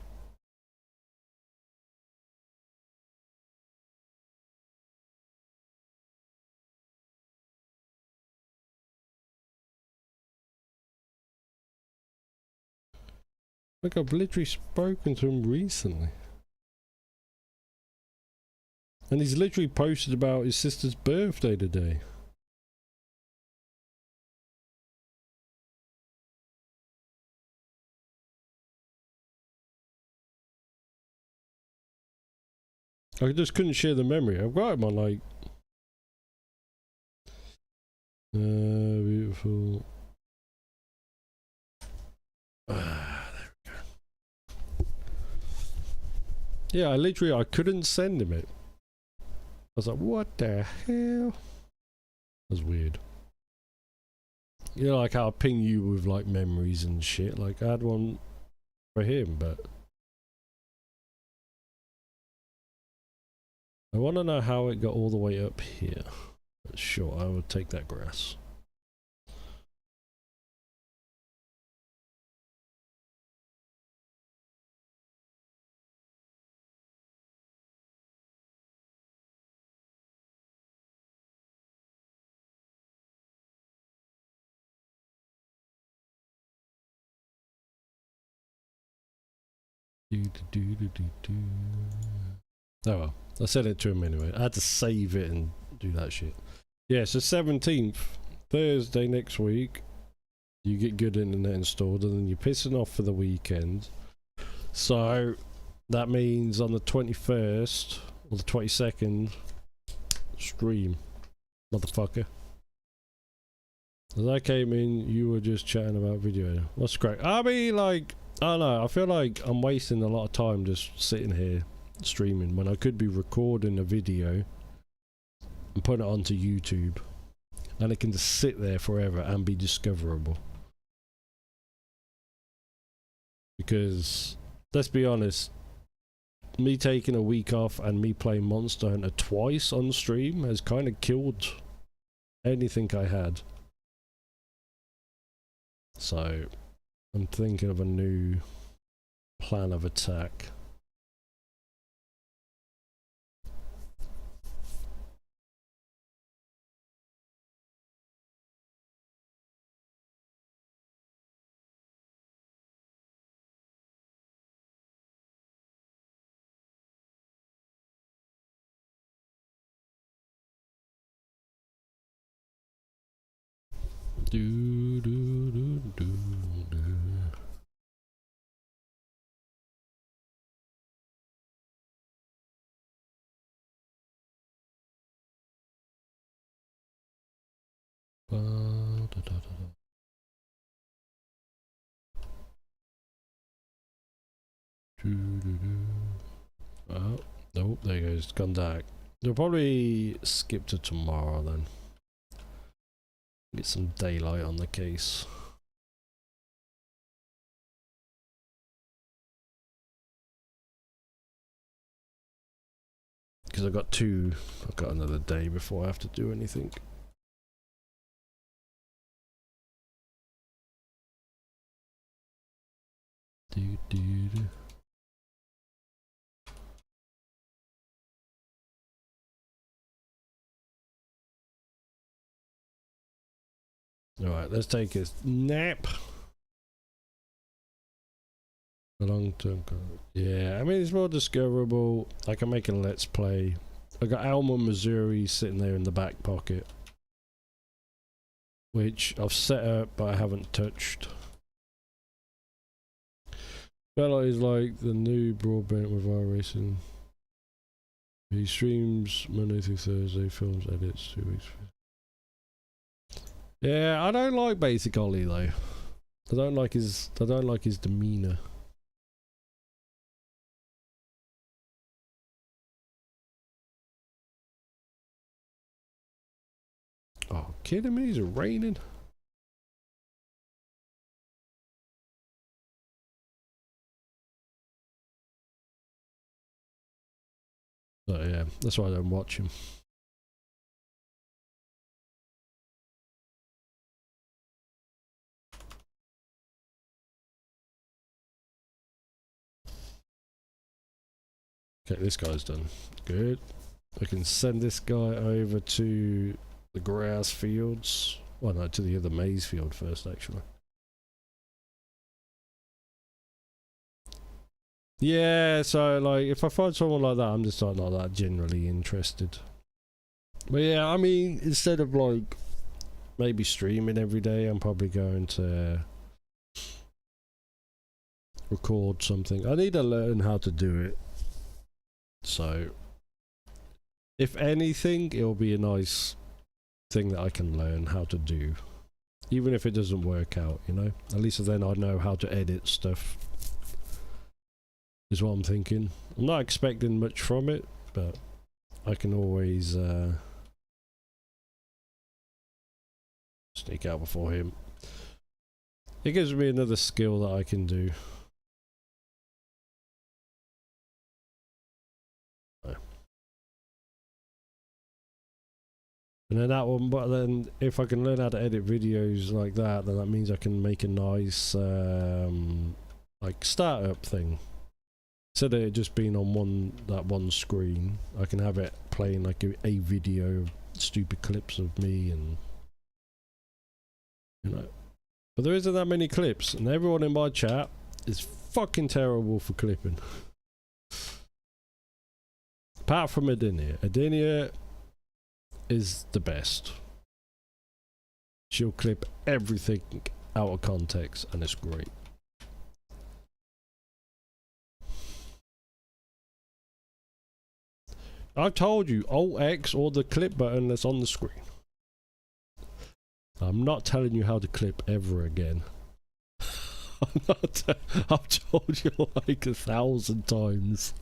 Like, I've literally spoken to him recently. And he's literally posted about his sister's birthday today. I just couldn't share the memory. I've got him on like... beautiful. There we go. Yeah, I couldn't send him it. I was like, what the hell? That was weird. You know, like I'll ping you with like memories and shit. Like I had one for him, but I want to know how it got all the way up here. Sure, I would take that grass. Oh well, I sent it to him anyway. I had to save it and do that shit. Yeah, so 17th, Thursday next week. you get good internet installed, and then you're pissing off for the weekend. So that means on the 21st or the 22nd, stream, motherfucker. As I came in, you were just chatting about video. What's great? I mean, like, I don't know. I feel like I'm wasting a lot of time just sitting here streaming when I could be recording a video and putting it onto YouTube, and it can just sit there forever and be discoverable. Because let's be honest, me taking a week off and me playing Monster Hunter twice on stream has kind of killed anything I had. So I'm thinking of a new plan of attack. Do, do, do, do, do. Da, da, da, da. Do, do, do. Oh, nope, there it goes. It's gone dark. They'll probably skip to tomorrow then. Get some daylight on the case. Because I've got another day before I have to do anything. Do, do, do. Alright, let's take a nap. A long-term goal. Yeah, I mean, it's more discoverable. I can make a let's play. I got Alma, Missouri sitting there in the back pocket, which I've set up but I haven't touched. Bella is like the new broadband with our racing. He streams Monday through Thursday, films, edits 2 weeks. Yeah, I don't like Basic Ollie though. I don't like his demeanor. Oh, kidding me? Is it raining? So yeah, that's why I don't watch him. Okay, this guy's done. Good. I can send this guy over to the grass fields. Well, no, to the other maize field first, actually. Yeah, so, like, if I find someone like that, I'm just not that generally interested. But yeah, I mean, instead of, like, maybe streaming every day, I'm probably going to record something. I need to learn how to do it. So, if anything, it'll be a nice thing that I can learn how to do. Even if it doesn't work out, you know? At least then I know how to edit stuff. Is what I'm thinking. I'm not expecting much from it, but I can always sneak out before him. It gives me another skill that I can do. And then that one, but then if I can learn how to edit videos like that, then that means I can make a nice like startup thing. Instead of it just being on that one screen, I can have it playing like a video of stupid clips of me, and you know. But there isn't that many clips, and everyone in my chat is fucking terrible for clipping. Apart from Adinia. Adinia is the best. She'll clip everything out of context, and it's great. I've told you, Alt X or the clip button that's on the screen. I'm not telling you how to clip ever again. I've told you like 1,000 times.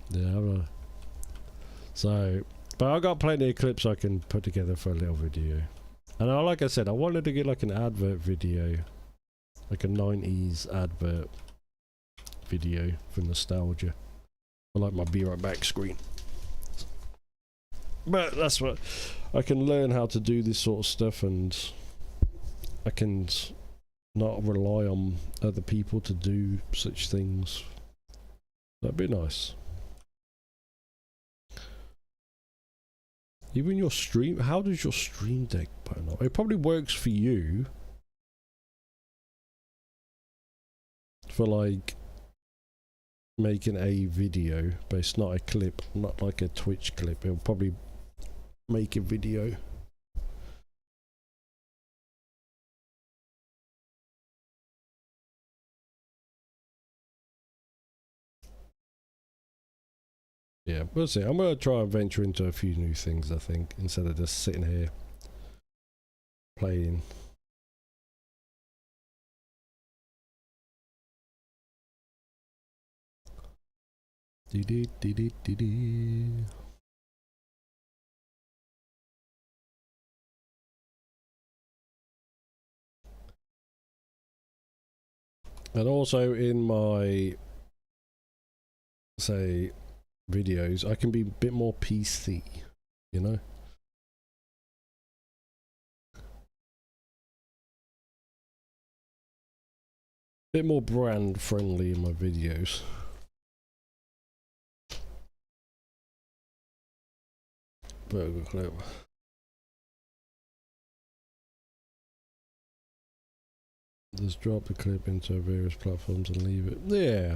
Yeah, so, but I've got plenty of clips I can put together for a little video. And like I said, I wanted to get like an advert video, like a 90s advert video for nostalgia. I like my Be Right Back screen. But that's what I can learn how to do this sort of stuff, and I can not rely on other people to do such things. That'd be nice. Even your stream, how does your stream deck button up? It probably works for you for like making a video, but it's not a clip, not like a Twitch clip. It'll probably make a video. Yeah, we'll see. I'm gonna try and venture into a few new things, I think, instead of just sitting here playing. Dee dee dee dee dee dee. And also in my, say, videos, I can be a bit more PC, you know? Bit more brand friendly in my videos. Burger clip. Just drop the clip into various platforms and leave it. Yeah.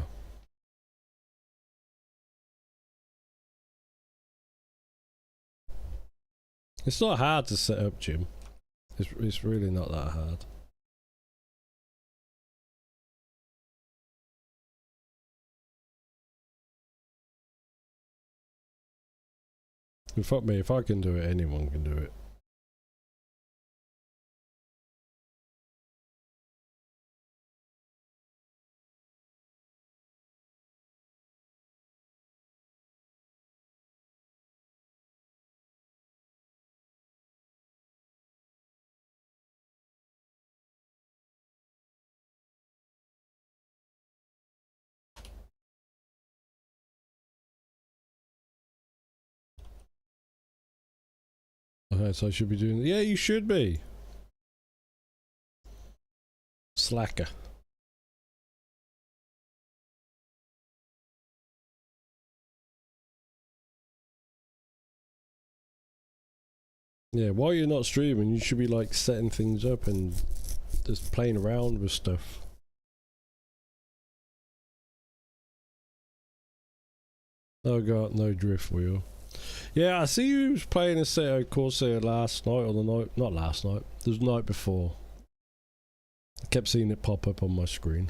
It's not hard to set up, Jim. It's really not that hard. And fuck me, if I can do it, anyone can do it. Okay, so I should be doing. Yeah, you should be. Slacker. Yeah, while you're not streaming, you should be like setting things up and just playing around with stuff. Oh god, no drift wheel. Yeah, I see you was playing a set of Corsair last night, or the night, not last night, it was the night before. I kept seeing it pop up on my screen.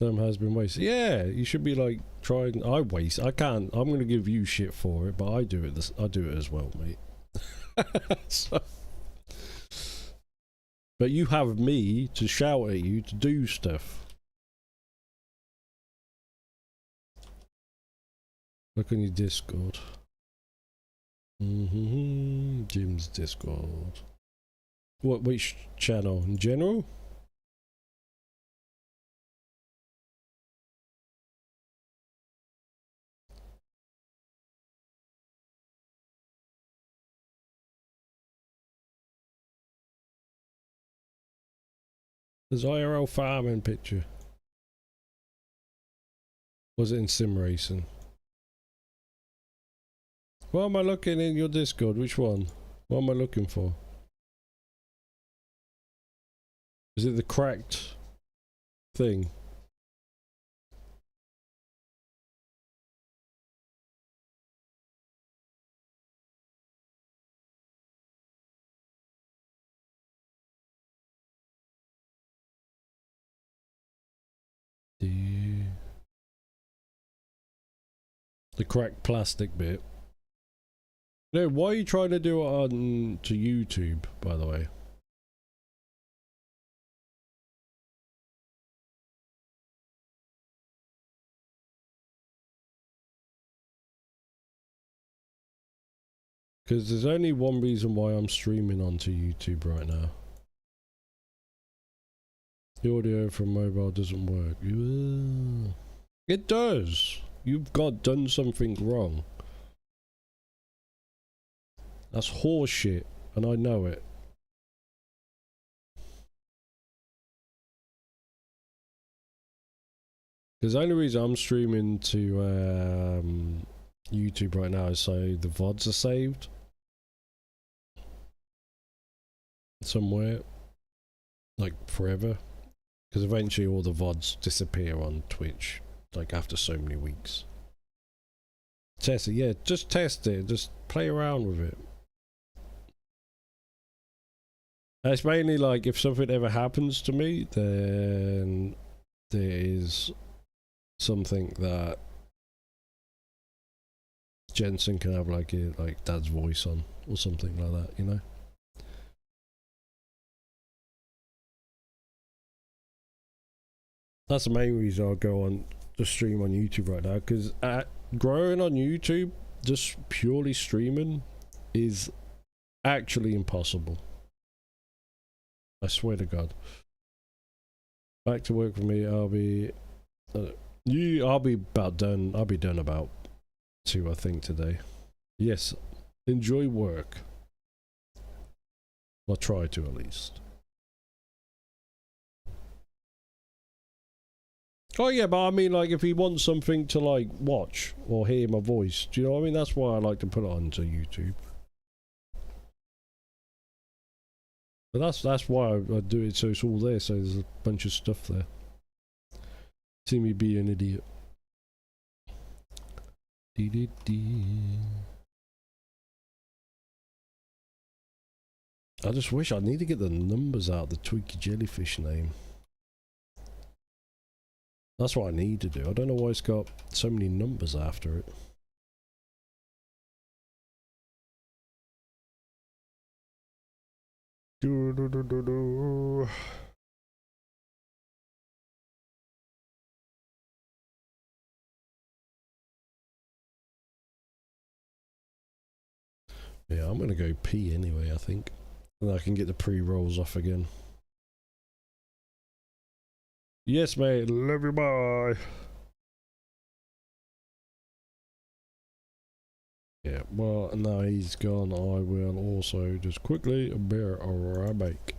Time has been wasted. Yeah, you should be like trying. I can't. I'm gonna give you shit for it, but I do it. I do it as well, mate. So, but you have me to shout at you to do stuff. Look on your Discord. Jim's Discord. What? Which channel? In general? There's IRL farming picture. Was it in sim racing? What am I looking in your Discord? Which one? What am I looking for? Is it the cracked thing? The cracked plastic bit. No, why are you trying to do it on to YouTube, by the way? Because there's only one reason why I'm streaming onto YouTube right now. The audio from mobile doesn't work. It does. You've done something wrong. That's horseshit, and I know it. Because the only reason I'm streaming to YouTube right now is so the VODs are saved somewhere, like forever. Because eventually all the VODs disappear on Twitch, like after so many weeks. Test it, yeah, just test it, just play around with it. And it's mainly like if something ever happens to me, then there is something that Jensen can have like Dad's voice on or something like that, you know? That's the main reason I'll go on the stream on YouTube right now, because growing on YouTube, just purely streaming, is actually impossible. I swear to God. Back to work for me. I'll be about done. I'll be done about 2, I think, today. Yes, enjoy work. I'll try to at least. Oh yeah, but I mean, like, if he wants something to like watch or hear my voice, do you know what I mean? That's why I like to put it onto YouTube. But that's why I do it, so it's all there, so there's a bunch of stuff there. See me be an idiot. I just wish I need to get the numbers out, the Tweaky Jellyfish name. That's what I need to do. I don't know why it's got so many numbers after it. Yeah, I'm gonna go pee anyway, I think. And I can get the pre-rolls off again. Yes, mate. Love you, bye. Yeah, well, now he's gone, I will also just quickly bear a bake.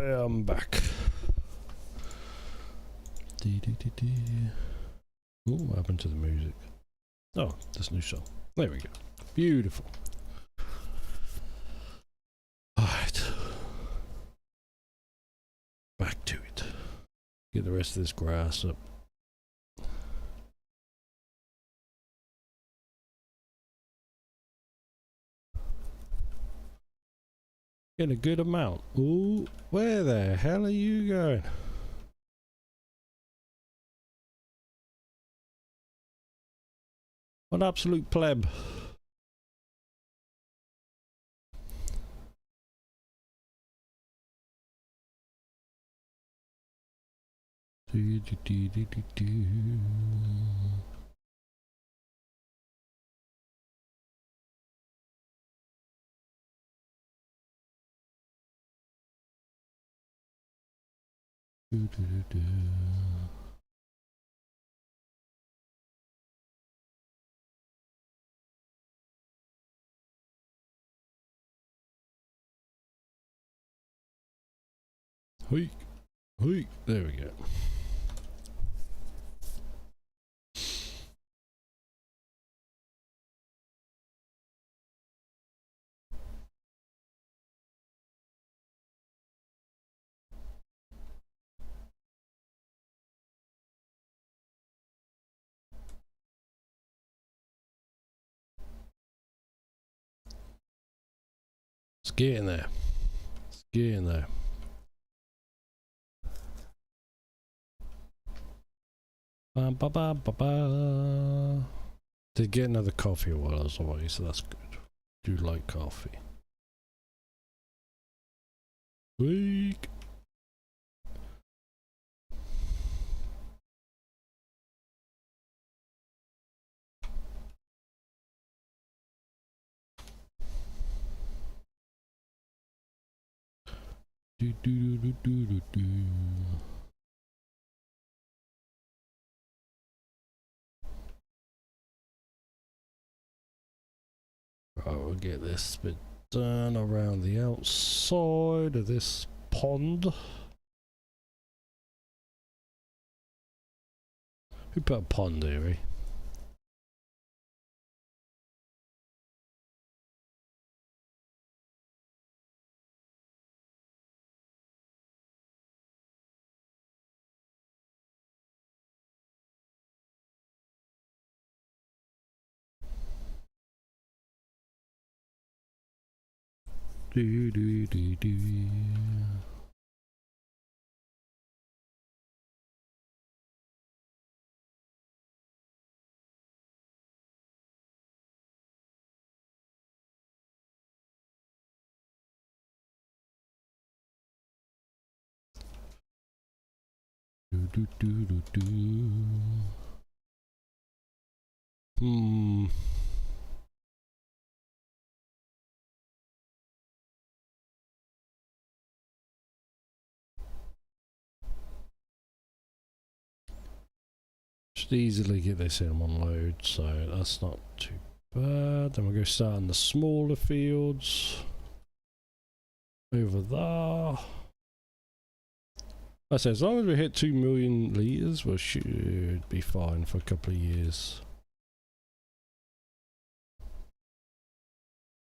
I'm back. Oh, what happened to the music? Oh, this new song. There we go. Beautiful. Alright. Back to it. Get the rest of this grass up. Get a good amount. Ooh, where the hell are you going? What absolute pleb. Hoi, hoi. There we go. Let's get in there. Let's get in there. Ba ba ba ba ba. Did get another coffee while I was away, so that's good. Do like coffee. Weak. Do do do do do do. Right, we'll get this bit done around the outside of this pond. Who put a pond here, eh? Do do do do. Do do do do do. Should easily get this in one load, so that's not too bad. Then we'll go start on the smaller fields. Over there. I say, as long as we hit 2 million litres, we should be fine for a couple of years.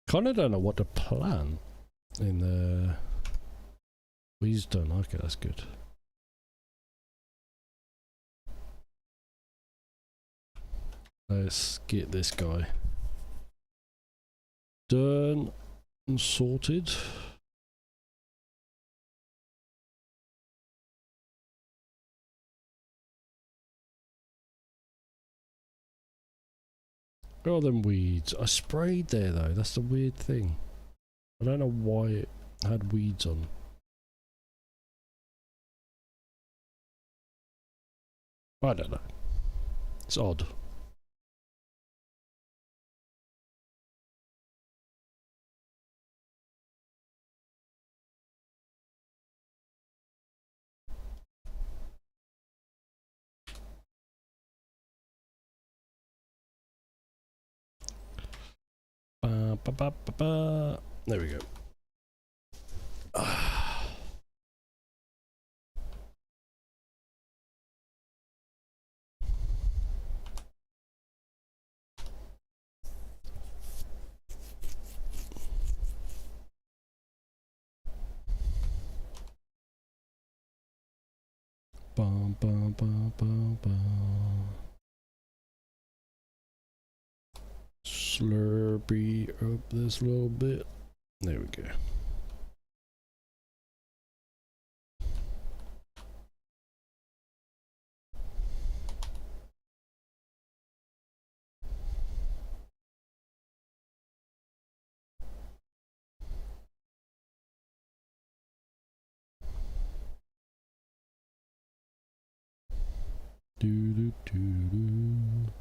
Kinda don't know what to plan in the... He's done, okay, that's good. Let's get this guy done and sorted. Where are them weeds? I sprayed there though, that's the weird thing. I don't know why it had weeds on. I don't know. It's odd. There we go. Bum, bum, bum, bum, bum. Slurpee up this little bit. There we go. Do, do, do, do.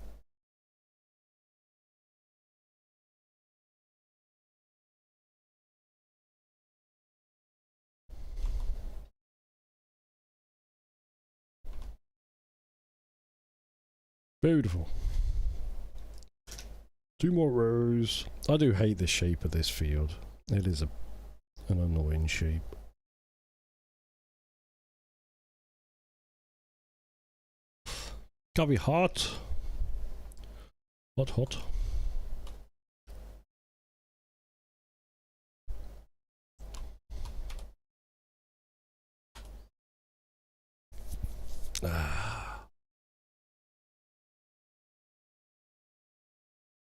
Beautiful. 2 more rows. I do hate the shape of this field. It is an annoying shape. Gotta be hot. Hot, hot.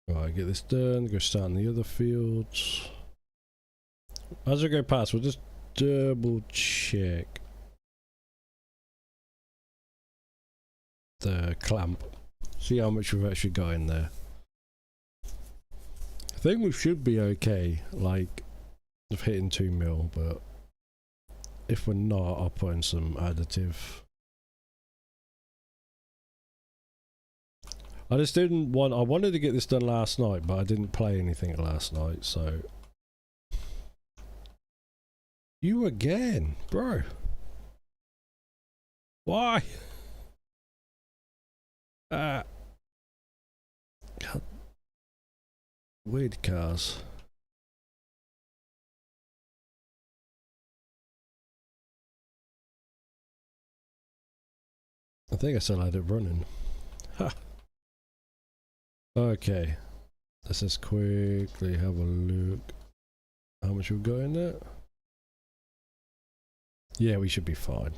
Right, get this done. Go start on the other fields. As I go past, we'll just double check the clamp. See how much we've actually got in there. I think we should be okay, like, of hitting 2 mil, but if we're not, I'll put in some additive. I just didn't want, I wanted to get this done last night, but I didn't play anything last night, so. You again, bro. Why? God. Weird cars. I think I still had it running. Ha. Okay. Let's just quickly have a look. How much we've got in there? Yeah, we should be fine.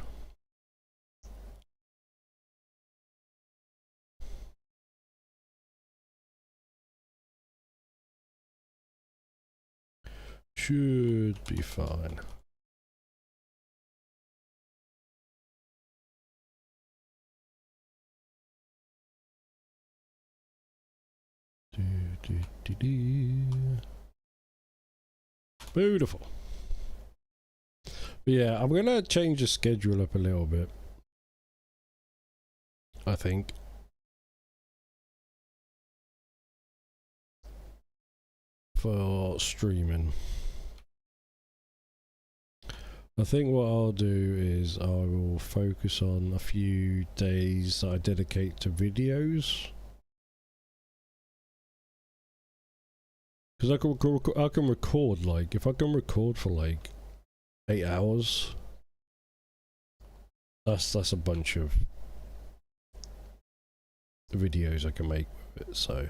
Should be fine. Beautiful. But yeah, I'm gonna change the schedule up a little bit, I think. For streaming. I think what I'll do is I will focus on a few days that I dedicate to videos. Because I can record, like, if I can record for like 8 hours, that's a bunch of videos I can make with it, so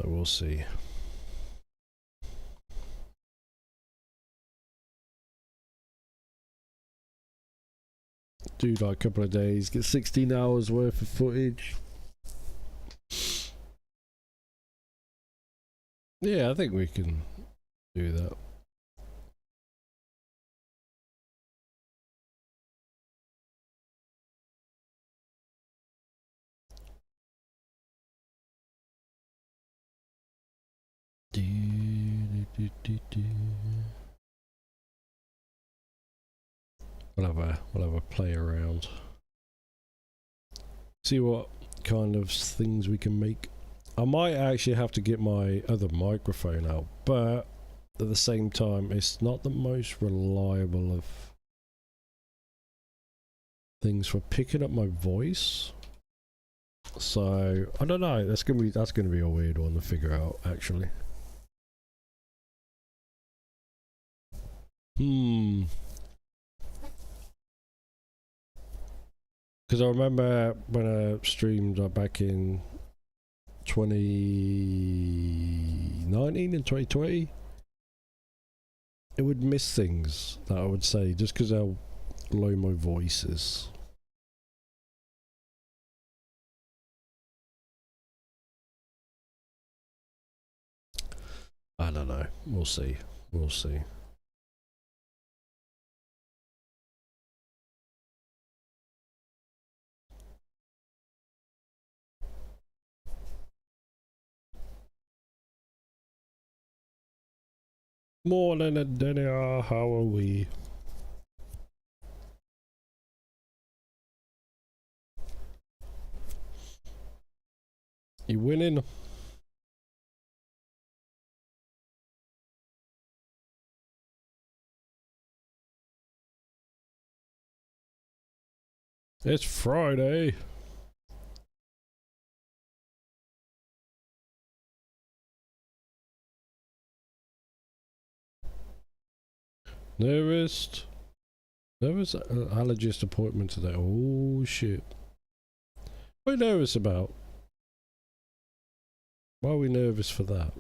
we'll see. Do like a couple of days, get 16 hours worth of footage. Yeah, I think we can do that. We'll have a play around. See what kind of things we can make. I might actually have to get my other microphone out, but at the same time, it's not the most reliable of things for picking up my voice. So I don't know. That's gonna be a weird one to figure out, actually. Because I remember when I streamed back in 2019 and 2020, it would miss things that I would say just because how low my voice is. I don't know. We'll see. We'll see. Morning and dinner, how are we? You winning? It's Friday. Nervous? Nervous allergist appointment today. Oh shit. What are you nervous about? Why are we nervous for that?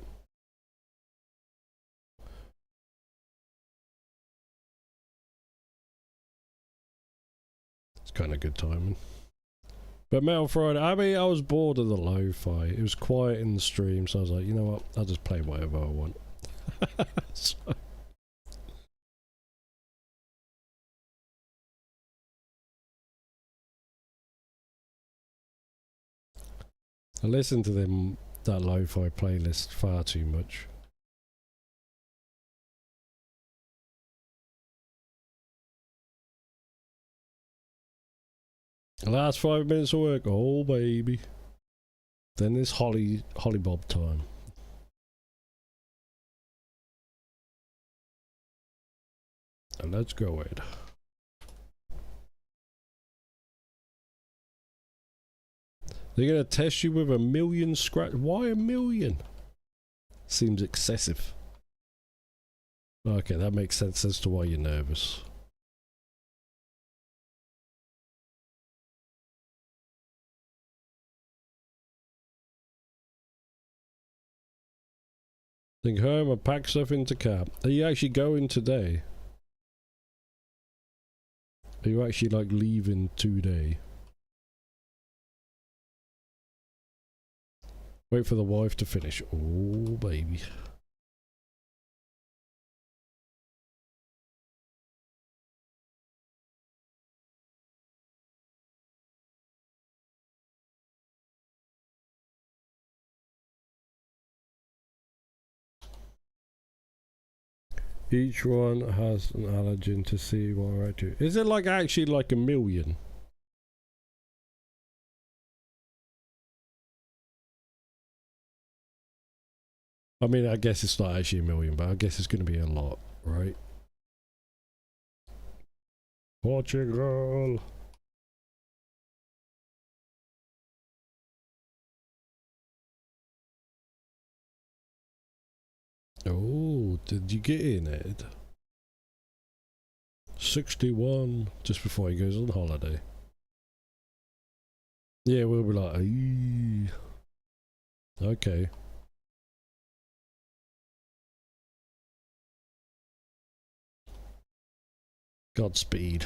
It's kind of good timing. But Metal Friday, I mean, I was bored of the lo-fi. It was quiet in the stream, so I was like, you know what? I'll just play whatever I want. So I listen to that lo-fi playlist far too much. The last 5 minutes of work, oh baby. Then it's Holly Bob time. And let's go Ed. They're gonna test you with 1,000,000 scratch. Why 1,000,000? Seems excessive. Okay, that makes sense as to why you're nervous. Think home and pack stuff into cab. Are you actually going today? Are you actually like leaving today? Wait for the wife to finish. Oh baby. Each one has an allergen to see what I do. Is it like actually like 1,000,000? I mean, I guess it's not actually 1,000,000, but I guess it's going to be a lot, right? Portugal. Oh, did you get in, Ed? 61, just before he goes on holiday. Yeah, we'll be like, eee. Okay. Godspeed.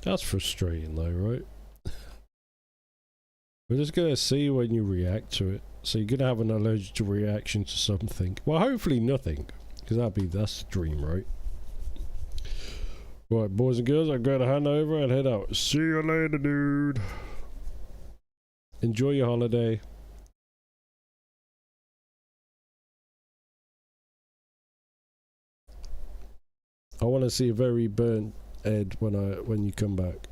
That's frustrating though, right? We're just gonna see when you react to it. So you're gonna have an allergic reaction to something. Well, hopefully nothing, because that's the dream, right? Right, boys and girls, I've got to hand over and head out. See you later, dude. Enjoy your holiday. I want to see a very burnt Ed when you come back.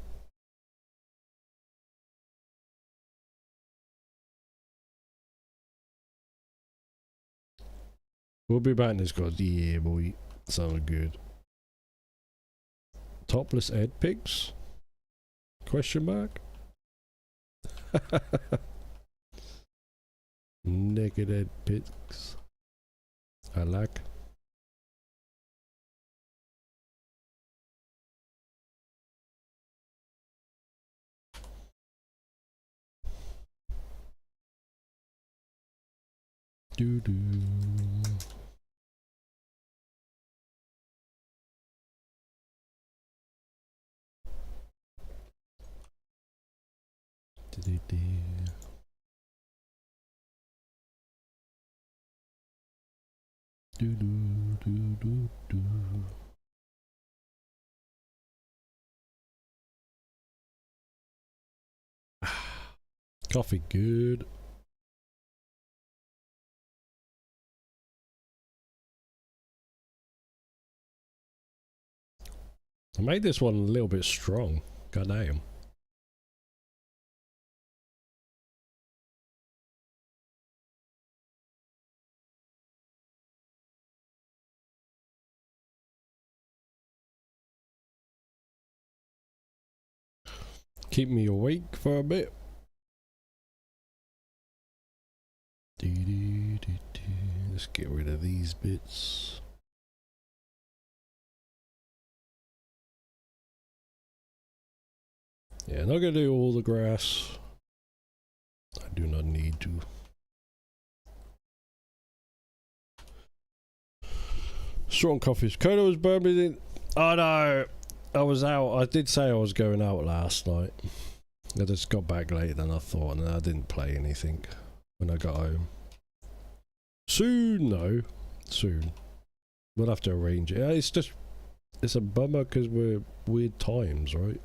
We'll be back in this class. Yeah, boy. Sounds good. Topless Ed pics? Question mark? Naked Ed pics. I like. Do do. Do do do. Do do do do do. Coffee good. I made this one a little bit strong. God damn. Keep me awake for a bit. Let's get rid of these bits. Yeah, not gonna do all the grass. I do not need to. Strong coffees. Coda was Birmingham. Oh no, I was out. I did say I was going out last night. I just got back later than I thought, and I didn't play anything when I got home. Soon, though. Soon. We'll have to arrange it. It's just, it's a bummer because we're weird times, right?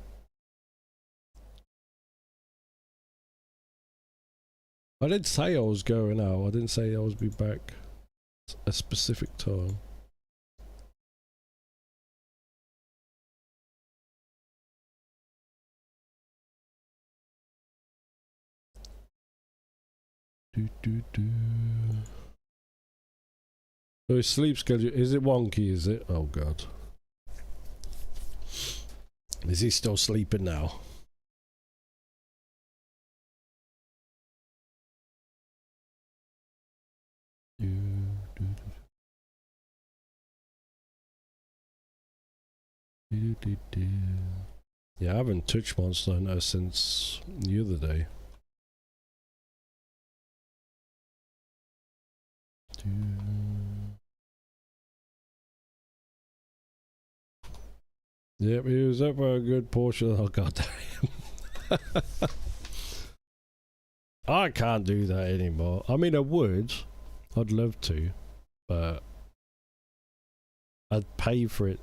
I didn't say I was going out. I didn't say I was be back a specific time. Do do do. So his sleep schedule, is it wonky, is it? Oh god. Is he still sleeping now? Yeah, I haven't touched Monster Hunter since the other day. Yep, he was up for a good portion. Oh god damn. I can't do that anymore. I mean, I would. I'd love to, but I'd pay for it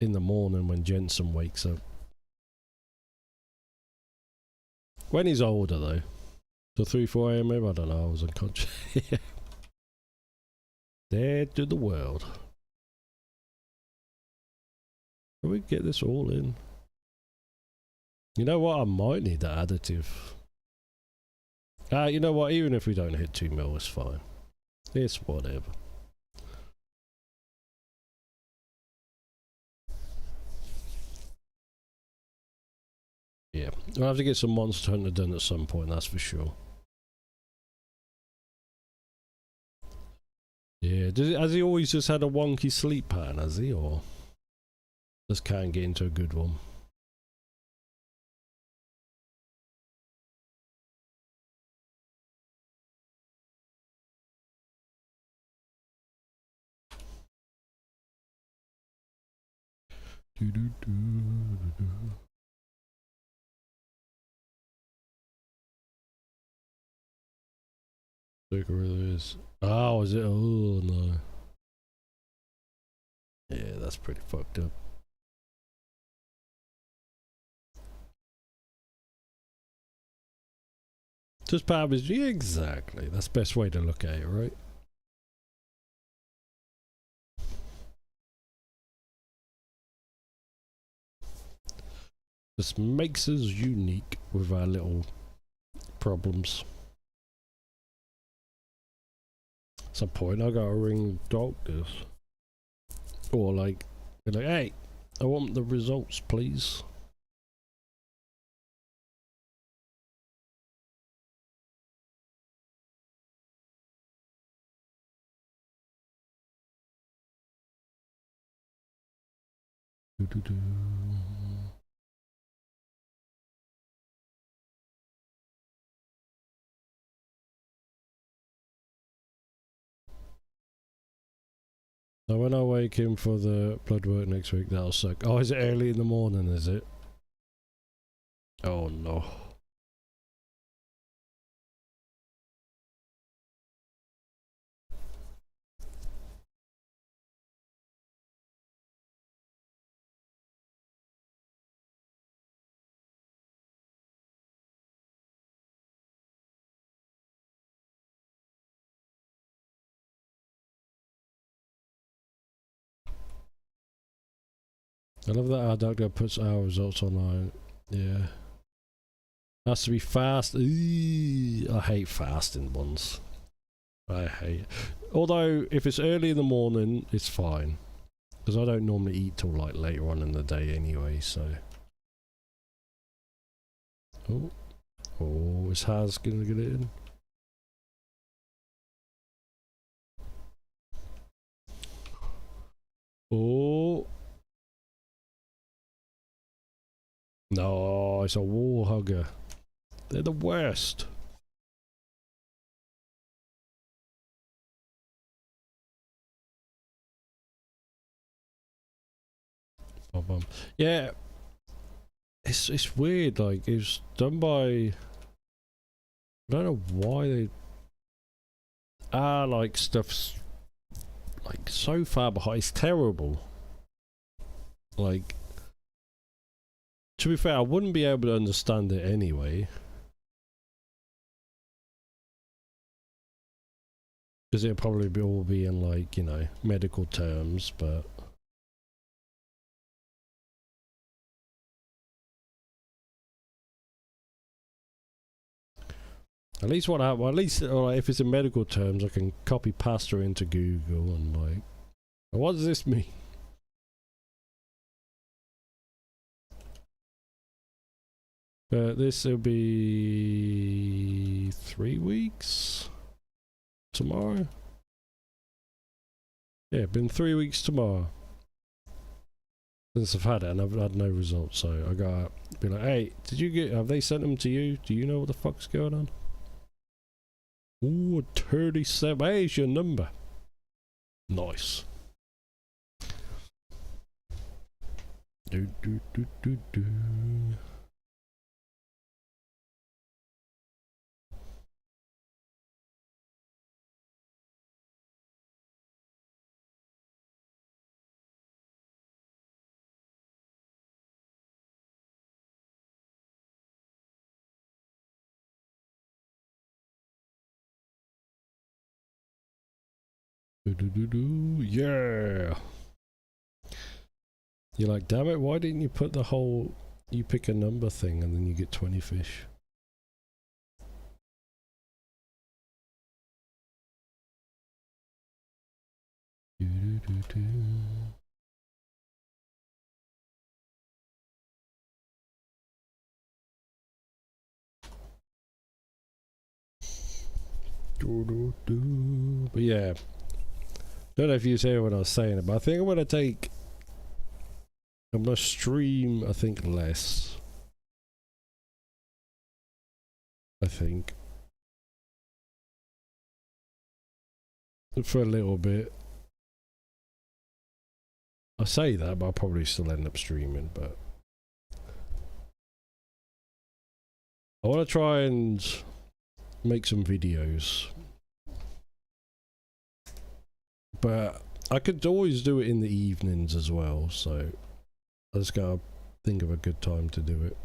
in the morning when Jensen wakes up. When he's older, though. So 3, 4 a.m. maybe? I don't know. I was unconscious. Dead to the world. Can we get this all in? You know what? I might need that additive. You know what? Even if we don't hit 2 mil, it's fine. It's whatever. Yeah, I'll have to get some Monster Hunter done at some point, that's for sure. Yeah, has he always just had a wonky sleep pattern, has he? Or just can't get into a good one? Look where it is. Oh, is it? Oh no. Yeah, that's pretty fucked up. Just power is, yeah, exactly. That's the best way to look at it, right? Just makes us unique with our little problems. At some point, I gotta ring doctors. Or like, be like, hey, I want the results, please. Do, do, do. Now when I wake him for the blood work next week, that'll suck. Oh, is it early in the morning, is it? Oh no. I love that our doctor puts our results online. Yeah. Has to be fast. I hate fasting ones. I hate it. Although, if it's early in the morning, it's fine. Because I don't normally eat till like later on in the day anyway, so. Oh. Oh, is Haz gonna get it in? Oh. No, it's a wall hugger. They're the worst. Yeah, it's weird. Like it's done by. I don't know why they. Like stuff's like so far behind. It's terrible. Like, to be fair, I wouldn't be able to understand it anyway. Because it'll probably be all be in like, you know, medical terms, but at least what I well, at least if it's in medical terms, I can copy pasta into Google and like, what does this mean? But this will be 3 weeks tomorrow. Yeah, been 3 weeks tomorrow since I've had it, and I've had no results. So I gotta be like, hey, did you get? Have they sent them to you? Do you know what the fuck's going on? Ooh, 37. Hey, here's your number. Nice. Do do do do do. Yeah. You're like, damn it, why didn't you put the whole, you pick a number thing and then you get 20 fish? But yeah, don't know if you was here when I was saying it, but I think I'm gonna stream, I think, less. I think. For a little bit. I say that, but I'll probably still end up streaming, but I want to try and make some videos. But I could always do it in the evenings as well, so I just gotta think of a good time to do it.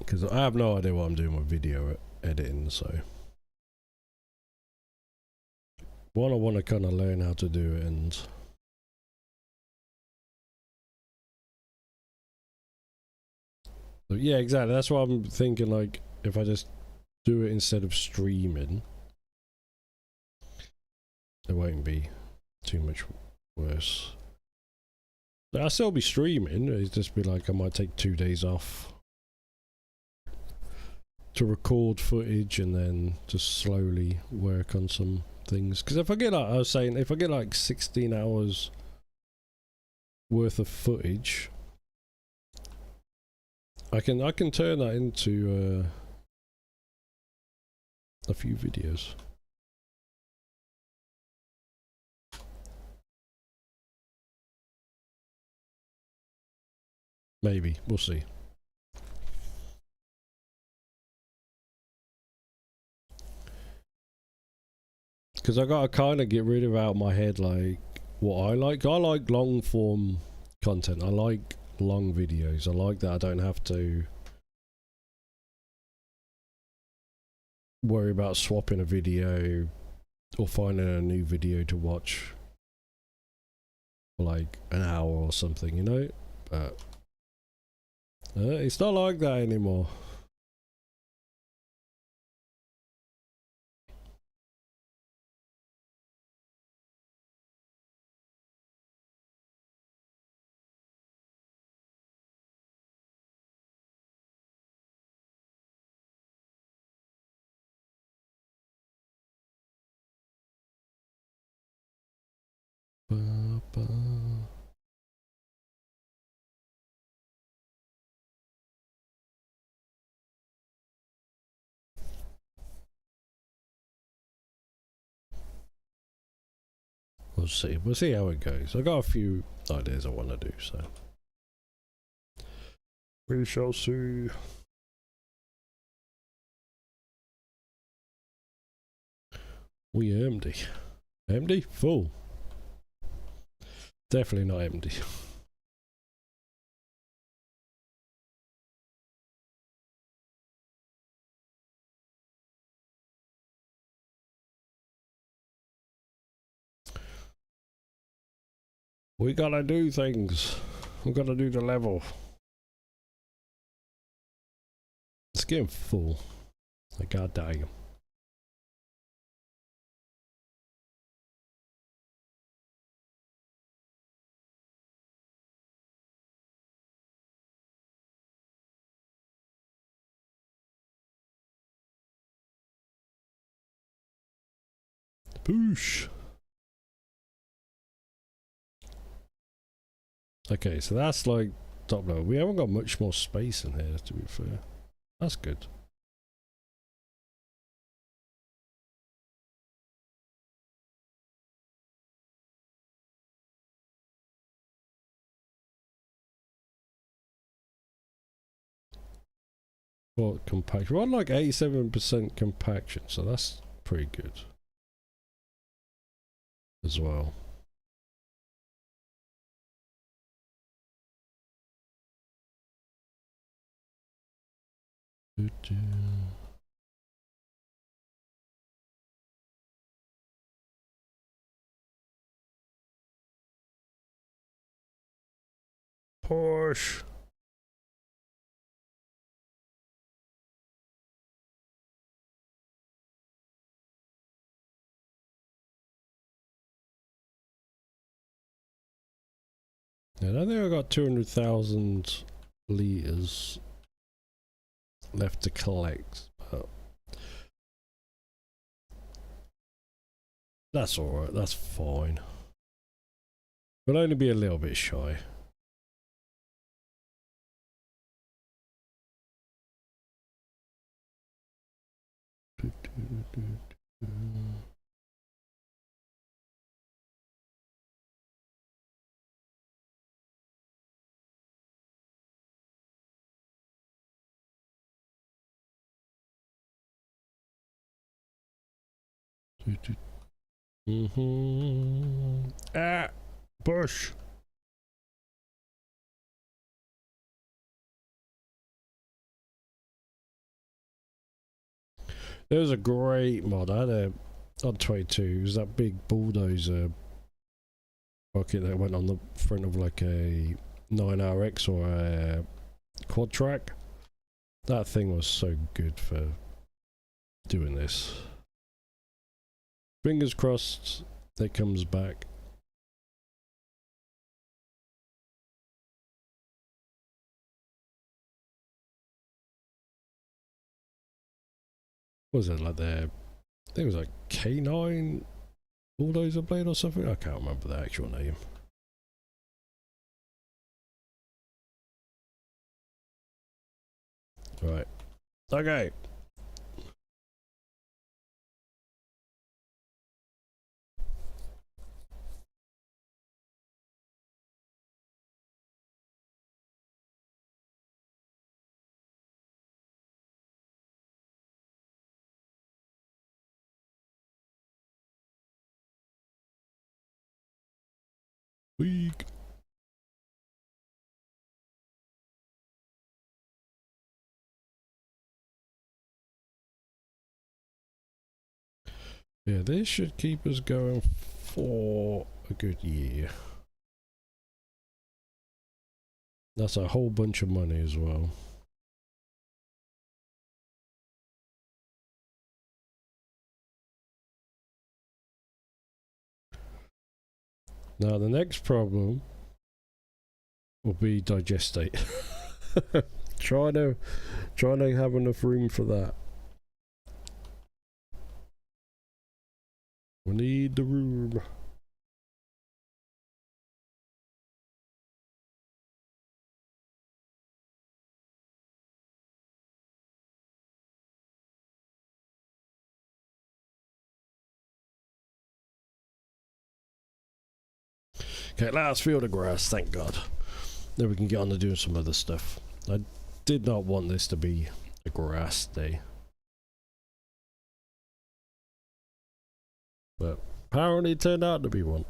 Because I have no idea what I'm doing with video editing, so one, I want to kind of learn how to do it, and yeah, exactly. That's why I'm thinking, like, if I just do it instead of streaming, it won't be too much worse. I'll still be streaming. It'll just be like I might take 2 days off to record footage and then just slowly work on some things. Because if I get like I was saying, if I get like 16 hours worth of footage, I can turn that into a few videos. Maybe, we'll see. Because I gotta kind of get rid of out of my head like what I like. I like long form content. I like long videos. I like that I don't have to worry about swapping a video or finding a new video to watch for like an hour or something, you know? But it's not like that anymore. We'll see. We'll see how it goes. I got a few ideas I want to do, so we shall see. We empty. Empty? Full. Definitely not empty. We gotta do things. We gotta do the level. It's getting full. Like, god damn. Boosh. Okay, so that's like top level. We haven't got much more space in here, to be fair. That's good. What compaction? We're on like 87% compaction, so that's pretty good as well. Push. Yeah, I think I got 200,000 litres left to collect, but that's alright, that's fine. We'll only be a little bit shy. Ah, push. There was a great mod. I had a on 22. It was that big bulldozer rocket that went on the front of like a 9RX or a quad track. That thing was so good for doing this. Fingers crossed it comes back. What was it like the? I think it was like K9 bulldozer blade or something. I can't remember the actual name. Right. Okay. Weak. Yeah, this should keep us going for a good year. That's a whole bunch of money as well. Now the next problem will be digestate. trying to have enough room for that. We need the room. Okay, last field of grass, thank God. Then we can get on to doing some other stuff. I did not want this to be a grass day. But apparently it turned out to be one.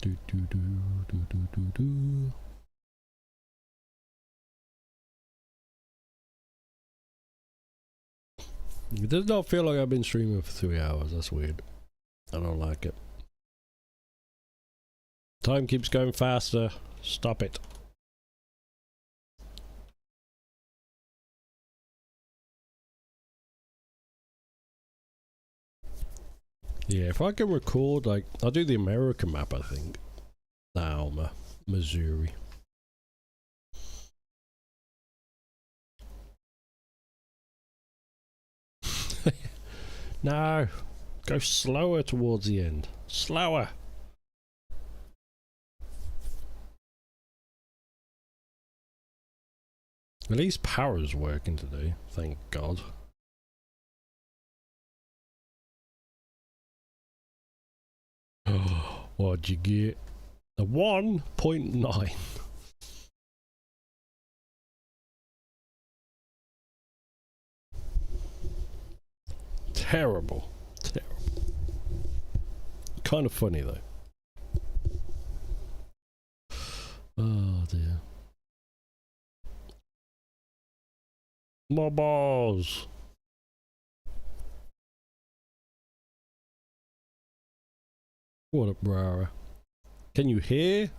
Do, do, do, do, do, do, do. It does not feel like I've been streaming for 3 hours. That's weird. I don't like it. Time keeps going faster. Stop it. Yeah, if I can record, like, I'll do the American map, I think. Alma, Missouri. No, go slower towards the end. Slower. At least power's working today, thank God. What'd you get? A 1.9. Terrible. Terrible. Kind of funny though. Oh dear. More balls. What up, bro? Can you hear?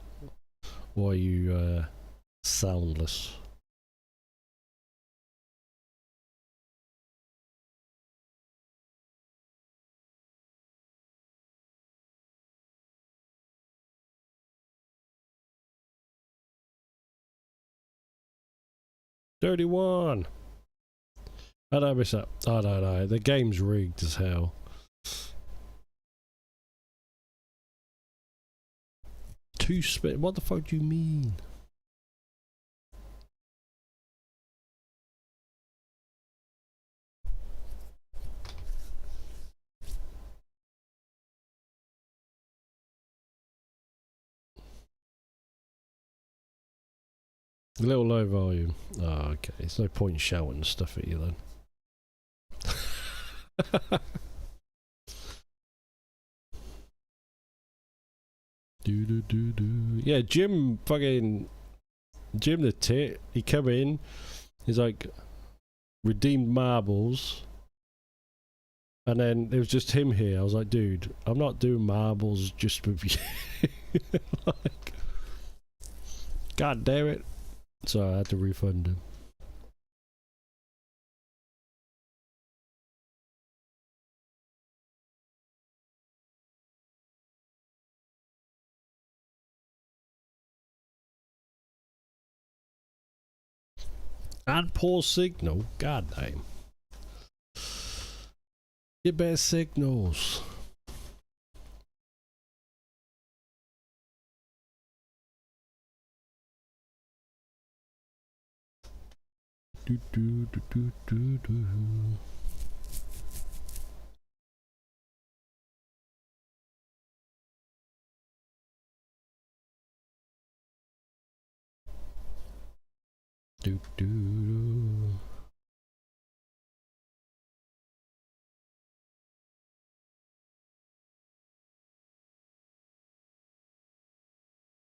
Or are you soundless? $31. I don't miss that. I don't know. The game's rigged as hell. Two spin. What the fuck do you mean? A little low volume. Oh, okay. There's no point in shouting stuff at you then. Do do do do. Yeah, Jim the tit. He come in. He's like redeemed marbles, and then it was just him here. I was like, dude, I'm not doing marbles just with you. Like, God damn it! So I had to refund him. And poor signal. God damn. Get better signals. Do, do, do, do, do, do. Do, do, do.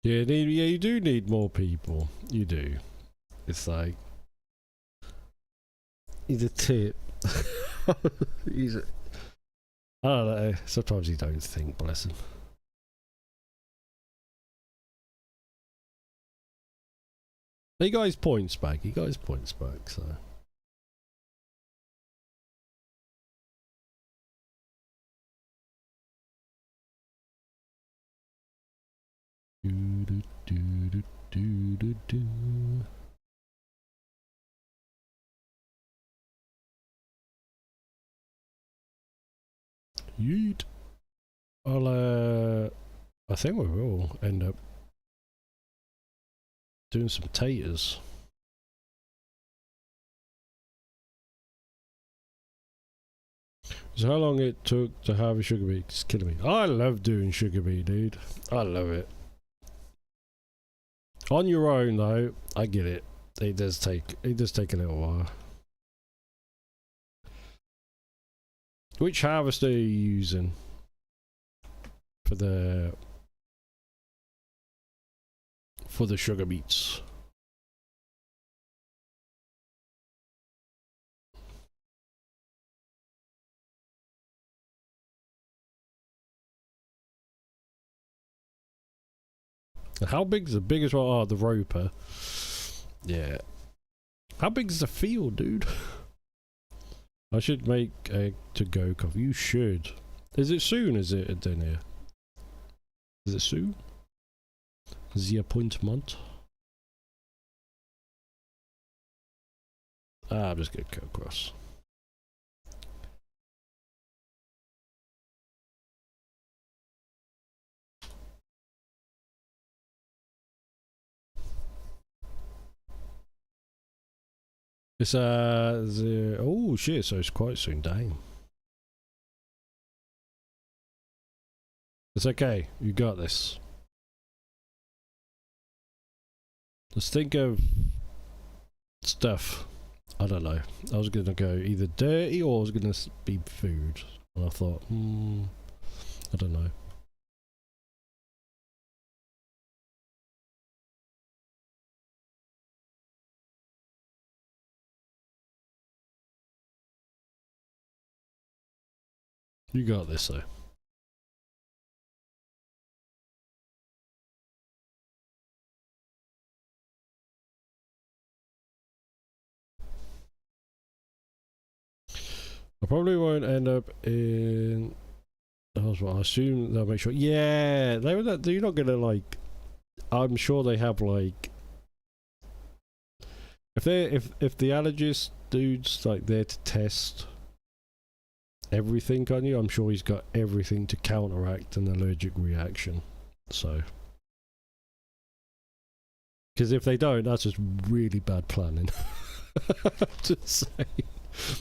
Yeah, you do need more people. You do. It's like he's a tip. He's a. I don't know. Sometimes you don't think. Bless him. He got his points back. He got his points back. So. Do, do, do, do, do, do. Yeet. I think we will end up doing some taters. So how long it took to have a sugar beet? It's killing me. I love doing sugar beet, dude. I love it. On your own though, I get it. It does take a little while. Which harvester are you using for the sugar beets? How big is the biggest one? Oh, the roper. Yeah. How big is the field, dude? I should make a to-go coffee. You should. Is it soon? Is it down here? Is it soon? The appointment? I'm just gonna go across. It's oh shit, so it's quite soon, dang. It's okay, you got this. Let's think of stuff. I don't know. I was gonna go either dirty or I was gonna be food. And I thought, I don't know. You got this though. I probably won't end up in. I assume they'll make sure. Yeah, they're not gonna like. I'm sure they have like. If the allergist dude's like there to test everything on you, I'm sure he's got everything to counteract an allergic reaction. So. Because if they don't, that's just really bad planning. To say.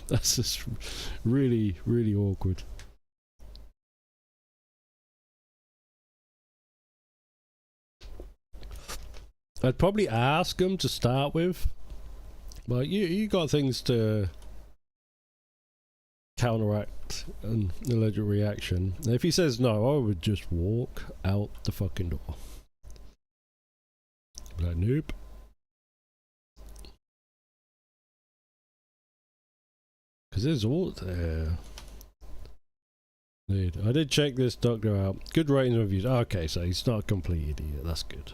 That's just really, really awkward. I'd probably ask him to start with. But you got things to counteract an allergic reaction. And if he says no, I would just walk out the fucking door. Be like, nope. Because there's all there. Dude, I did check this doctor out. Good ratings and reviews. Okay, so he's not a complete idiot. That's good.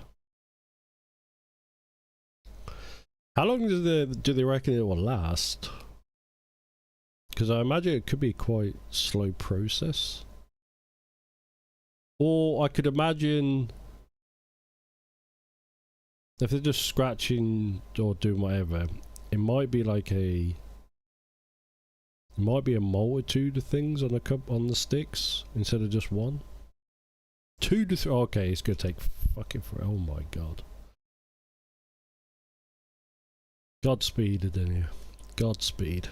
How long do they reckon it will last? Because I imagine it could be quite slow process. Or I could imagine if they're just scratching or doing whatever, it might be like a... It might be a multitude of things on the sticks instead of just one. 2 to 3. Okay, it's gonna take fucking for. Oh my god. Godspeed, Adenia. Godspeed.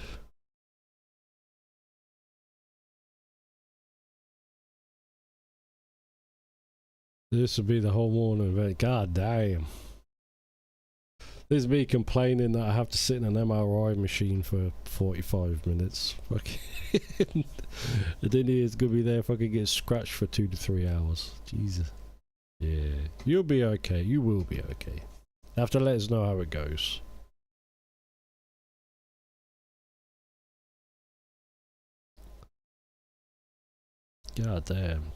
This would be the whole morning event. God damn. This is me complaining that I have to sit in an MRI machine for 45 minutes. Fucking. Adenia is gonna be there fucking get scratched for 2 to 3 hours. Jesus. Yeah. You'll be okay. You will be okay. You have to let us know how it goes. God damn.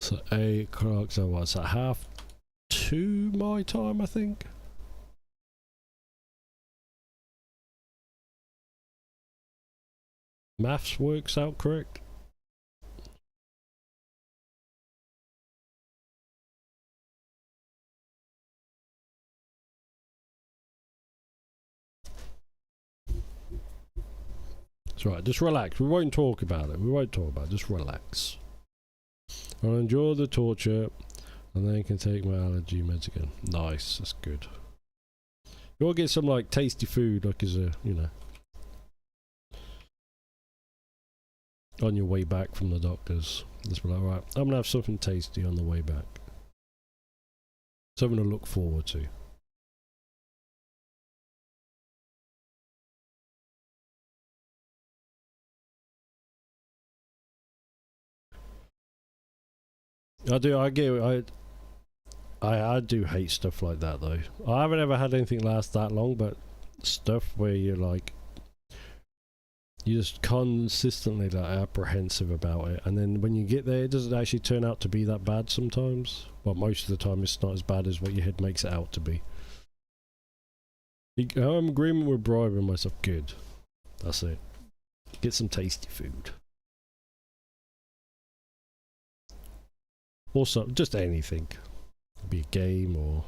So 8 o'clock, so what's that, 1:30 my time, I think? Maths works out correct? That's right, just relax. We won't talk about it. We won't talk about it. Just relax. I'll endure the torture and then can take my allergy meds again. Nice, that's good. You want to get some like tasty food, like as a, you know, on your way back from the doctors. Just be like, right, I'm gonna have something tasty on the way back. Something to look forward to. I do hate stuff like that though. I haven't ever had anything last that long, but stuff where you're like, you're just consistently like apprehensive about it, and then when you get there it doesn't actually turn out to be that bad sometimes. Well, most of the time it's not as bad as what your head makes it out to be. I'm in agreement with bribing myself. Good. That's it. Get some tasty food. Also, just anything. Could be a game or...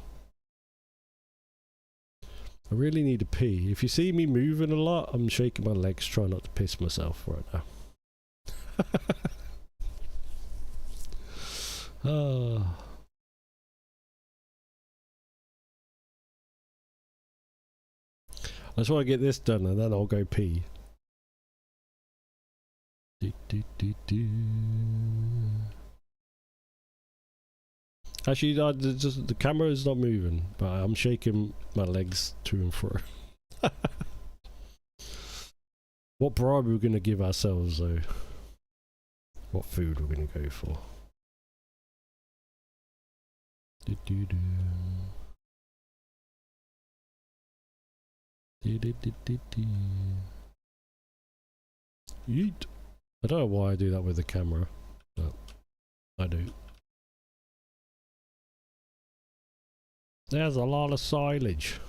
I really need to pee. If you see me moving a lot, I'm shaking my legs trying not to piss myself right now. Oh. I just want to get this done and then I'll go pee. Actually, the camera is not moving, but I'm shaking my legs to and fro. What bribe are we going to give ourselves, though? What food we're going to go for? Yeet. I don't know why I do that with the camera, but I do. There's a lot of silage.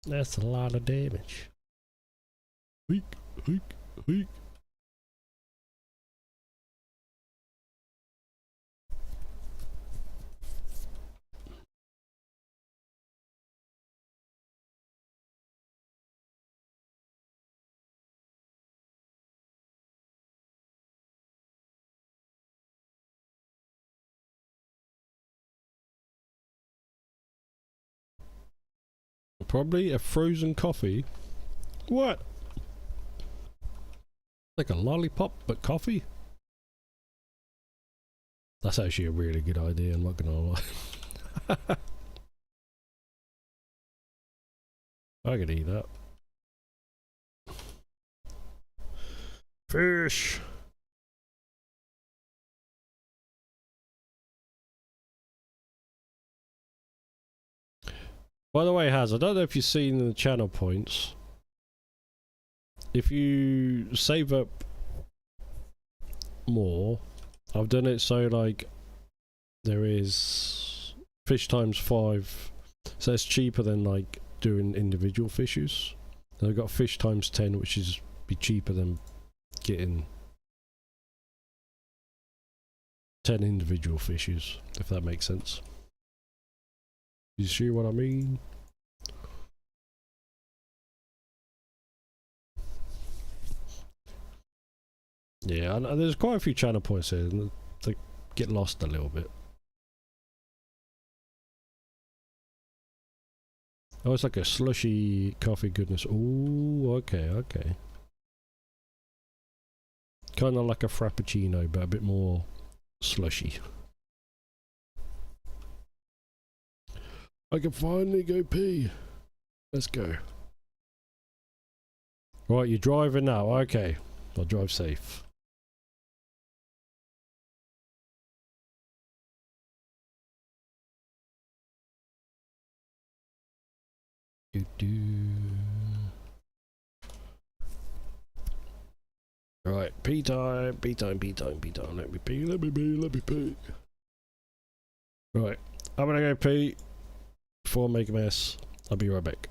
That's a lot of damage. Weak, weak, weak. Probably a frozen coffee. What? Like a lollipop, but coffee? That's actually a really good idea, I'm not gonna lie. I could eat that. Fish! By the way, Haz, I don't know if you've seen the channel points. If you save up more, I've done it so like there is fish times 5, so it's cheaper than like doing individual fishes. And I've got fish times 10, which is be cheaper than getting 10 individual fishes, if that makes sense. You see what I mean? Yeah, and there's quite a few channel points here, and they get lost a little bit. Oh, it's like a slushy coffee goodness. Ooh, okay, okay. Kind of like a frappuccino, but a bit more slushy. I can finally go pee. Let's go. Right, you're driving now. Okay, I'll drive safe. Right, pee time, pee time, pee time, pee time. Let me pee, let me pee, let me pee. Right, I'm gonna go pee before I make a mess. I'll be right back.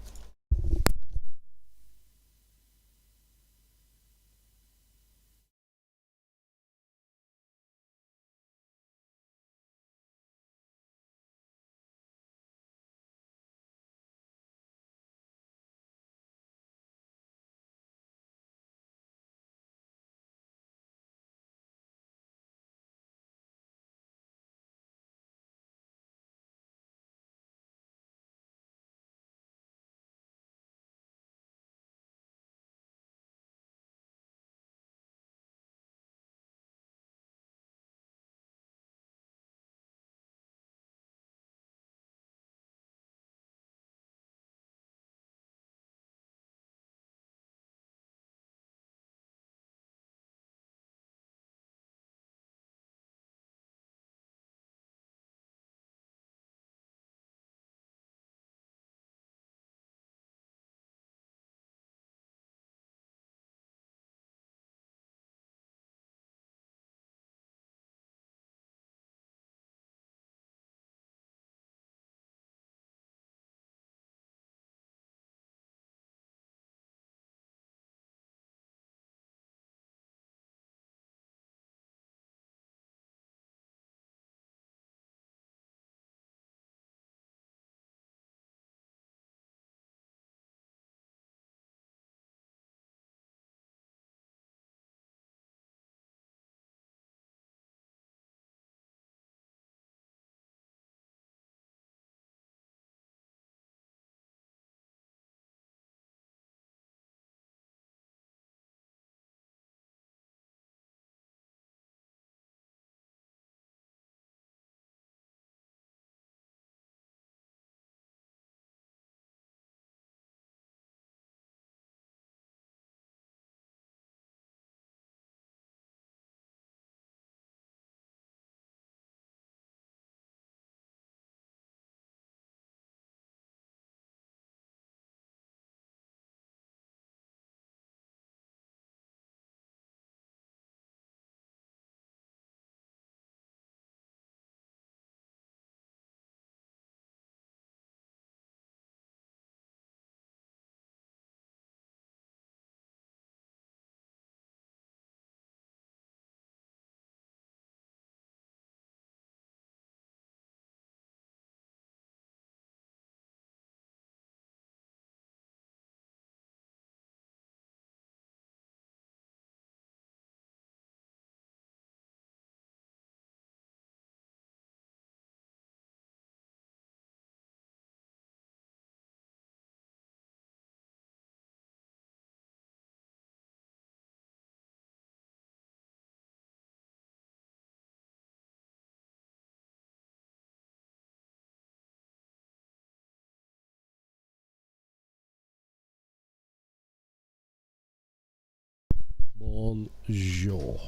Bonjour.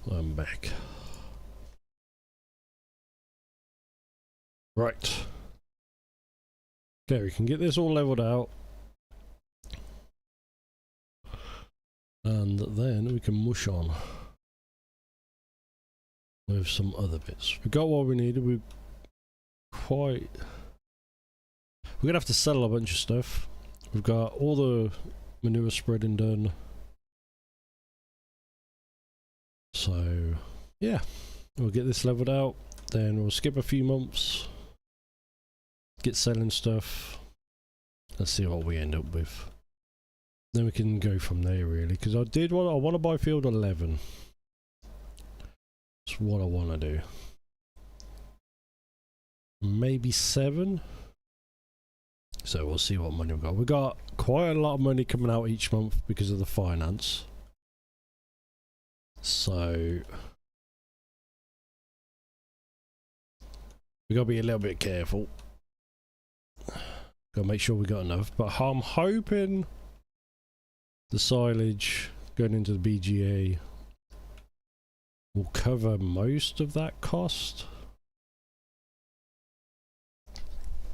I'm back. Right. Okay, we can get this all leveled out. And then we can mush on with some other bits. We got what we needed. We're gonna have to settle a bunch of stuff. We've got all the manure spreading done. So, yeah. We'll get this leveled out, then we'll skip a few months, get selling stuff. Let's see what we end up with. Then we can go from there really, because I want to buy field 11. That's what I want to do. Maybe 7. So we'll see what money we've got. We've got quite a lot of money coming out each month because of the finance. So we got to be a little bit careful. Got to make sure we got enough. But I'm hoping the silage going into the BGA will cover most of that cost.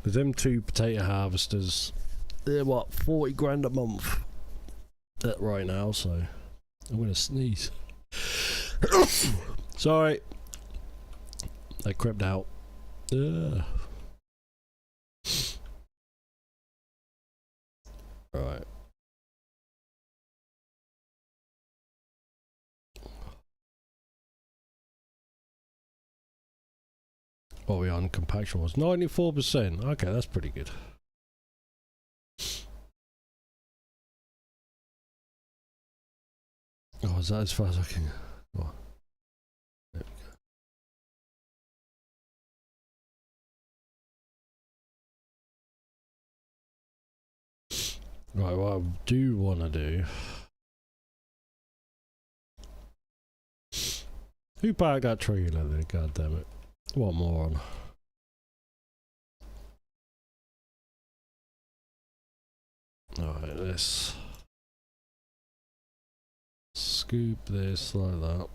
With them 2 potato harvesters, they're what, 40 grand a month right now, so I'm gonna sneeze. Sorry, I crept out. Ugh. Right. What are we on? Compaction was 94%. Okay, that's pretty good. Oh, is that as far as I can go? Oh, there we go. Right, what I do want to do. Who parked that trailer there? God damn it. What more on? Alright, let's scoop this like that.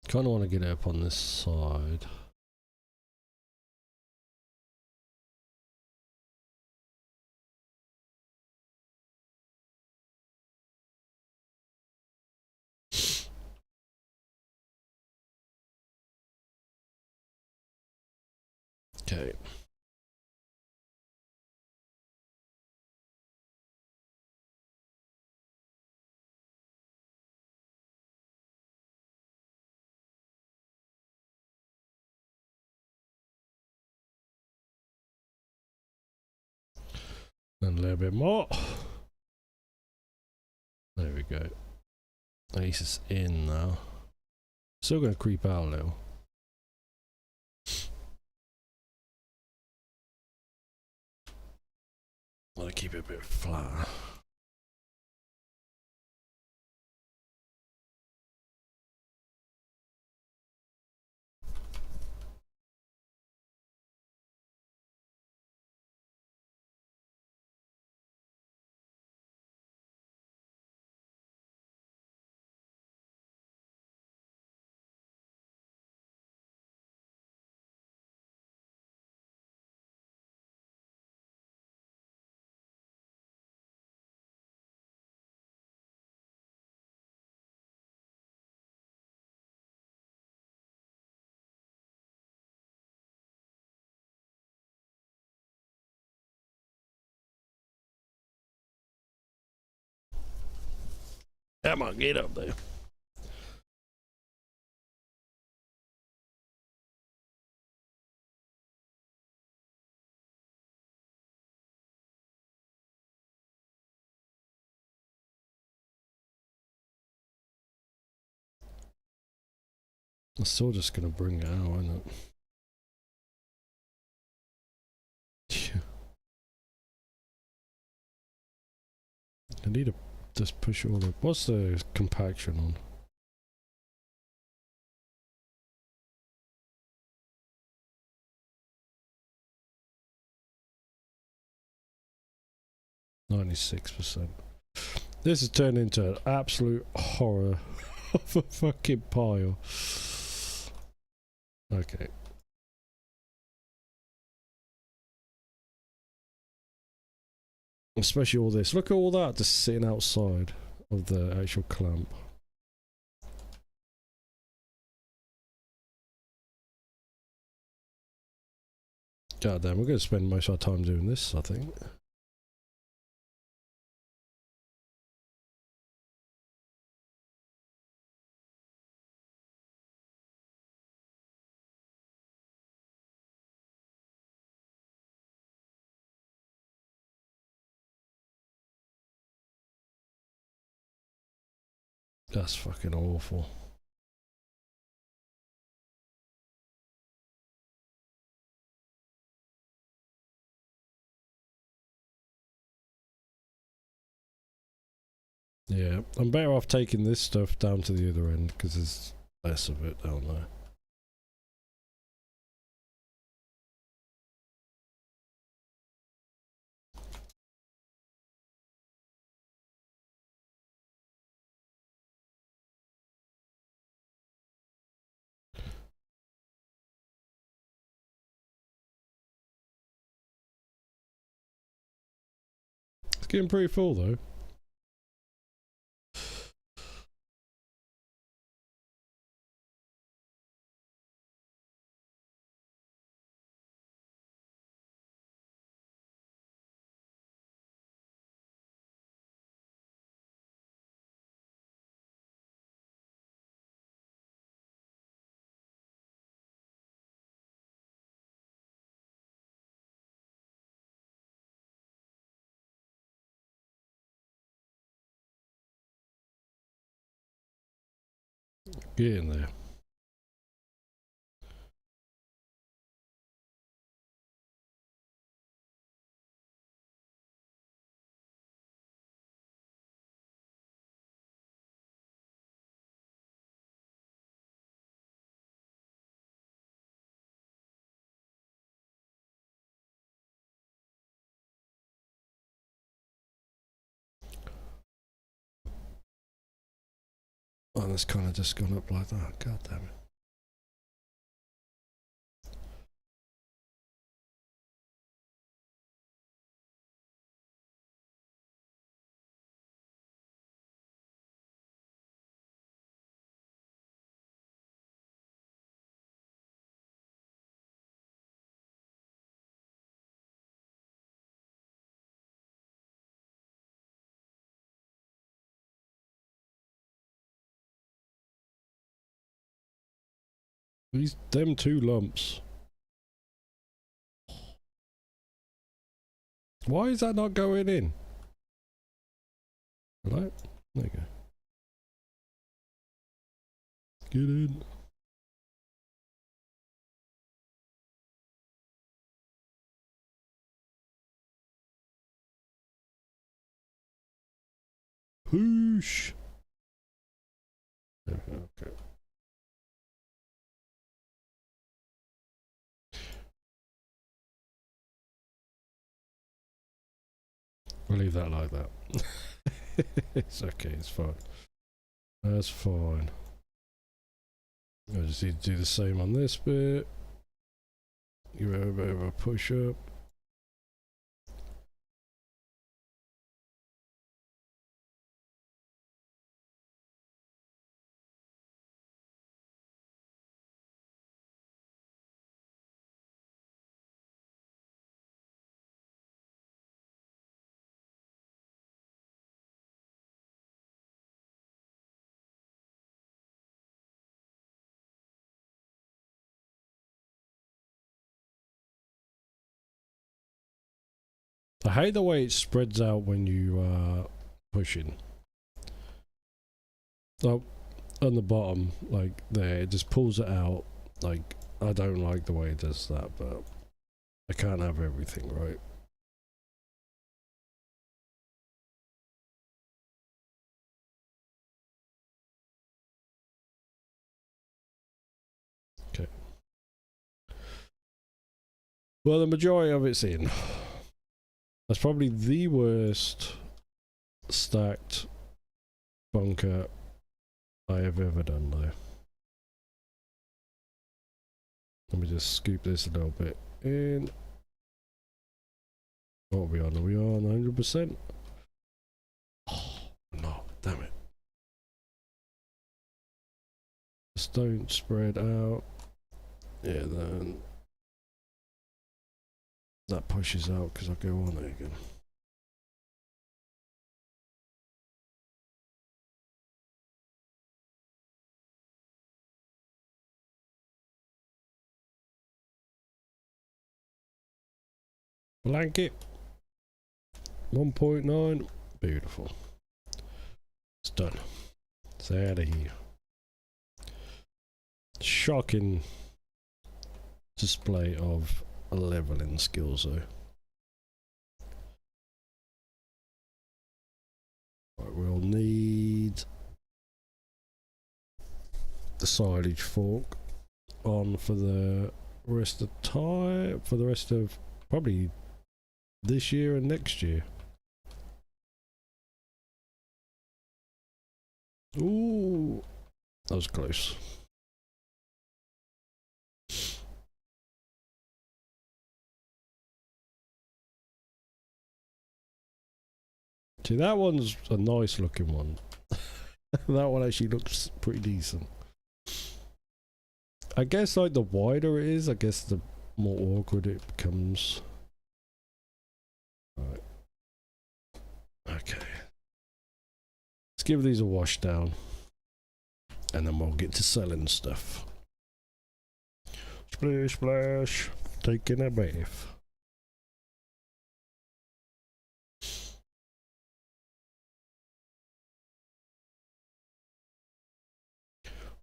Kind of want to get it up on this side. Okay. And a little bit more. There we go. At least it's in now. Still going to creep out a little. Want to keep it a bit flat. Come on, get up there. I'm still just going to bring it out, isn't it? I need to just push all the... What's the compaction on? %. This has turned into an absolute horror. of a fucking pile. Okay. Especially all this. Look at all that just sitting outside of the actual clamp. God damn, we're going to spend most of our time doing this, I think. That's fucking awful. Yeah, I'm better off taking this stuff down to the other end because there's less of it down there. It's getting pretty full though. Get in there. Oh, that's kind of just gone up like that. God damn it. These them two lumps. Why is that not going in? Hello? There you go. Get in. Whoosh. Okay. We'll leave that like that. It's okay, it's fine. That's fine. I just need to do the same on this bit. Give it a bit of a push up. I hate the way it spreads out when you pushing. Oh, on the bottom, like there, it just pulls it out. Like, I don't like the way it does that, but I can't have everything, right? Okay. Well, the majority of it's in. That's probably the worst stacked bunker I have ever done though. Let me just scoop this a little bit in. What are we on? Are we on 100%? Oh, no, damn it. Just don't spread out. Yeah, then that pushes out because I go on it again. Blanket 1.9. Beautiful. It's done. It's out of here. Shocking display of leveling skills though. Right, we'll need the silage fork on for the rest of time, for the rest of probably this year and next year. Ooh, that was close. See, that one's a nice looking one. That one actually looks pretty decent. I guess like the wider it is, I guess the more awkward it becomes. Right. Okay. Let's give these a wash down. And then we'll get to selling stuff. Splash, splash. Taking a bath.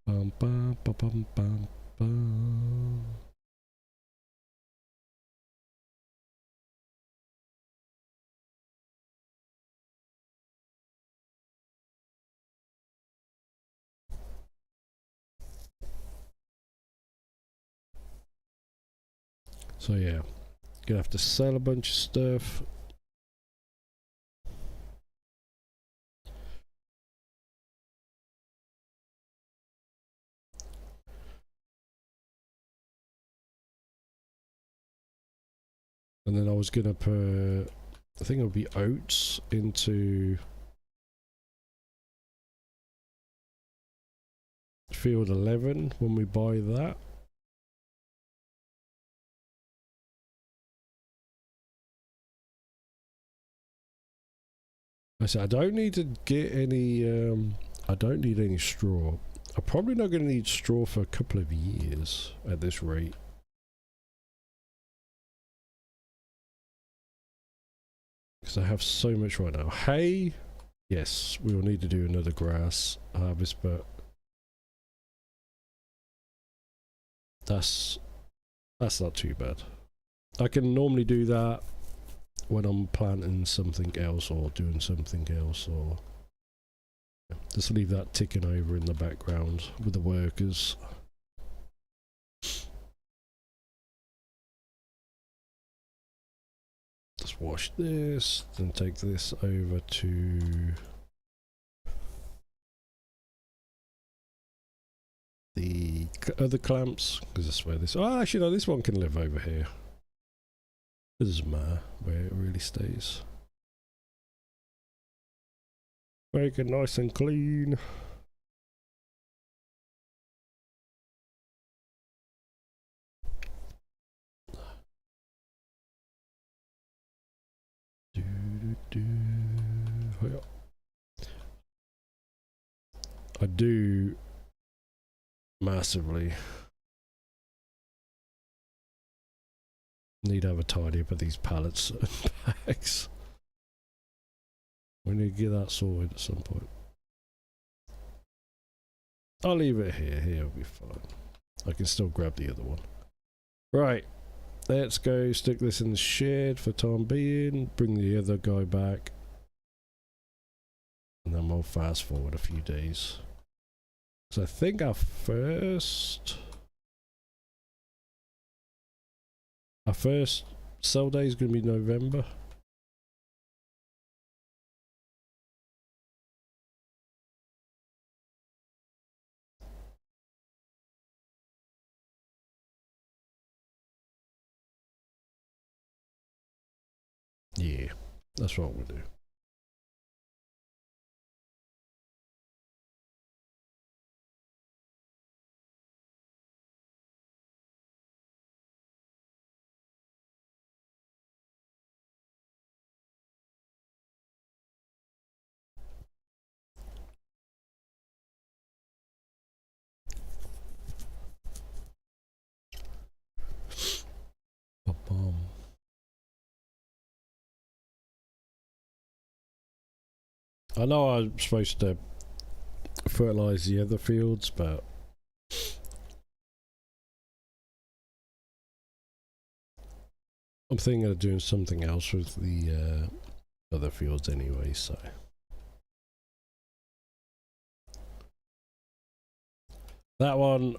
Bum, bum, bum, bum, bum, bum. So yeah, gonna have to sell a bunch of stuff. And then I was gonna put, I think it would be oats into field 11 when we buy that. I said I don't need to get any I don't need any straw. I'm probably not going to need straw for a couple of years at this rate. Because I have so much right now. Hay, yes, we will need to do another grass harvest, but that's not too bad. I can normally do that when I'm planting something else or doing something else, or just leave that ticking over in the background with the workers. Just wash this, then take this over to the other clamps, because that's where this, oh actually no, this one can live over here. This is where it really stays. Make it nice and clean. I do massively need to have a tidy up of these pallets and bags. We need to get that sorted at some point. I'll leave it here. Here will be fine. I can still grab the other one. Right. Let's go stick this in the shed for time being. Bring the other guy back. And then we'll fast forward a few days. So I think our first sell day is going to be November. Yeah, that's what we'll do. Ba-bum. I know I'm supposed to fertilise the other fields, but I'm thinking of doing something else with the other fields anyway, so. That one,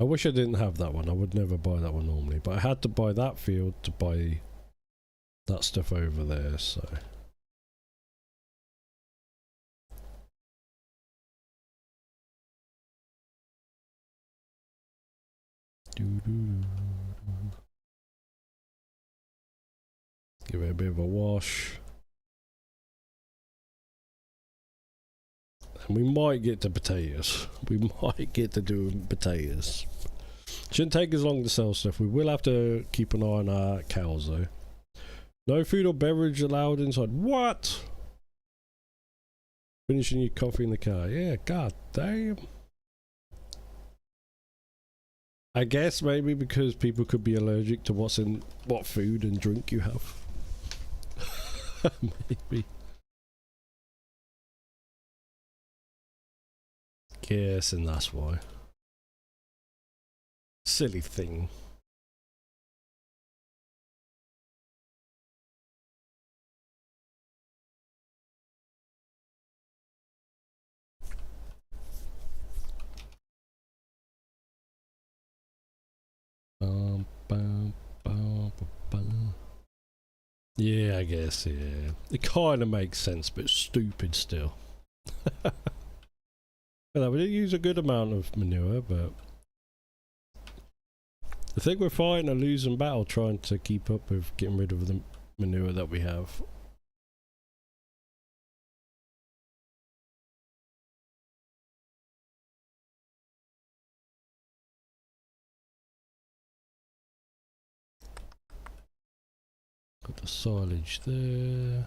I wish I didn't have that one. I would never buy that one normally, but I had to buy that field to buy that stuff over there, so. Give it a bit of a wash. And we might get to potatoes. We might get to doing potatoes. Shouldn't take as long to sell stuff. We will have to keep an eye on our cows though. No food or beverage allowed inside. What? Finishing your coffee in the car. Yeah, god damn. I guess maybe because people could be allergic to what's in what food and drink you have. Maybe. Yes, and that's why. Silly thing. Yeah, I guess, yeah. It kind of makes sense, but stupid still. Well, we did use a good amount of manure, but I think we're fighting a losing battle trying to keep up with getting rid of the manure that we have. Got the silage there.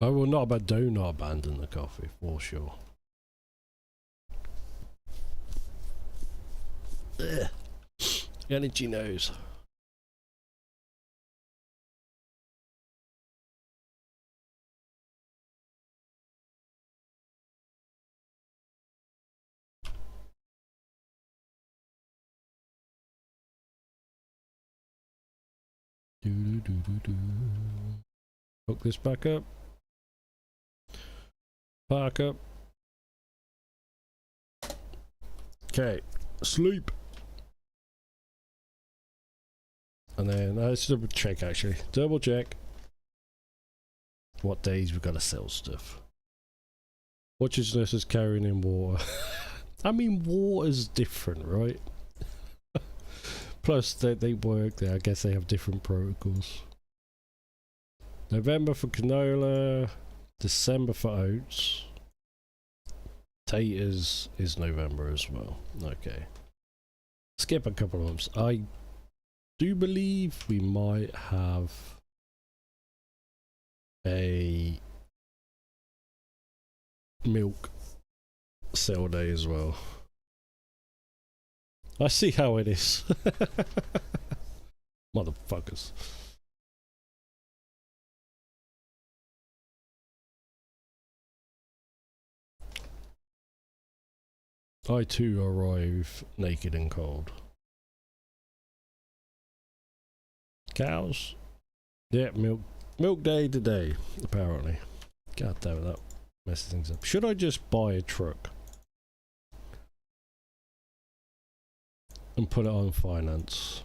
I will not, but do not abandon the coffee for sure. Ugh. Got itchy nose. Hook this back up. Park up. Okay, sleep. And then let's double check actually. Double check what days we've got to sell stuff. Watches is carrying in water. I mean, water's different, right? Plus, they work there. I guess they have different protocols. November for canola, December for oats. Taters is November as well. Okay. Skip a couple of months. I do believe we might have a milk sale day as well. I see how it is. Motherfuckers. I too arrive naked and cold. Cows? Yeah, milk day today, apparently. God damn it, that messes things up. Should I just buy a truck? And put it on finance?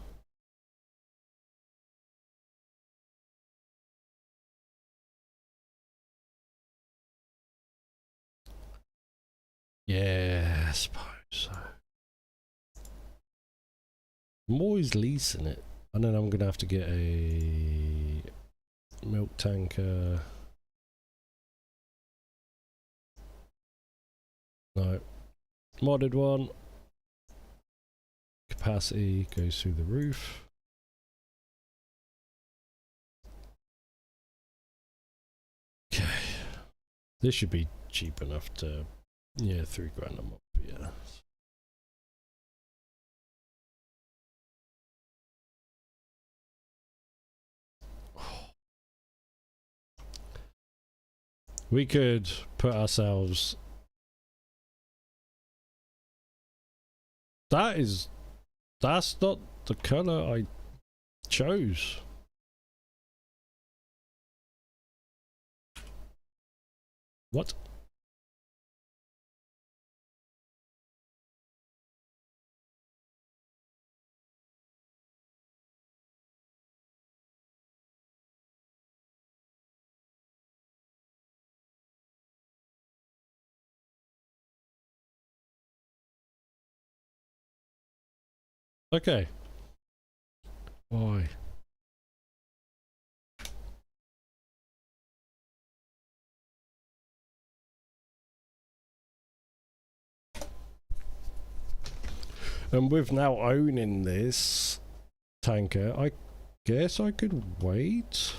Yeah, I suppose so. I'm always leasing it. And then I'm gonna have to get a milk tanker. No. Modded one. Capacity goes through the roof. Okay. This should be cheap enough to, yeah, $3 grand a month, yeah. We could put ourselves... That's not the colour I chose. What? Okay. Why? And with now owning this tanker, I guess I could wait.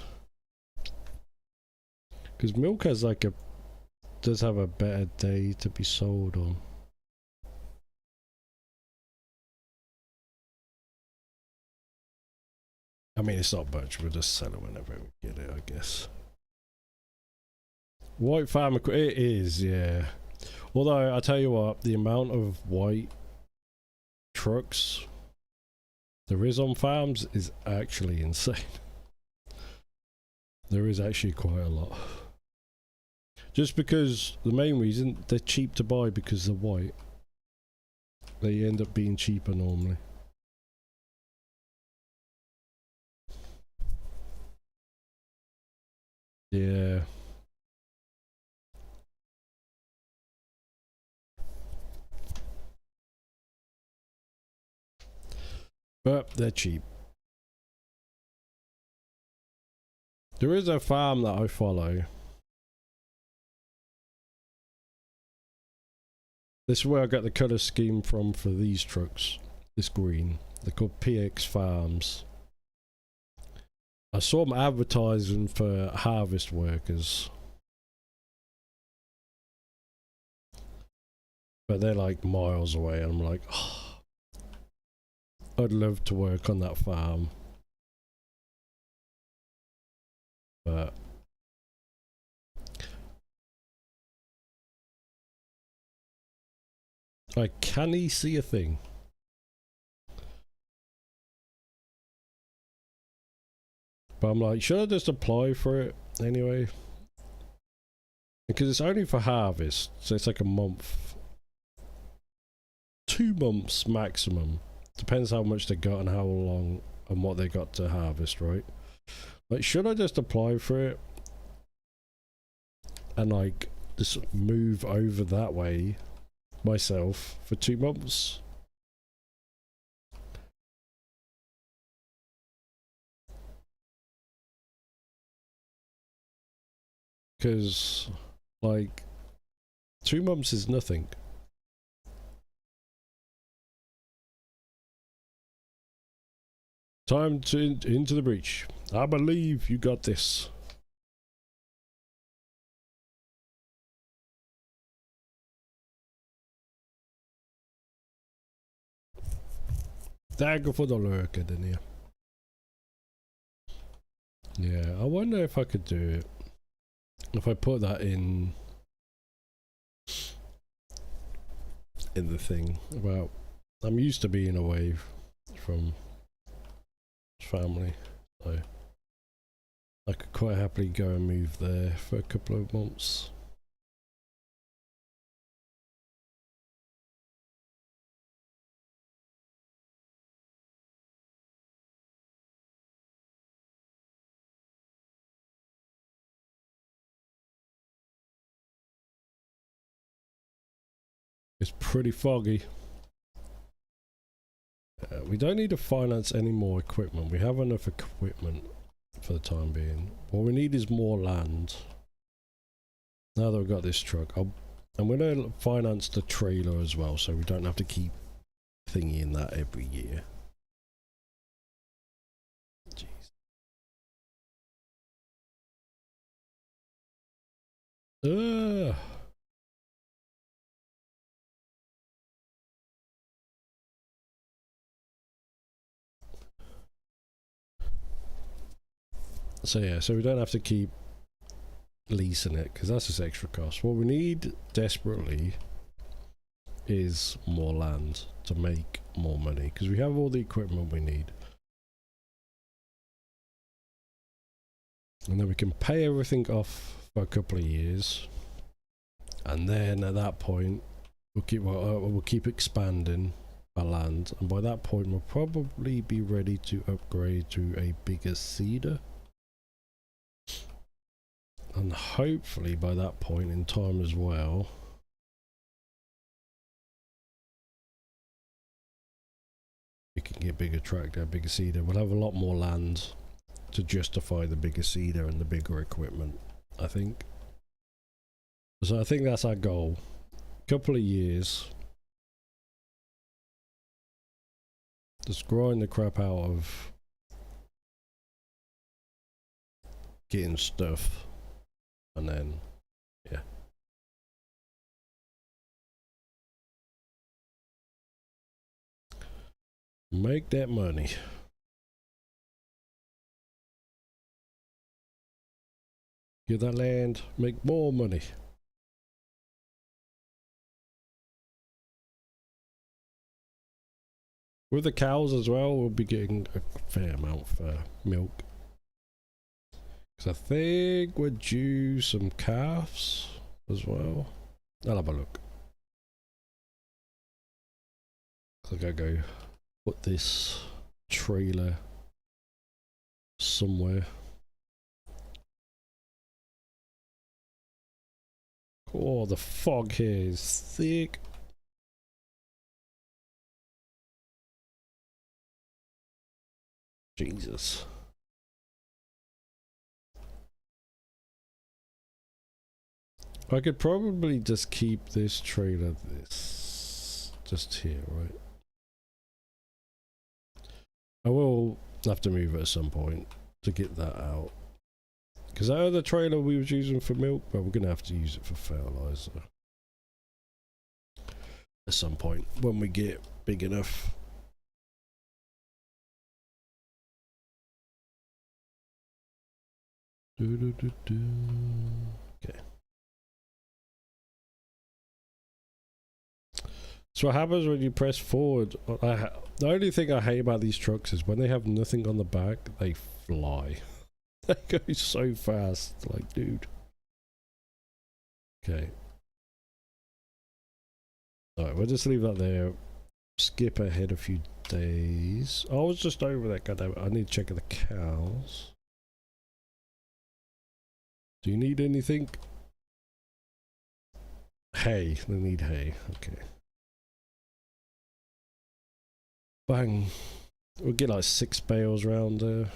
Because milk has like does have a better day to be sold on. I mean, it's not much, we'll just sell it whenever we get it, I guess. White farm equipment, it is, yeah. Although, I tell you what, the amount of white trucks there is on farms is actually insane. There is actually quite a lot. Just because, the main reason, they're cheap to buy because they're white. They end up being cheaper normally. Yeah. But they're cheap. There is a farm that I follow. This is where I got the colour scheme from for these trucks. This green. They're called PX Farms. I saw them advertising for harvest workers. But they're like miles away and I'm like, oh, I'd love to work on that farm. But I can't see a thing. But I'm like, should I just apply for it anyway? Because it's only for harvest, so it's like a month. 2 months maximum. Depends how much they got and how long and what they got to harvest, right? Like, should I just apply for it? And like, just move over that way myself for 2 months? Because, like, 2 months is nothing. Time to into the breach. I believe you got this. Dagger for the lurker, didn't you? Yeah, I wonder if I could do it. If I put that in the thing. Well, I'm used to being away from family, so I could quite happily go and move there for a couple of months. It's pretty foggy. We don't need to finance any more equipment. We have enough equipment for the time being. What we need is more land. Now that we've got this truck, I'm going to finance the trailer as well, so we don't have to keep thingying that every year. Jeez. So yeah, so we don't have to keep leasing it, because that's just extra cost. What we need desperately is more land to make more money, because we have all the equipment we need, and then we can pay everything off for a couple of years, and then at that point we'll keep expanding our land, and by that point we'll probably be ready to upgrade to a bigger seeder. And hopefully by that point in time as well, we can get bigger tractor, bigger seeder. We'll have a lot more land to justify the bigger seeder and the bigger equipment, I think. So I think that's our goal. Couple of years. Just growing the crap out of getting stuff. And then, yeah. Make that money. Get that land, make more money. With the cows as well, we'll be getting a fair amount for milk. Because I think we're due some calves as well. I'll have a look. I gotta go put this trailer somewhere. Oh, the fog here is thick. Jesus. I could probably just keep this trailer just here, right? I will have to move it at some point to get that out. Because that other trailer we was using for milk, but we're going to have to use it for fertilizer. At some point, when we get big enough. Okay. So what happens when you press forward? The only thing I hate about these trucks is when they have nothing on the back, they fly. They go so fast, like, dude. Okay. Alright, we'll just leave that there. Skip ahead a few days. I was just over that, goddamn it. I need to check the cows. Do you need anything? Hay. They need hay. Okay. Bang. We'll get like 6 bales around there.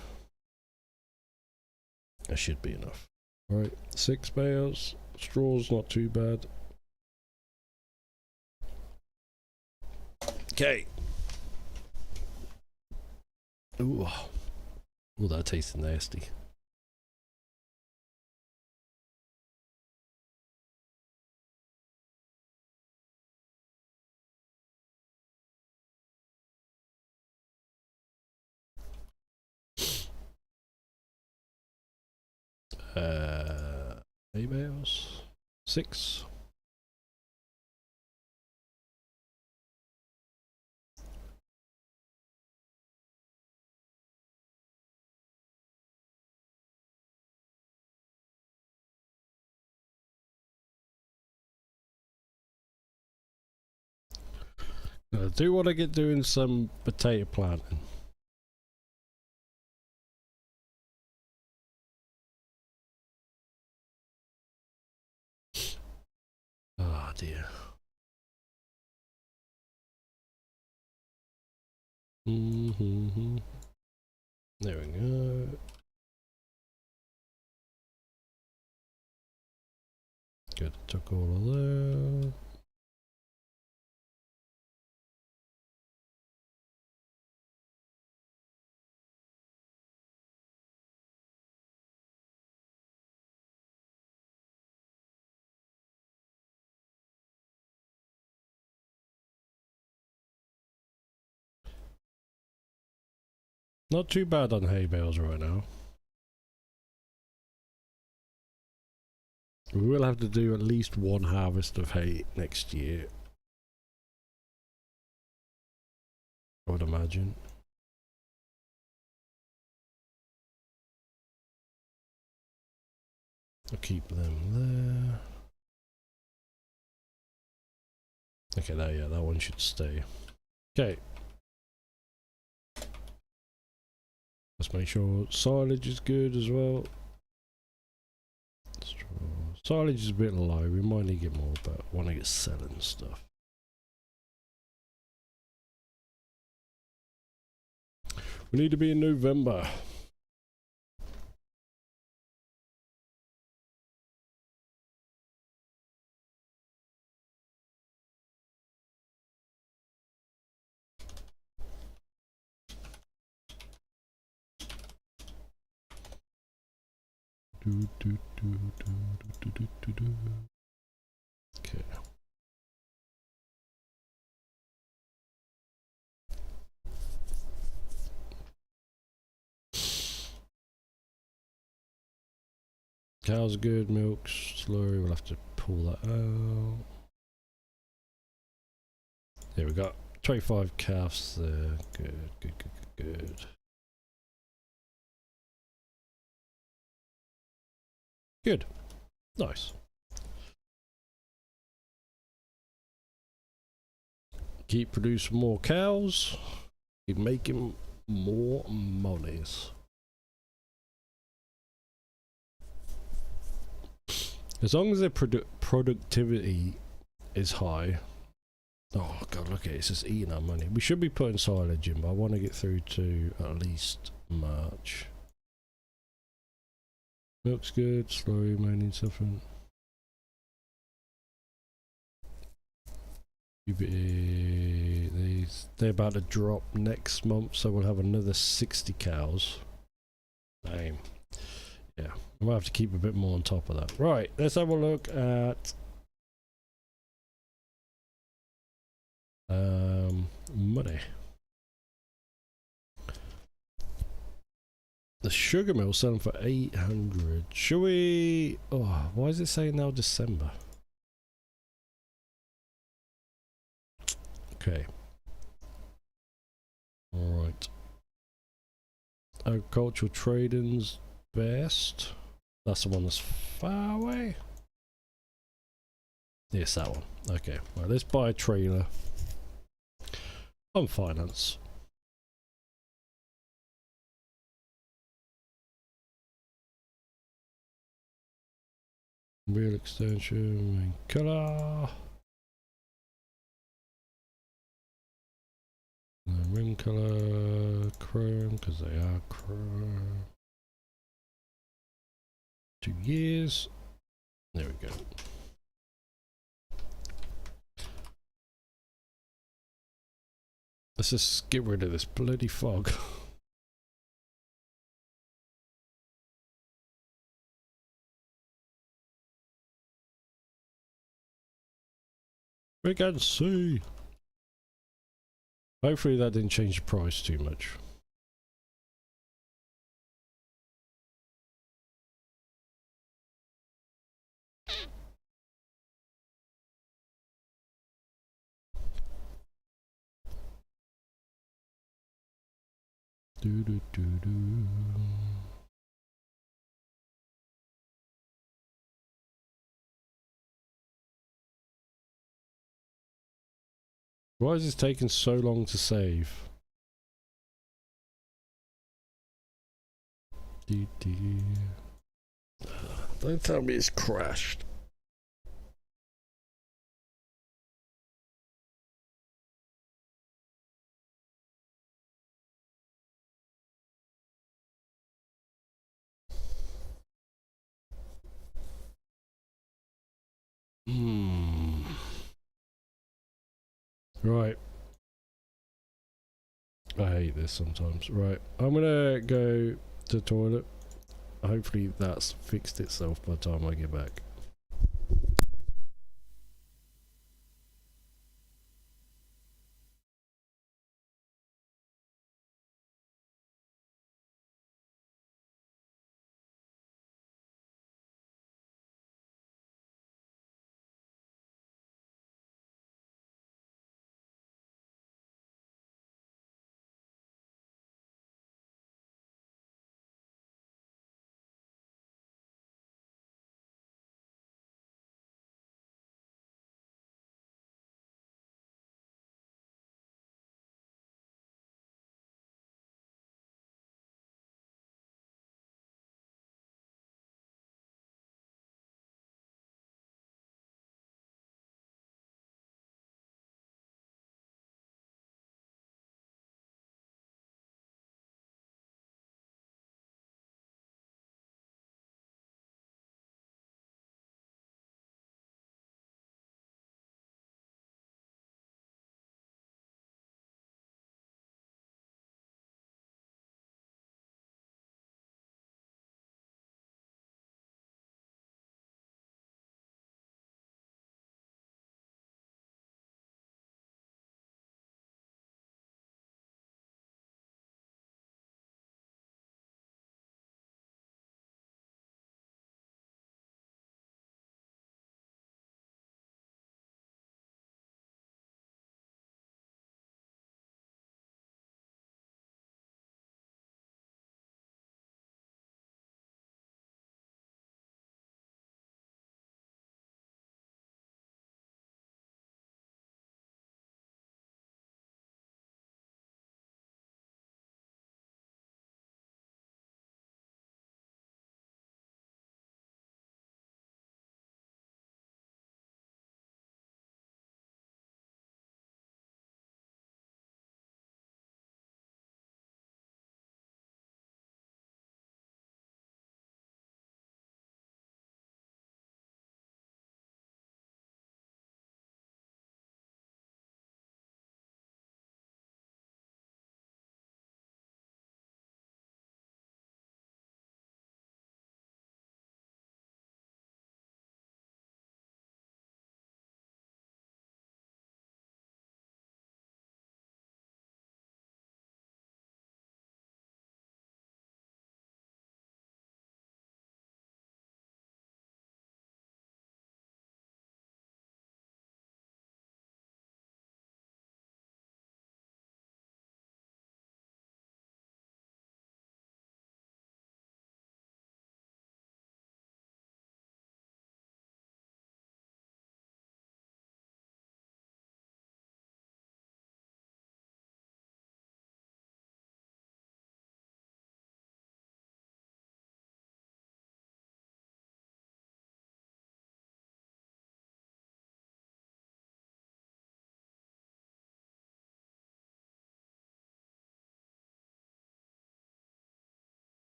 That should be enough. Alright, 6 bales. Straw's not too bad. Okay. Ooh. Ooh, that tastes nasty. Emails 6. I do want to get doing some potato planting. Oh dear. Mm-hmm. There we go. Good, took all of that. Not too bad on hay bales right now. We will have to do at least one harvest of hay next year, I would imagine. I'll keep them there. Okay, there, yeah, that one should stay. Okay. Let's make sure silage is good as well. Silage is a bit low, we might need to get more, but I want to get selling stuff. We need to be in November. Okay. Cows are good, milk's slurry, we'll have to pull that out. There we go. 25 calves there. Good, good, good, good, good. Good. Nice. Keep producing more cows. Keep making more monies. As long as their productivity is high. Oh god, look at it, it's just eating our money. We should be putting silage in, but I want to get through to at least March. Milk's good, slurry may need something. They're about to drop next month, so we'll have another 60 cows. Damn. Yeah, we'll have to keep a bit more on top of that. Right, let's have a look at money. The sugar mill selling for 800. Should we? Oh, why is it saying now December? Okay. All right. Agricultural trading's best. That's the one that's far away. Yes, that one. Okay. Right, let's buy a trailer on finance. Real extension, main color. Rim color, chrome, because they are chrome. 2 years. There we go. Let's just get rid of this bloody fog. We can see. Hopefully that didn't change the price too much. Why is this taking so long to save? Don't tell me it's crashed. Right. I hate this sometimes. Right. I'm gonna go to the toilet. Hopefully that's fixed itself by the time I get back.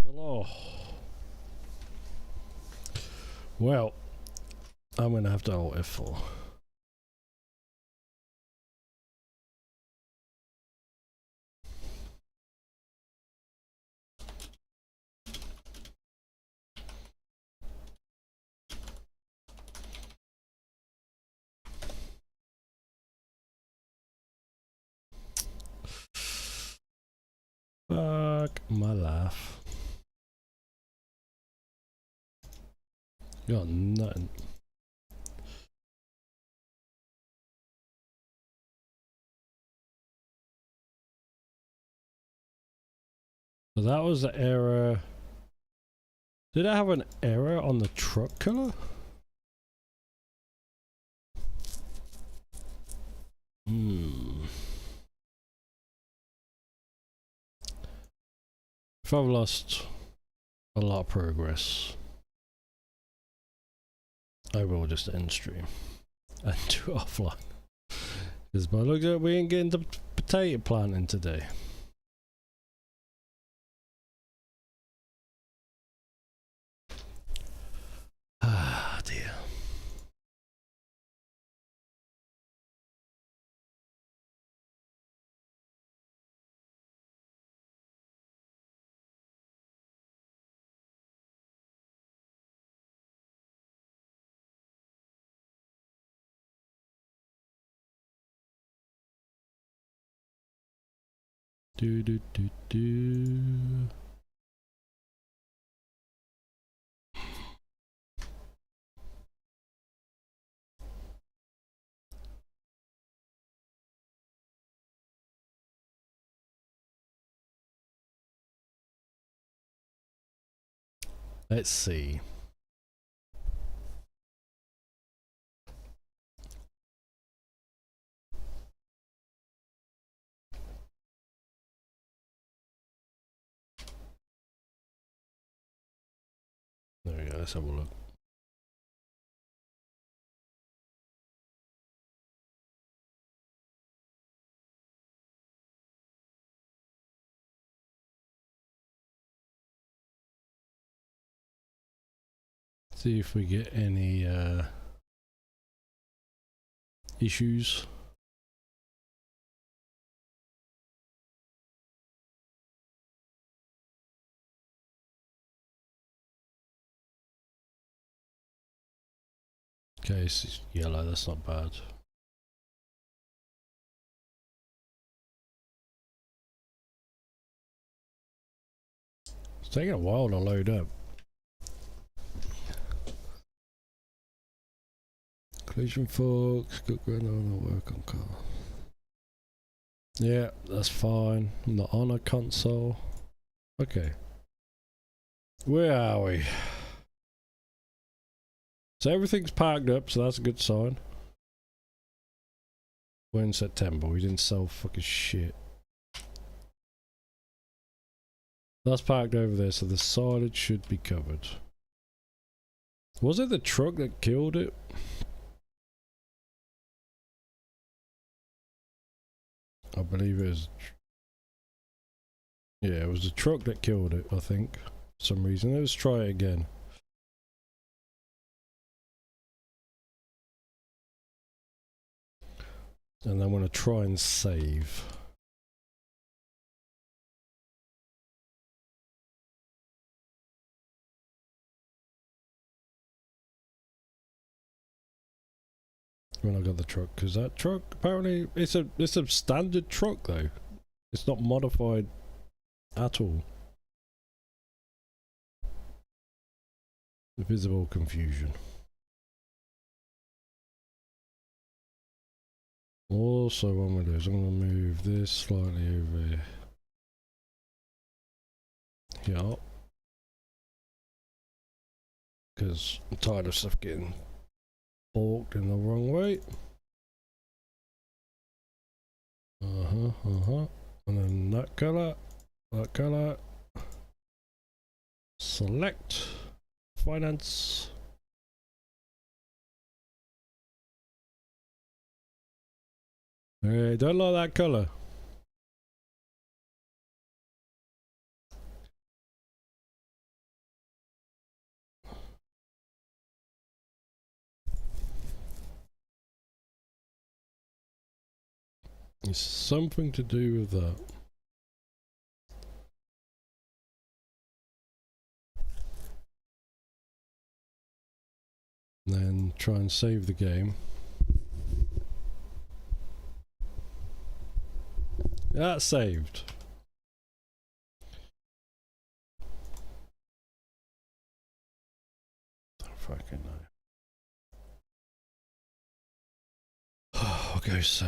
Hello. Well, I'm gonna have to hold F4. Fuck my life. Got nothing. So that was the error. Did I have an error on the truck color? If I've lost a lot of progress, I will just end stream and do it offline. Because by looks like we ain't getting the potato planting today. Ah, dear. Do do do do. Let's see. There we go, let's have a look. See if we get any issues. Okay, it's yellow, that's not bad. It's taking a while to load up. Collision folks, good going on work on car. Yeah, that's fine. Not on a console. Okay. Where are we? So everything's parked up, so that's a good sign. We're in September, we didn't sell fucking shit. That's parked over there, so the silage should be covered. Was it the truck that killed it? I believe it was. Yeah, it was the truck that killed it, I think. For some reason. Let's try it again. And I'm going to try and save. When I got the truck, because that truck apparently it's a standard truck though. It's not modified at all. Visible confusion. Also, what I'm going to do is I'm going to move this slightly over here. Because I'm tired of stuff getting balked in the wrong way. And then that colour, select, finance. Hey, don't like that colour. It's something to do with that. Then try and save the game. That's saved. Don't fucking know. Okay, so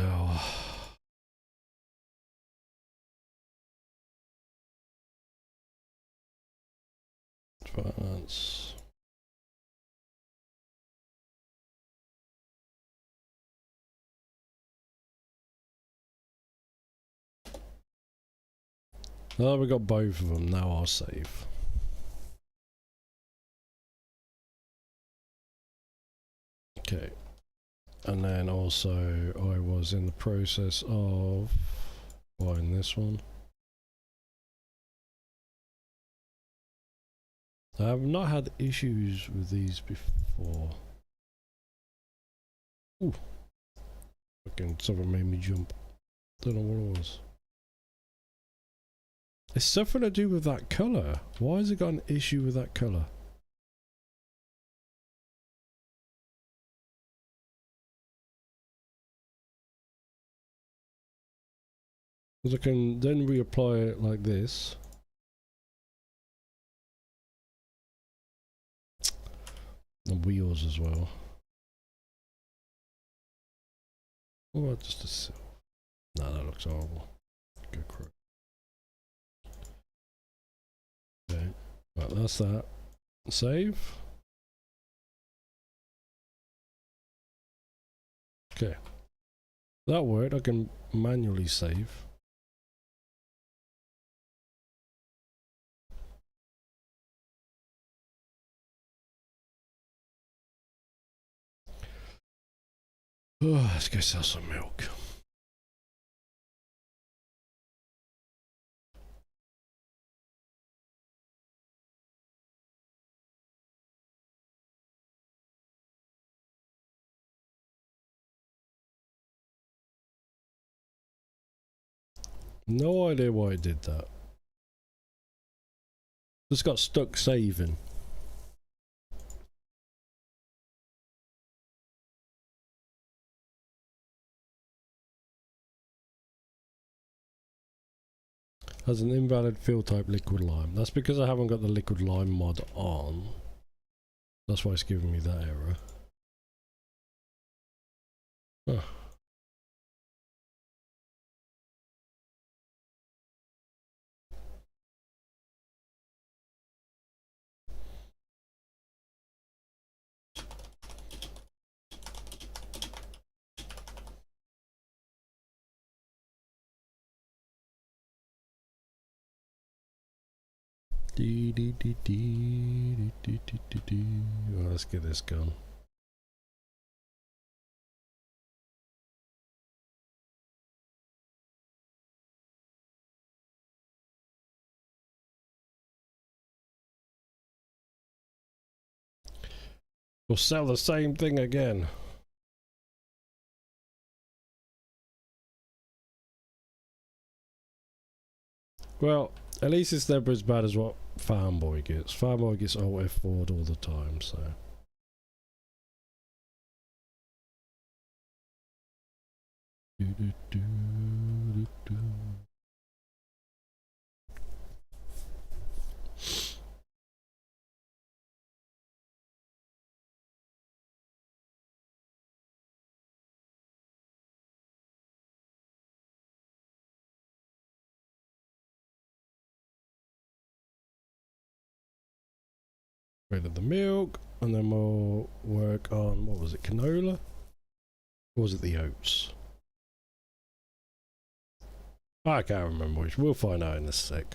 finance. Oh, we got both of them. Now I'll save. Okay. And then also I was in the process of buying this one. I have not had issues with these before. Ooh. Fucking something made me jump. Don't know what it was. It's something to do with that colour. Why has it got an issue with that colour? Because I can then reapply it like this. The wheels as well. What about just a silver? No, that looks horrible. Good crap. Okay, right, that's that. Save. Okay. That worked. I can manually save. Oh, let's go sell some milk. No idea why it did that. Just got stuck saving. Has an invalid fill type liquid lime. That's because I haven't got the liquid lime mod on. That's why it's giving me that error. Huh. Well, let's get this going. We'll sell the same thing again. Well, at least it's never as bad as what Farmboy gets. Farmboy gets Alt F4'd all the time, so. Rid of the milk, and then we'll work on, what was it, canola? Or was it the oats? I can't remember which. We'll find out in a sec.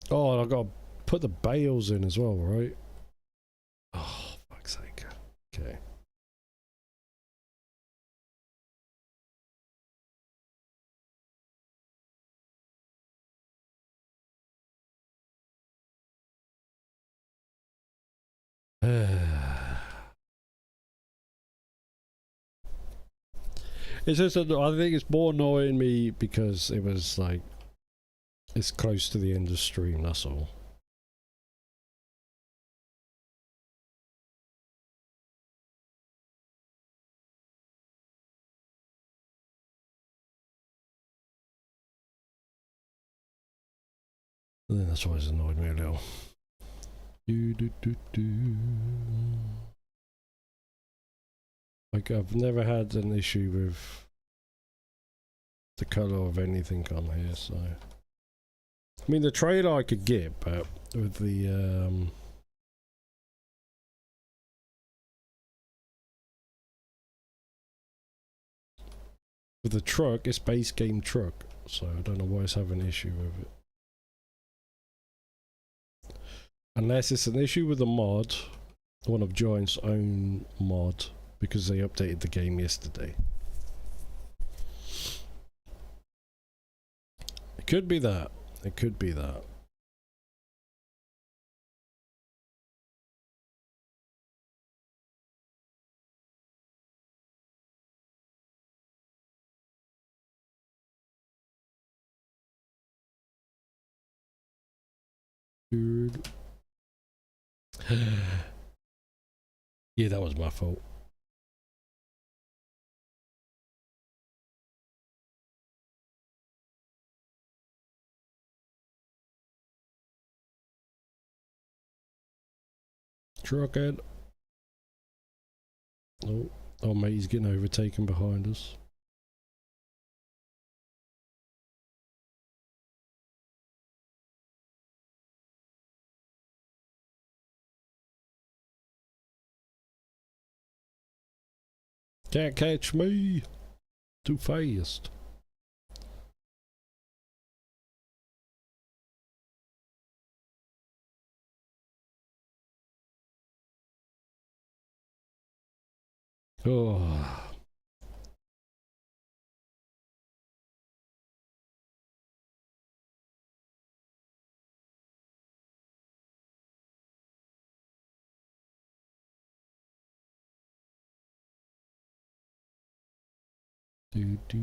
Oh, and I've got to put the bales in as well, right? Oh, fuck's sake. Okay. It's just that I think it's more annoying me because it was like it's close to the end of stream, that's all. I think that's why it's annoyed me a little. Like I've never had an issue with the colour of anything on here, so I mean the trailer I could get, but with the truck, it's base game truck, so I don't know why it's having an issue with it. Unless it's an issue with the mod, one of Giant's own mod, because they updated the game yesterday. It could be that. It could be that. Dude. Yeah, that was my fault. Truckhead. Oh, oh, mate, he's getting overtaken behind us. Can't catch me. Too fast. Oh. Do do.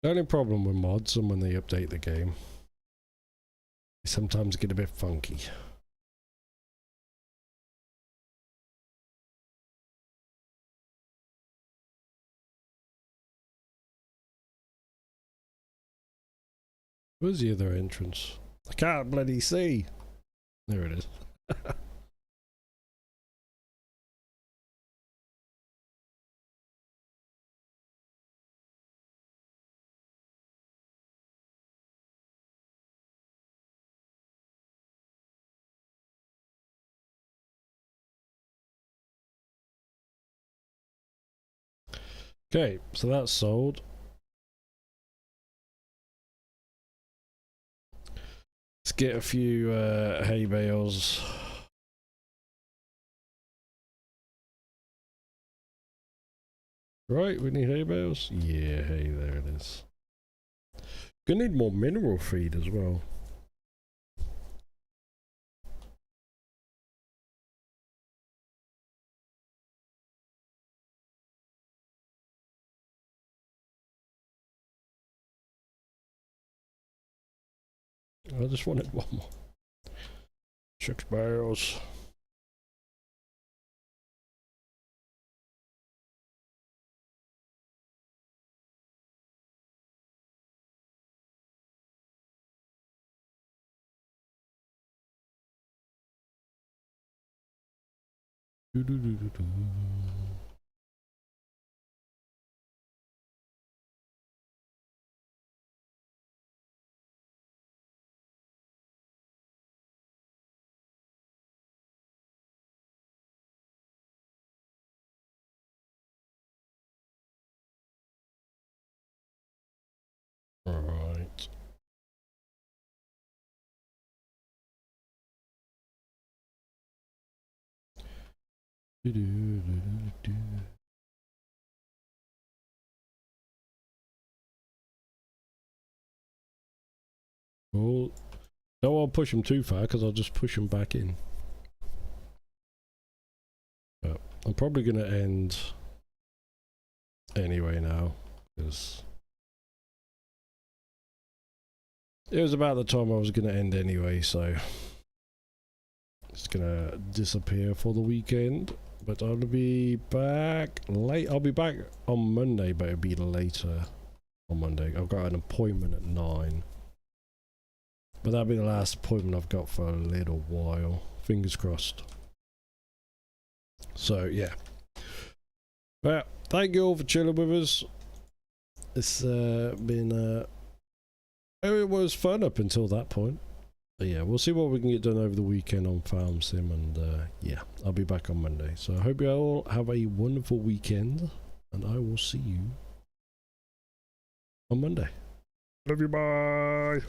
The only problem with mods and when they update the game, they sometimes get a bit funky. Where's the other entrance? I can't bloody see. There it is. Okay, so that's sold. Let's get a few hay bales. Right, we need hay bales? Yeah, hey, there it is. Gonna need more mineral feed as well. I just wanted one more. 6 barrels. Do, do, do, do, do. Alright. Do, do, do, do, do. Well, don't want to push him too far because I'll just push him back in. But I'm probably going to end anyway now because it was about the time I was going to end anyway, so it's going to disappear for the weekend. But I'll be back late. I'll be back on Monday, but it'll be later on Monday. I've got an appointment at 9. But that'll be the last appointment I've got for a little while. Fingers crossed. So, yeah. Well, thank you all for chilling with us. It's been... it was fun up until that point. yeah, we'll see what we can get done over the weekend on Farm Sim, and yeah, I'll be back on Monday. So I hope you all have a wonderful weekend, and I will see you on Monday. Love you, bye.